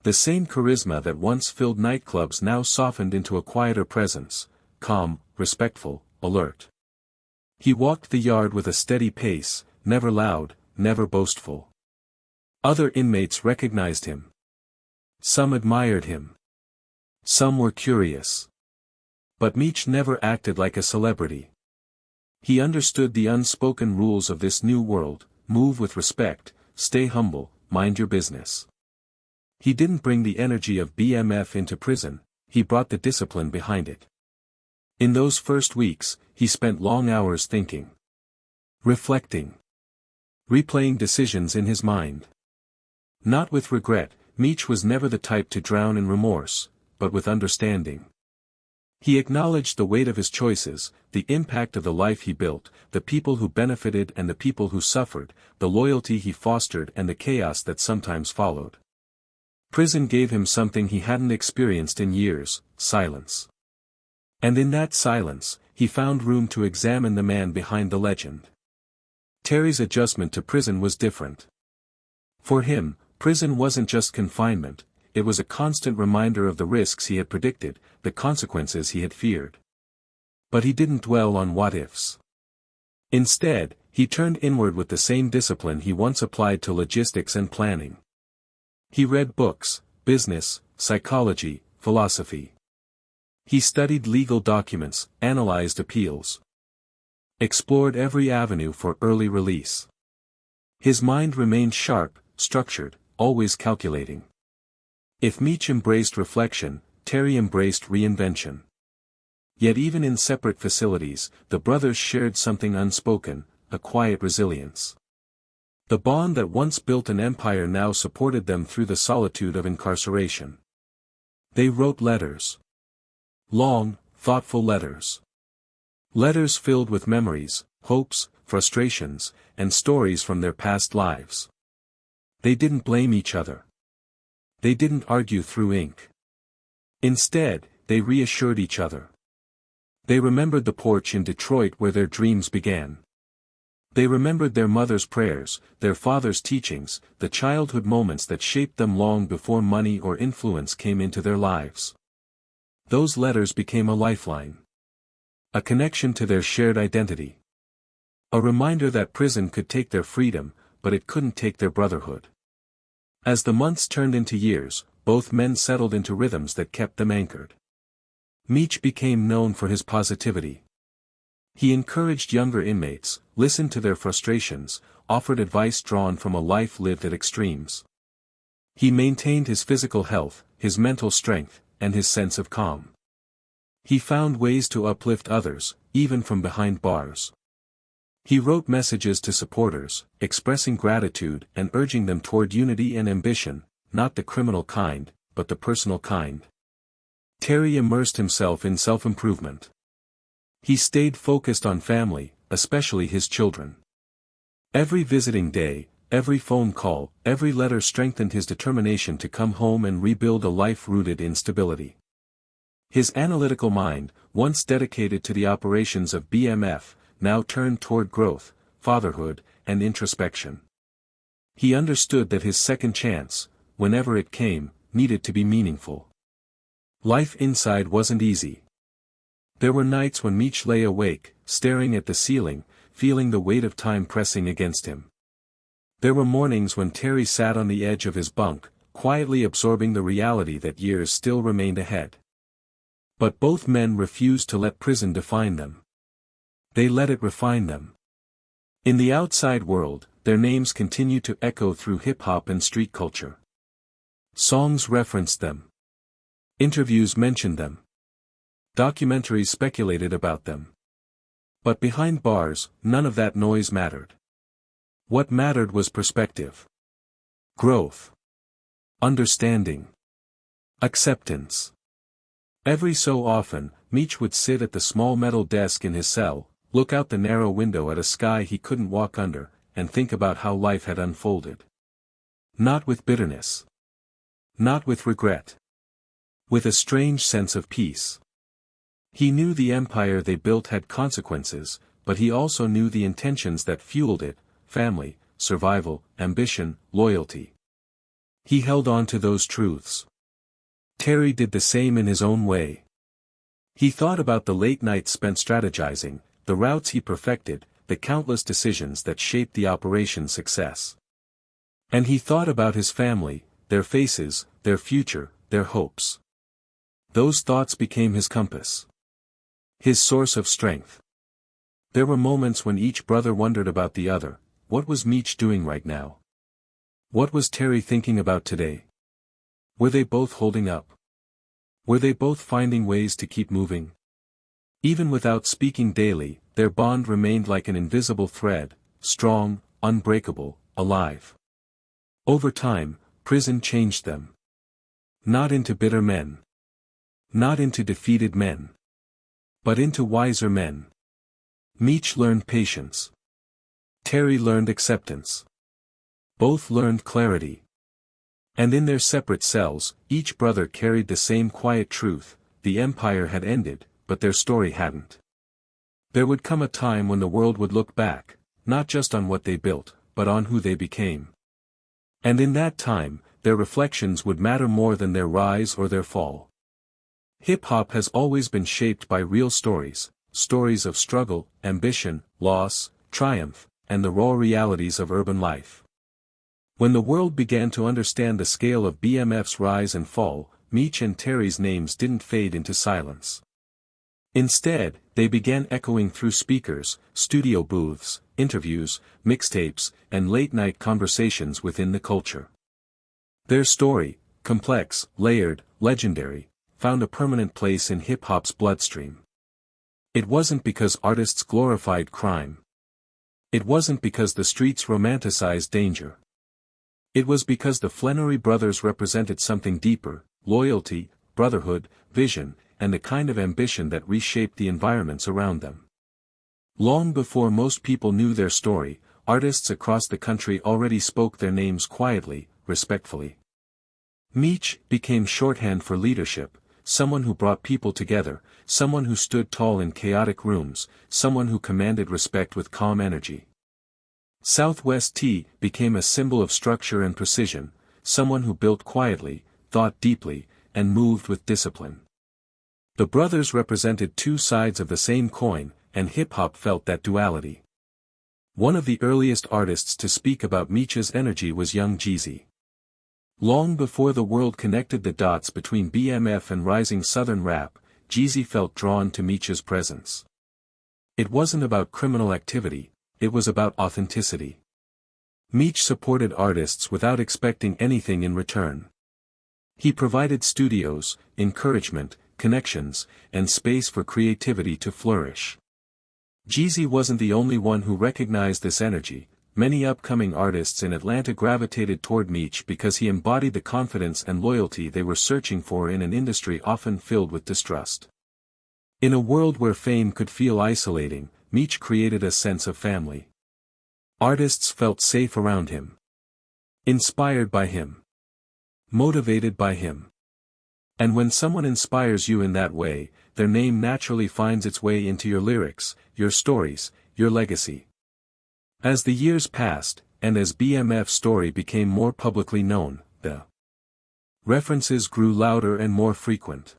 The same charisma that once filled nightclubs now softened into a quieter presence, calm, respectful, alert. He walked the yard with a steady pace, never loud, never boastful. Other inmates recognized him. Some admired him. Some were curious. But Meech never acted like a celebrity. He understood the unspoken rules of this new world: move with respect, stay humble, mind your business. He didn't bring the energy of BMF into prison, he brought the discipline behind it. In those first weeks, he spent long hours thinking. Reflecting. Replaying decisions in his mind. Not with regret, Meech was never the type to drown in remorse, but with understanding. He acknowledged the weight of his choices, the impact of the life he built, the people who benefited and the people who suffered, the loyalty he fostered and the chaos that sometimes followed. Prison gave him something he hadn't experienced in years: silence. And in that silence, he found room to examine the man behind the legend. Terry's adjustment to prison was different. For him, prison wasn't just confinement, it was a constant reminder of the risks he had predicted, the consequences he had feared. But he didn't dwell on what-ifs. Instead, he turned inward with the same discipline he once applied to logistics and planning. He read books, business, psychology, philosophy. He studied legal documents, analyzed appeals, explored every avenue for early release. His mind remained sharp, structured, always calculating. If Meech embraced reflection, Terry embraced reinvention. Yet even in separate facilities, the brothers shared something unspoken, a quiet resilience. The bond that once built an empire now supported them through the solitude of incarceration. They wrote letters. Long, thoughtful letters. Letters filled with memories, hopes, frustrations, and stories from their past lives. They didn't blame each other. They didn't argue through ink. Instead, they reassured each other. They remembered the porch in Detroit where their dreams began. They remembered their mother's prayers, their father's teachings, the childhood moments that shaped them long before money or influence came into their lives. Those letters became a lifeline. A connection to their shared identity. A reminder that prison could take their freedom, but it couldn't take their brotherhood. As the months turned into years, both men settled into rhythms that kept them anchored. Meech became known for his positivity. He encouraged younger inmates, listened to their frustrations, offered advice drawn from a life lived at extremes. He maintained his physical health, his mental strength, and his sense of calm. He found ways to uplift others, even from behind bars. He wrote messages to supporters, expressing gratitude and urging them toward unity and ambition, not the criminal kind, but the personal kind. Terry immersed himself in self-improvement. He stayed focused on family, especially his children. Every visiting day, every phone call, every letter strengthened his determination to come home and rebuild a life rooted in stability. His analytical mind, once dedicated to the operations of BMF, now turned toward growth, fatherhood, and introspection. He understood that his second chance, whenever it came, needed to be meaningful. Life inside wasn't easy. There were nights when Meech lay awake, staring at the ceiling, feeling the weight of time pressing against him. There were mornings when Terry sat on the edge of his bunk, quietly absorbing the reality that years still remained ahead. But both men refused to let prison define them. They let it refine them. In the outside world, their names continued to echo through hip-hop and street culture. Songs referenced them. Interviews mentioned them. Documentaries speculated about them. But behind bars, none of that noise mattered. What mattered was perspective. Growth. Understanding. Acceptance. Every so often, Meech would sit at the small metal desk in his cell, look out the narrow window at a sky he couldn't walk under, and think about how life had unfolded. Not with bitterness. Not with regret. With a strange sense of peace. He knew the empire they built had consequences, but he also knew the intentions that fueled it: family, survival, ambition, loyalty. He held on to those truths. Terry did the same in his own way. He thought about the late nights spent strategizing, the routes he perfected, the countless decisions that shaped the operation's success. And he thought about his family, their faces, their future, their hopes. Those thoughts became his compass. His source of strength. There were moments when each brother wondered about the other. What was Meech doing right now? What was Terry thinking about today? Were they both holding up? Were they both finding ways to keep moving? Even without speaking daily, their bond remained like an invisible thread, strong, unbreakable, alive. Over time, prison changed them. Not into bitter men. Not into defeated men. But into wiser men. Meech learned patience. Terry learned acceptance. Both learned clarity. And in their separate cells, each brother carried the same quiet truth: the empire had ended, but their story hadn't. There would come a time when the world would look back, not just on what they built, but on who they became. And in that time, their reflections would matter more than their rise or their fall. Hip-hop has always been shaped by real stories, stories of struggle, ambition, loss, triumph, and the raw realities of urban life. When the world began to understand the scale of BMF's rise and fall, Meech and Terry's names didn't fade into silence. Instead, they began echoing through speakers, studio booths, interviews, mixtapes, and late-night conversations within the culture. Their story, complex, layered, legendary, found a permanent place in hip-hop's bloodstream. It wasn't because artists glorified crime. It wasn't because the streets romanticized danger. It was because the Flenory brothers represented something deeper: loyalty, brotherhood, vision, and the kind of ambition that reshaped the environments around them. Long before most people knew their story, artists across the country already spoke their names quietly, respectfully. Meech became shorthand for leadership, someone who brought people together, someone who stood tall in chaotic rooms, someone who commanded respect with calm energy. Southwest T became a symbol of structure and precision, someone who built quietly, thought deeply, and moved with discipline. The brothers represented two sides of the same coin, and hip-hop felt that duality. One of the earliest artists to speak about Meech's energy was young Jeezy. Long before the world connected the dots between BMF and rising Southern rap, Jeezy felt drawn to Meech's presence. It wasn't about criminal activity, it was about authenticity. Meech supported artists without expecting anything in return. He provided studios, encouragement, connections, and space for creativity to flourish. Jeezy wasn't the only one who recognized this energy. Many upcoming artists in Atlanta gravitated toward Meech because he embodied the confidence and loyalty they were searching for in an industry often filled with distrust. In a world where fame could feel isolating, Meech created a sense of family. Artists felt safe around him. Inspired by him. Motivated by him. And when someone inspires you in that way, their name naturally finds its way into your lyrics, your stories, your legacy. As the years passed, and as BMF's story became more publicly known, the references grew louder and more frequent.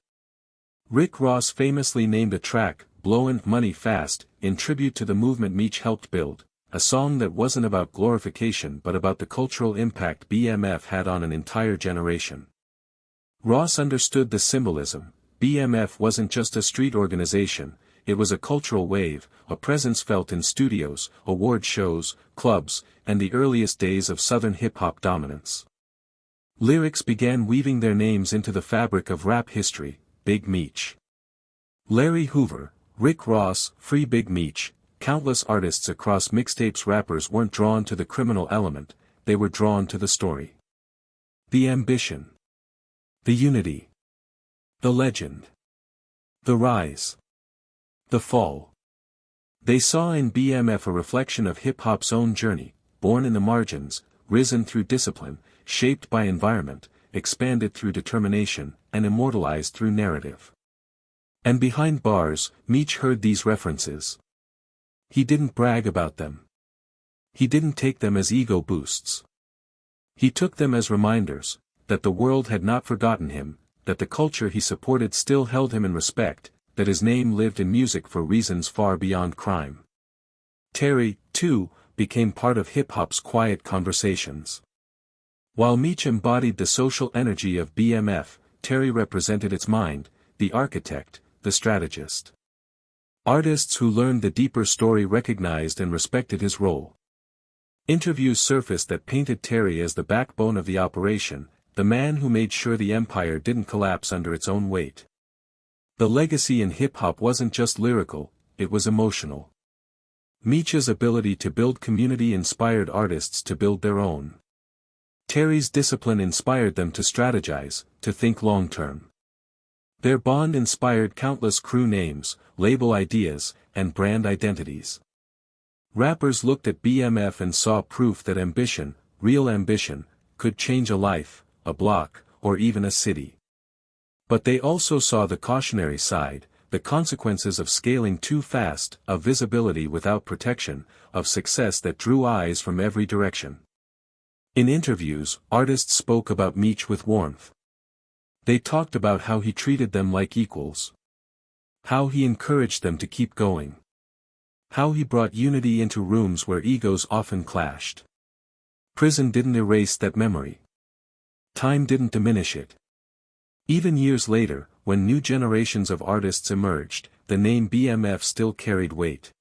Rick Ross famously named a track, "Blowin' Money Fast," in tribute to the movement Meech helped build, a song that wasn't about glorification but about the cultural impact BMF had on an entire generation. Ross understood the symbolism. BMF wasn't just a street organization, it was a cultural wave, a presence felt in studios, award shows, clubs, and the earliest days of Southern hip-hop dominance. Lyrics began weaving their names into the fabric of rap history: Big Meech, Larry Hoover, Rick Ross, Free Big Meech. Countless artists across mixtapes. Rappers weren't drawn to the criminal element, they were drawn to the story. The ambition. The unity. The legend. The rise. The fall. They saw in BMF a reflection of hip-hop's own journey, born in the margins, risen through discipline, shaped by environment, expanded through determination, and immortalized through narrative. And behind bars, Meech heard these references. He didn't brag about them. He didn't take them as ego boosts. He took them as reminders, that the world had not forgotten him, that the culture he supported still held him in respect, that his name lived in music for reasons far beyond crime. Terry, too, became part of hip-hop's quiet conversations. While Meech embodied the social energy of BMF, Terry represented its mind, the architect, the strategist. Artists who learned the deeper story recognized and respected his role. Interviews surfaced that painted Terry as the backbone of the operation, the man who made sure the empire didn't collapse under its own weight. The legacy in hip-hop wasn't just lyrical, it was emotional. Meech's ability to build community inspired artists to build their own. Terry's discipline inspired them to strategize, to think long-term. Their bond inspired countless crew names, label ideas, and brand identities. Rappers looked at BMF and saw proof that ambition, real ambition, could change a life, a block, or even a city. But they also saw the cautionary side, the consequences of scaling too fast, of visibility without protection, of success that drew eyes from every direction. In interviews, artists spoke about Meech with warmth. They talked about how he treated them like equals. How he encouraged them to keep going. How he brought unity into rooms where egos often clashed. Prison didn't erase that memory. Time didn't diminish it. Even years later, when new generations of artists emerged, the name BMF still carried weight.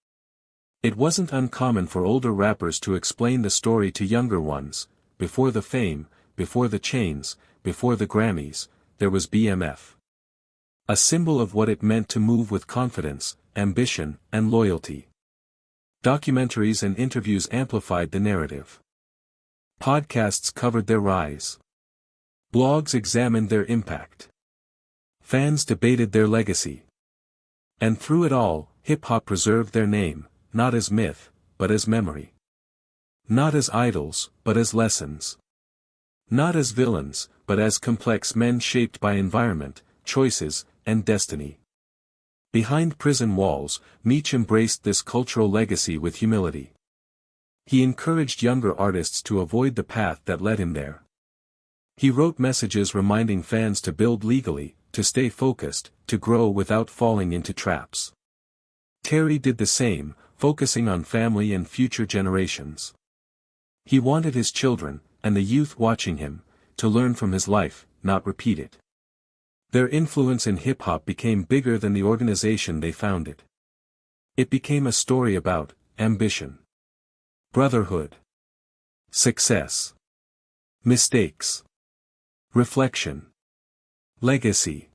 It wasn't uncommon for older rappers to explain the story to younger ones: before the fame, before the chains, before the Grammys, there was BMF. A symbol of what it meant to move with confidence, ambition, and loyalty. Documentaries and interviews amplified the narrative. Podcasts covered their rise. Blogs examined their impact. Fans debated their legacy. And through it all, hip-hop preserved their name, not as myth, but as memory. Not as idols, but as lessons. Not as villains, but as complex men shaped by environment, choices, and destiny. Behind prison walls, Meech embraced this cultural legacy with humility. He encouraged younger artists to avoid the path that led him there. He wrote messages reminding fans to build legally, to stay focused, to grow without falling into traps. Terry did the same, focusing on family and future generations. He wanted his children, and the youth watching him, to learn from his life, not repeat it. Their influence in hip-hop became bigger than the organization they founded. It became a story about ambition, brotherhood, success, mistakes, reflection, legacy.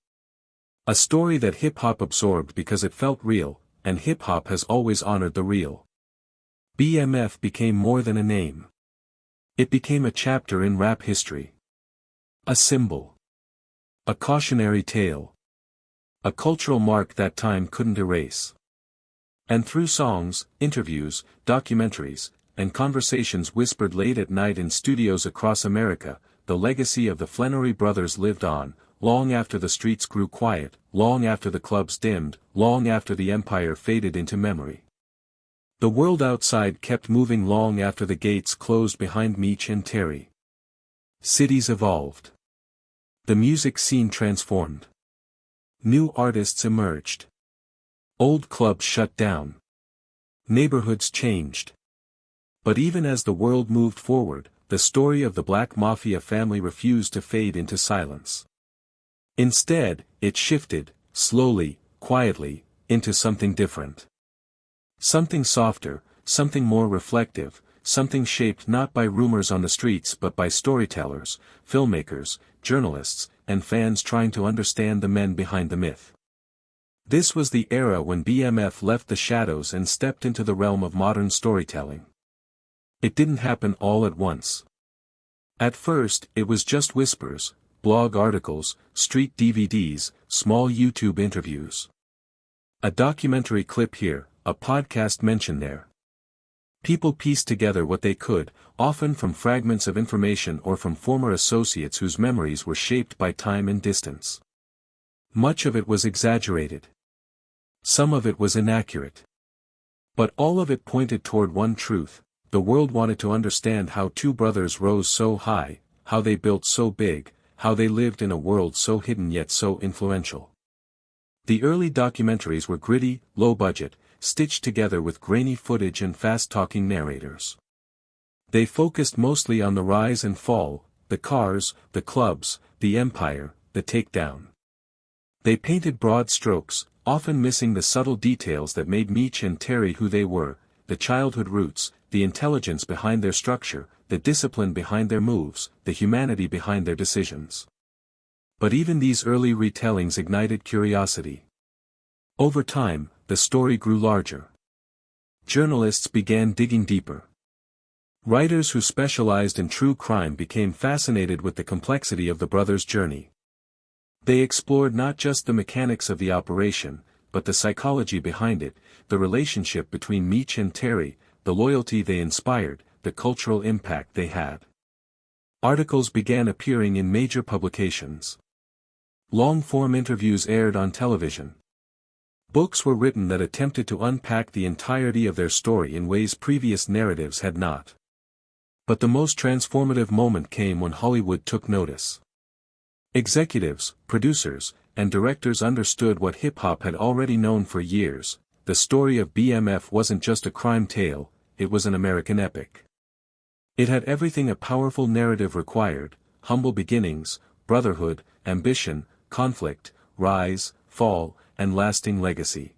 A story that hip-hop absorbed because it felt real, and hip-hop has always honored the real. BMF became more than a name. It became a chapter in rap history. A symbol. A cautionary tale. A cultural mark that time couldn't erase. And through songs, interviews, documentaries, and conversations whispered late at night in studios across America, the legacy of the Flenory brothers lived on, long after the streets grew quiet, long after the clubs dimmed, long after the empire faded into memory. The world outside kept moving long after the gates closed behind Meech and Terry. Cities evolved. The music scene transformed. New artists emerged. Old clubs shut down. Neighborhoods changed. But even as the world moved forward, the story of the Black Mafia family refused to fade into silence. Instead, it shifted, slowly, quietly, into something different. Something softer, something more reflective, something shaped not by rumors on the streets but by storytellers, filmmakers, journalists, and fans trying to understand the men behind the myth. This was the era when BMF left the shadows and stepped into the realm of modern storytelling. It didn't happen all at once. At first, it was just whispers, blog articles, street DVDs, small YouTube interviews. A documentary clip here, a podcast mention there. People pieced together what they could, often from fragments of information or from former associates whose memories were shaped by time and distance. Much of it was exaggerated. Some of it was inaccurate. But all of it pointed toward one truth: the world wanted to understand how two brothers rose so high, how they built so big, how they lived in a world so hidden yet so influential. The early documentaries were gritty, low-budget, stitched together with grainy footage and fast-talking narrators. They focused mostly on the rise and fall, the cars, the clubs, the empire, the takedown. They painted broad strokes, often missing the subtle details that made Meech and Terry who they were: the childhood roots, the intelligence behind their structure, the discipline behind their moves, the humanity behind their decisions. But even these early retellings ignited curiosity. Over time, the story grew larger. Journalists began digging deeper. Writers who specialized in true crime became fascinated with the complexity of the brothers' journey. They explored not just the mechanics of the operation, but the psychology behind it, the relationship between Meech and Terry, the loyalty they inspired, the cultural impact they had. Articles began appearing in major publications. Long-form interviews aired on television. Books were written that attempted to unpack the entirety of their story in ways previous narratives had not. But the most transformative moment came when Hollywood took notice. Executives, producers, and directors understood what hip-hop had already known for years: the story of BMF wasn't just a crime tale, it was an American epic. It had everything a powerful narrative required: humble beginnings, brotherhood, ambition, conflict, rise, fall, and lasting legacy.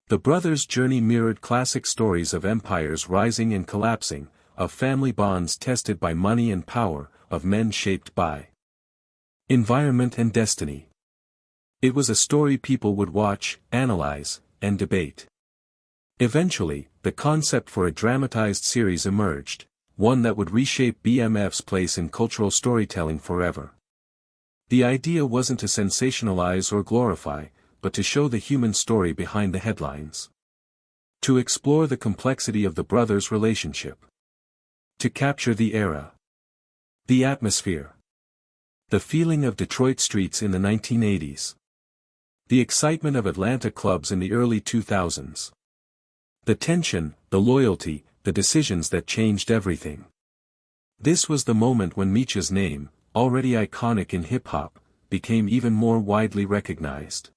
The brothers' journey mirrored classic stories of empires rising and collapsing, of family bonds tested by money and power, of men shaped by environment and destiny. It was a story people would watch, analyze, and debate. Eventually, the concept for a dramatized series emerged, one that would reshape BMF's place in cultural storytelling forever. The idea wasn't to sensationalize or glorify, but to show the human story behind the headlines. To explore the complexity of the brothers' relationship. To capture the era. The atmosphere. The feeling of Detroit streets in the 1980s. The excitement of Atlanta clubs in the early 2000s. The tension, the loyalty, the decisions that changed everything. This was the moment when Meech's name, already iconic in hip-hop, became even more widely recognized.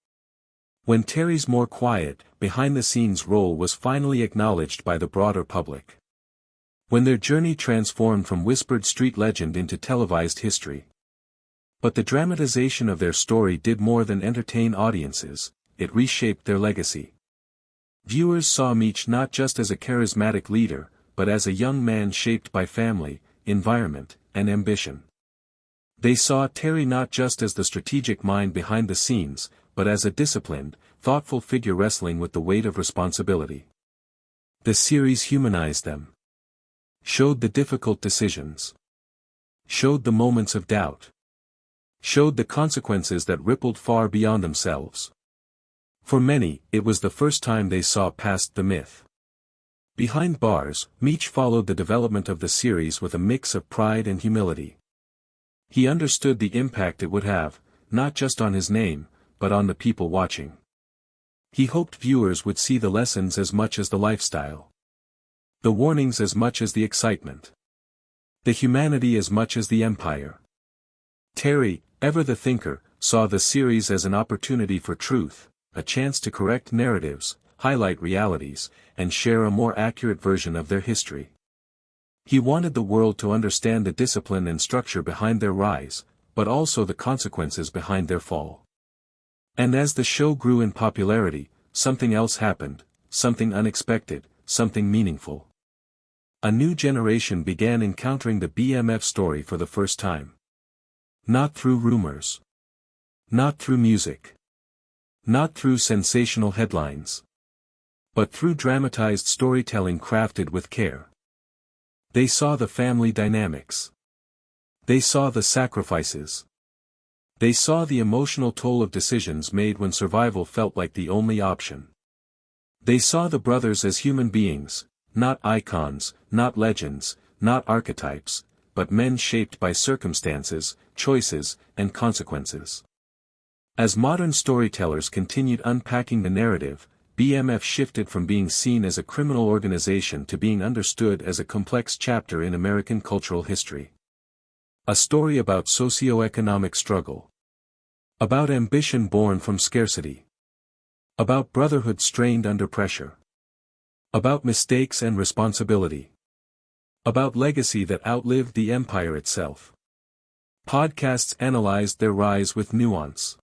When Terry's more quiet, behind-the-scenes role was finally acknowledged by the broader public. When their journey transformed from whispered street legend into televised history. But the dramatization of their story did more than entertain audiences, it reshaped their legacy. Viewers saw Meech not just as a charismatic leader, but as a young man shaped by family, environment, and ambition. They saw Terry not just as the strategic mind behind the scenes, but as a disciplined, thoughtful figure wrestling with the weight of responsibility. The series humanized them. Showed the difficult decisions. Showed the moments of doubt. Showed the consequences that rippled far beyond themselves. For many, it was the first time they saw past the myth. Behind bars, Meech followed the development of the series with a mix of pride and humility. He understood the impact it would have, not just on his name, but on the people watching. He hoped viewers would see the lessons as much as the lifestyle. The warnings as much as the excitement. The humanity as much as the empire. Terry, ever the thinker, saw the series as an opportunity for truth, a chance to correct narratives, highlight realities, and share a more accurate version of their history. He wanted the world to understand the discipline and structure behind their rise, but also the consequences behind their fall. And as the show grew in popularity, something else happened, something unexpected, something meaningful. A new generation began encountering the BMF story for the first time. Not through rumors. Not through music. Not through sensational headlines. But through dramatized storytelling crafted with care. They saw the family dynamics. They saw the sacrifices. They saw the emotional toll of decisions made when survival felt like the only option. They saw the brothers as human beings, not icons, not legends, not archetypes, but men shaped by circumstances, choices, and consequences. As modern storytellers continued unpacking the narrative, BMF shifted from being seen as a criminal organization to being understood as a complex chapter in American cultural history. A story about socio-economic struggle. About ambition born from scarcity. About brotherhood strained under pressure. About mistakes and responsibility. About legacy that outlived the empire itself. Podcasts analyzed their rise with nuance.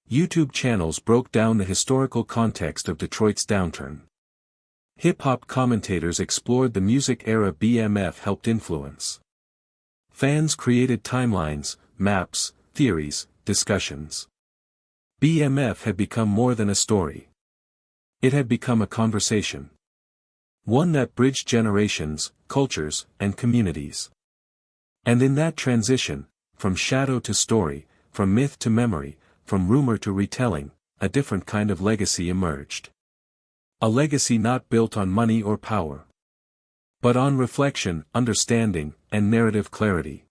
YouTube channels broke down the historical context of Detroit's downturn. Hip-hop commentators explored the music era BMF helped influence. Fans created timelines, maps, theories, discussions. BMF had become more than a story. It had become a conversation. One that bridged generations, cultures, and communities. And in that transition, from shadow to story, from myth to memory, from rumor to retelling, a different kind of legacy emerged. A legacy not built on money or power, but on reflection, understanding, and narrative clarity.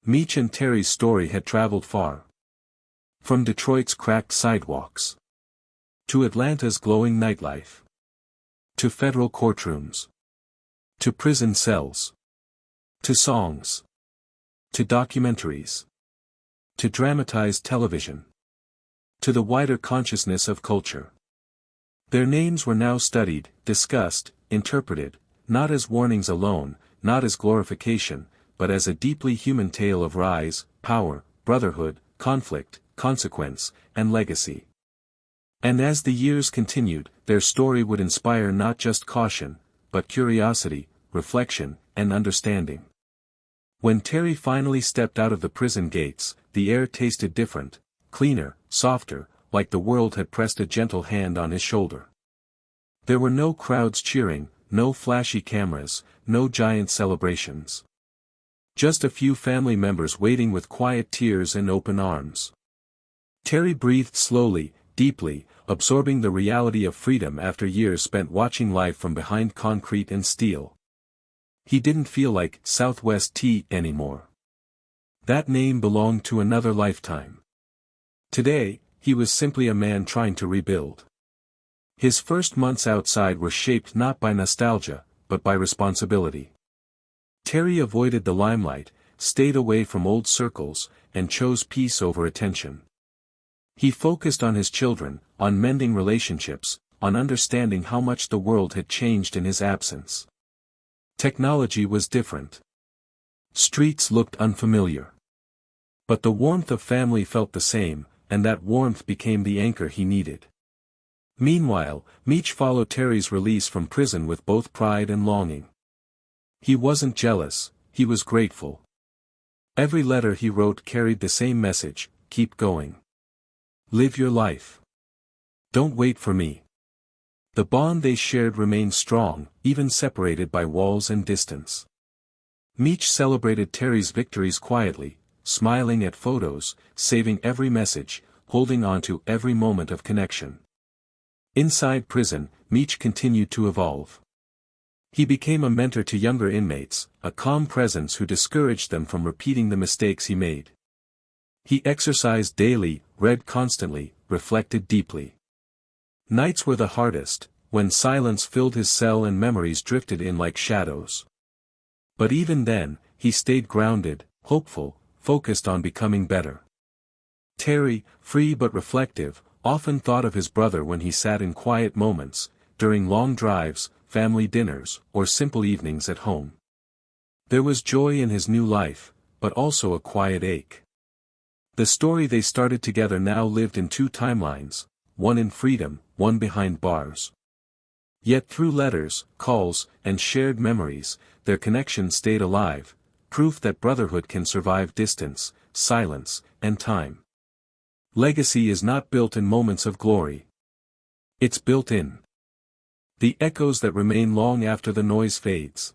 Meech and Terry's story had traveled far. From Detroit's cracked sidewalks to Atlanta's glowing nightlife, to federal courtrooms, to prison cells, to songs, to documentaries, to dramatized television, to the wider consciousness of culture. Their names were now studied, discussed, interpreted, not as warnings alone, not as glorification, but as a deeply human tale of rise, power, brotherhood, conflict, consequence, and legacy. And as the years continued, their story would inspire not just caution, but curiosity, reflection, and understanding. When Terry finally stepped out of the prison gates, the air tasted different, cleaner, softer, like the world had pressed a gentle hand on his shoulder. There were no crowds cheering, no flashy cameras, no giant celebrations. Just a few family members waiting with quiet tears and open arms. Terry breathed slowly, deeply, absorbing the reality of freedom after years spent watching life from behind concrete and steel. He didn't feel like Southwest T anymore. That name belonged to another lifetime. Today, he was simply a man trying to rebuild. His first months outside were shaped not by nostalgia, but by responsibility. Terry avoided the limelight, stayed away from old circles, and chose peace over attention. He focused on his children, on mending relationships, on understanding how much the world had changed in his absence. Technology was different. Streets looked unfamiliar. But the warmth of family felt the same, and that warmth became the anchor he needed. Meanwhile, Meech followed Terry's release from prison with both pride and longing. He wasn't jealous, he was grateful. Every letter he wrote carried the same message: keep going. Live your life. Don't wait for me. The bond they shared remained strong, even separated by walls and distance. Meech celebrated Terry's victories quietly, smiling at photos, saving every message, holding on to every moment of connection. Inside prison, Meech continued to evolve. He became a mentor to younger inmates, a calm presence who discouraged them from repeating the mistakes he made. He exercised daily, read constantly, reflected deeply. Nights were the hardest, when silence filled his cell and memories drifted in like shadows. But even then, he stayed grounded, hopeful, focused on becoming better. Terry, free but reflective, often thought of his brother when he sat in quiet moments, during long drives, family dinners, or simple evenings at home. There was joy in his new life, but also a quiet ache. The story they started together now lived in two timelines, one in freedom, one behind bars. Yet through letters, calls, and shared memories, their connection stayed alive, proof that brotherhood can survive distance, silence, and time. Legacy is not built in moments of glory. It's built in the echoes that remain long after the noise fades.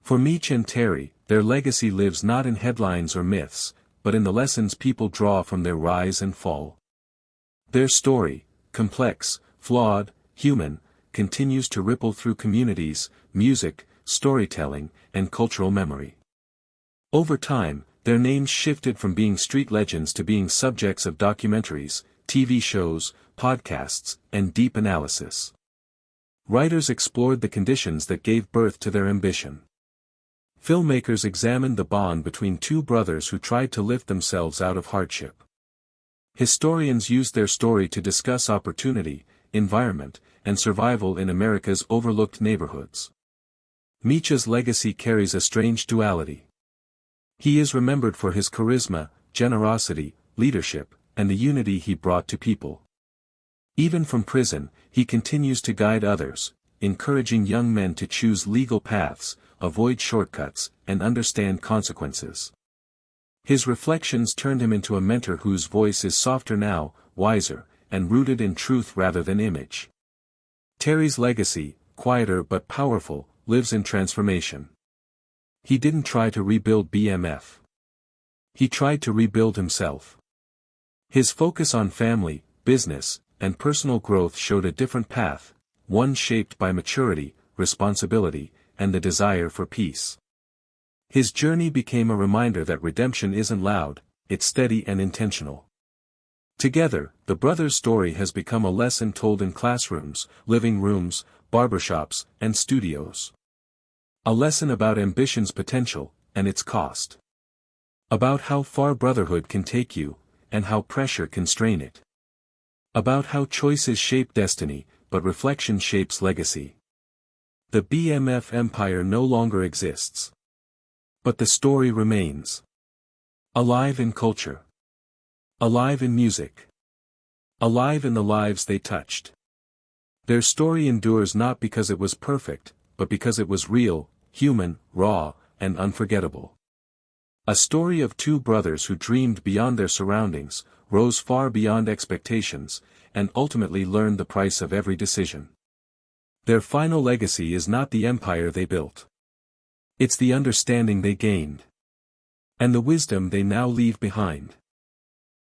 For Meech and Terry, their legacy lives not in headlines or myths, but in the lessons people draw from their rise and fall. Their story, complex, flawed, human, continues to ripple through communities, music, storytelling, and cultural memory. Over time, their names shifted from being street legends to being subjects of documentaries, TV shows, podcasts, and deep analysis. Writers explored the conditions that gave birth to their ambition. Filmmakers examined the bond between two brothers who tried to lift themselves out of hardship. Historians used their story to discuss opportunity, environment, and survival in America's overlooked neighborhoods. Meech's legacy carries a strange duality. He is remembered for his charisma, generosity, leadership, and the unity he brought to people. Even from prison, he continues to guide others, encouraging young men to choose legal paths, avoid shortcuts, and understand consequences. His reflections turned him into a mentor whose voice is softer now, wiser, and rooted in truth rather than image. Terry's legacy, quieter but powerful, lives in transformation. He didn't try to rebuild BMF. He tried to rebuild himself. His focus on family, business, and personal growth showed a different path, one shaped by maturity, responsibility, and the desire for peace. His journey became a reminder that redemption isn't loud, it's steady and intentional. Together, the brothers' story has become a lesson told in classrooms, living rooms, barbershops, and studios. A lesson about ambition's potential, and its cost. About how far brotherhood can take you, and how pressure can strain it. About how choices shape destiny, but reflection shapes legacy. The BMF empire no longer exists. But the story remains. Alive in culture. Alive in music. Alive in the lives they touched. Their story endures not because it was perfect, but because it was real, human, raw, and unforgettable. A story of two brothers who dreamed beyond their surroundings, rose far beyond expectations, and ultimately learned the price of every decision. Their final legacy is not the empire they built. It's the understanding they gained. And the wisdom they now leave behind.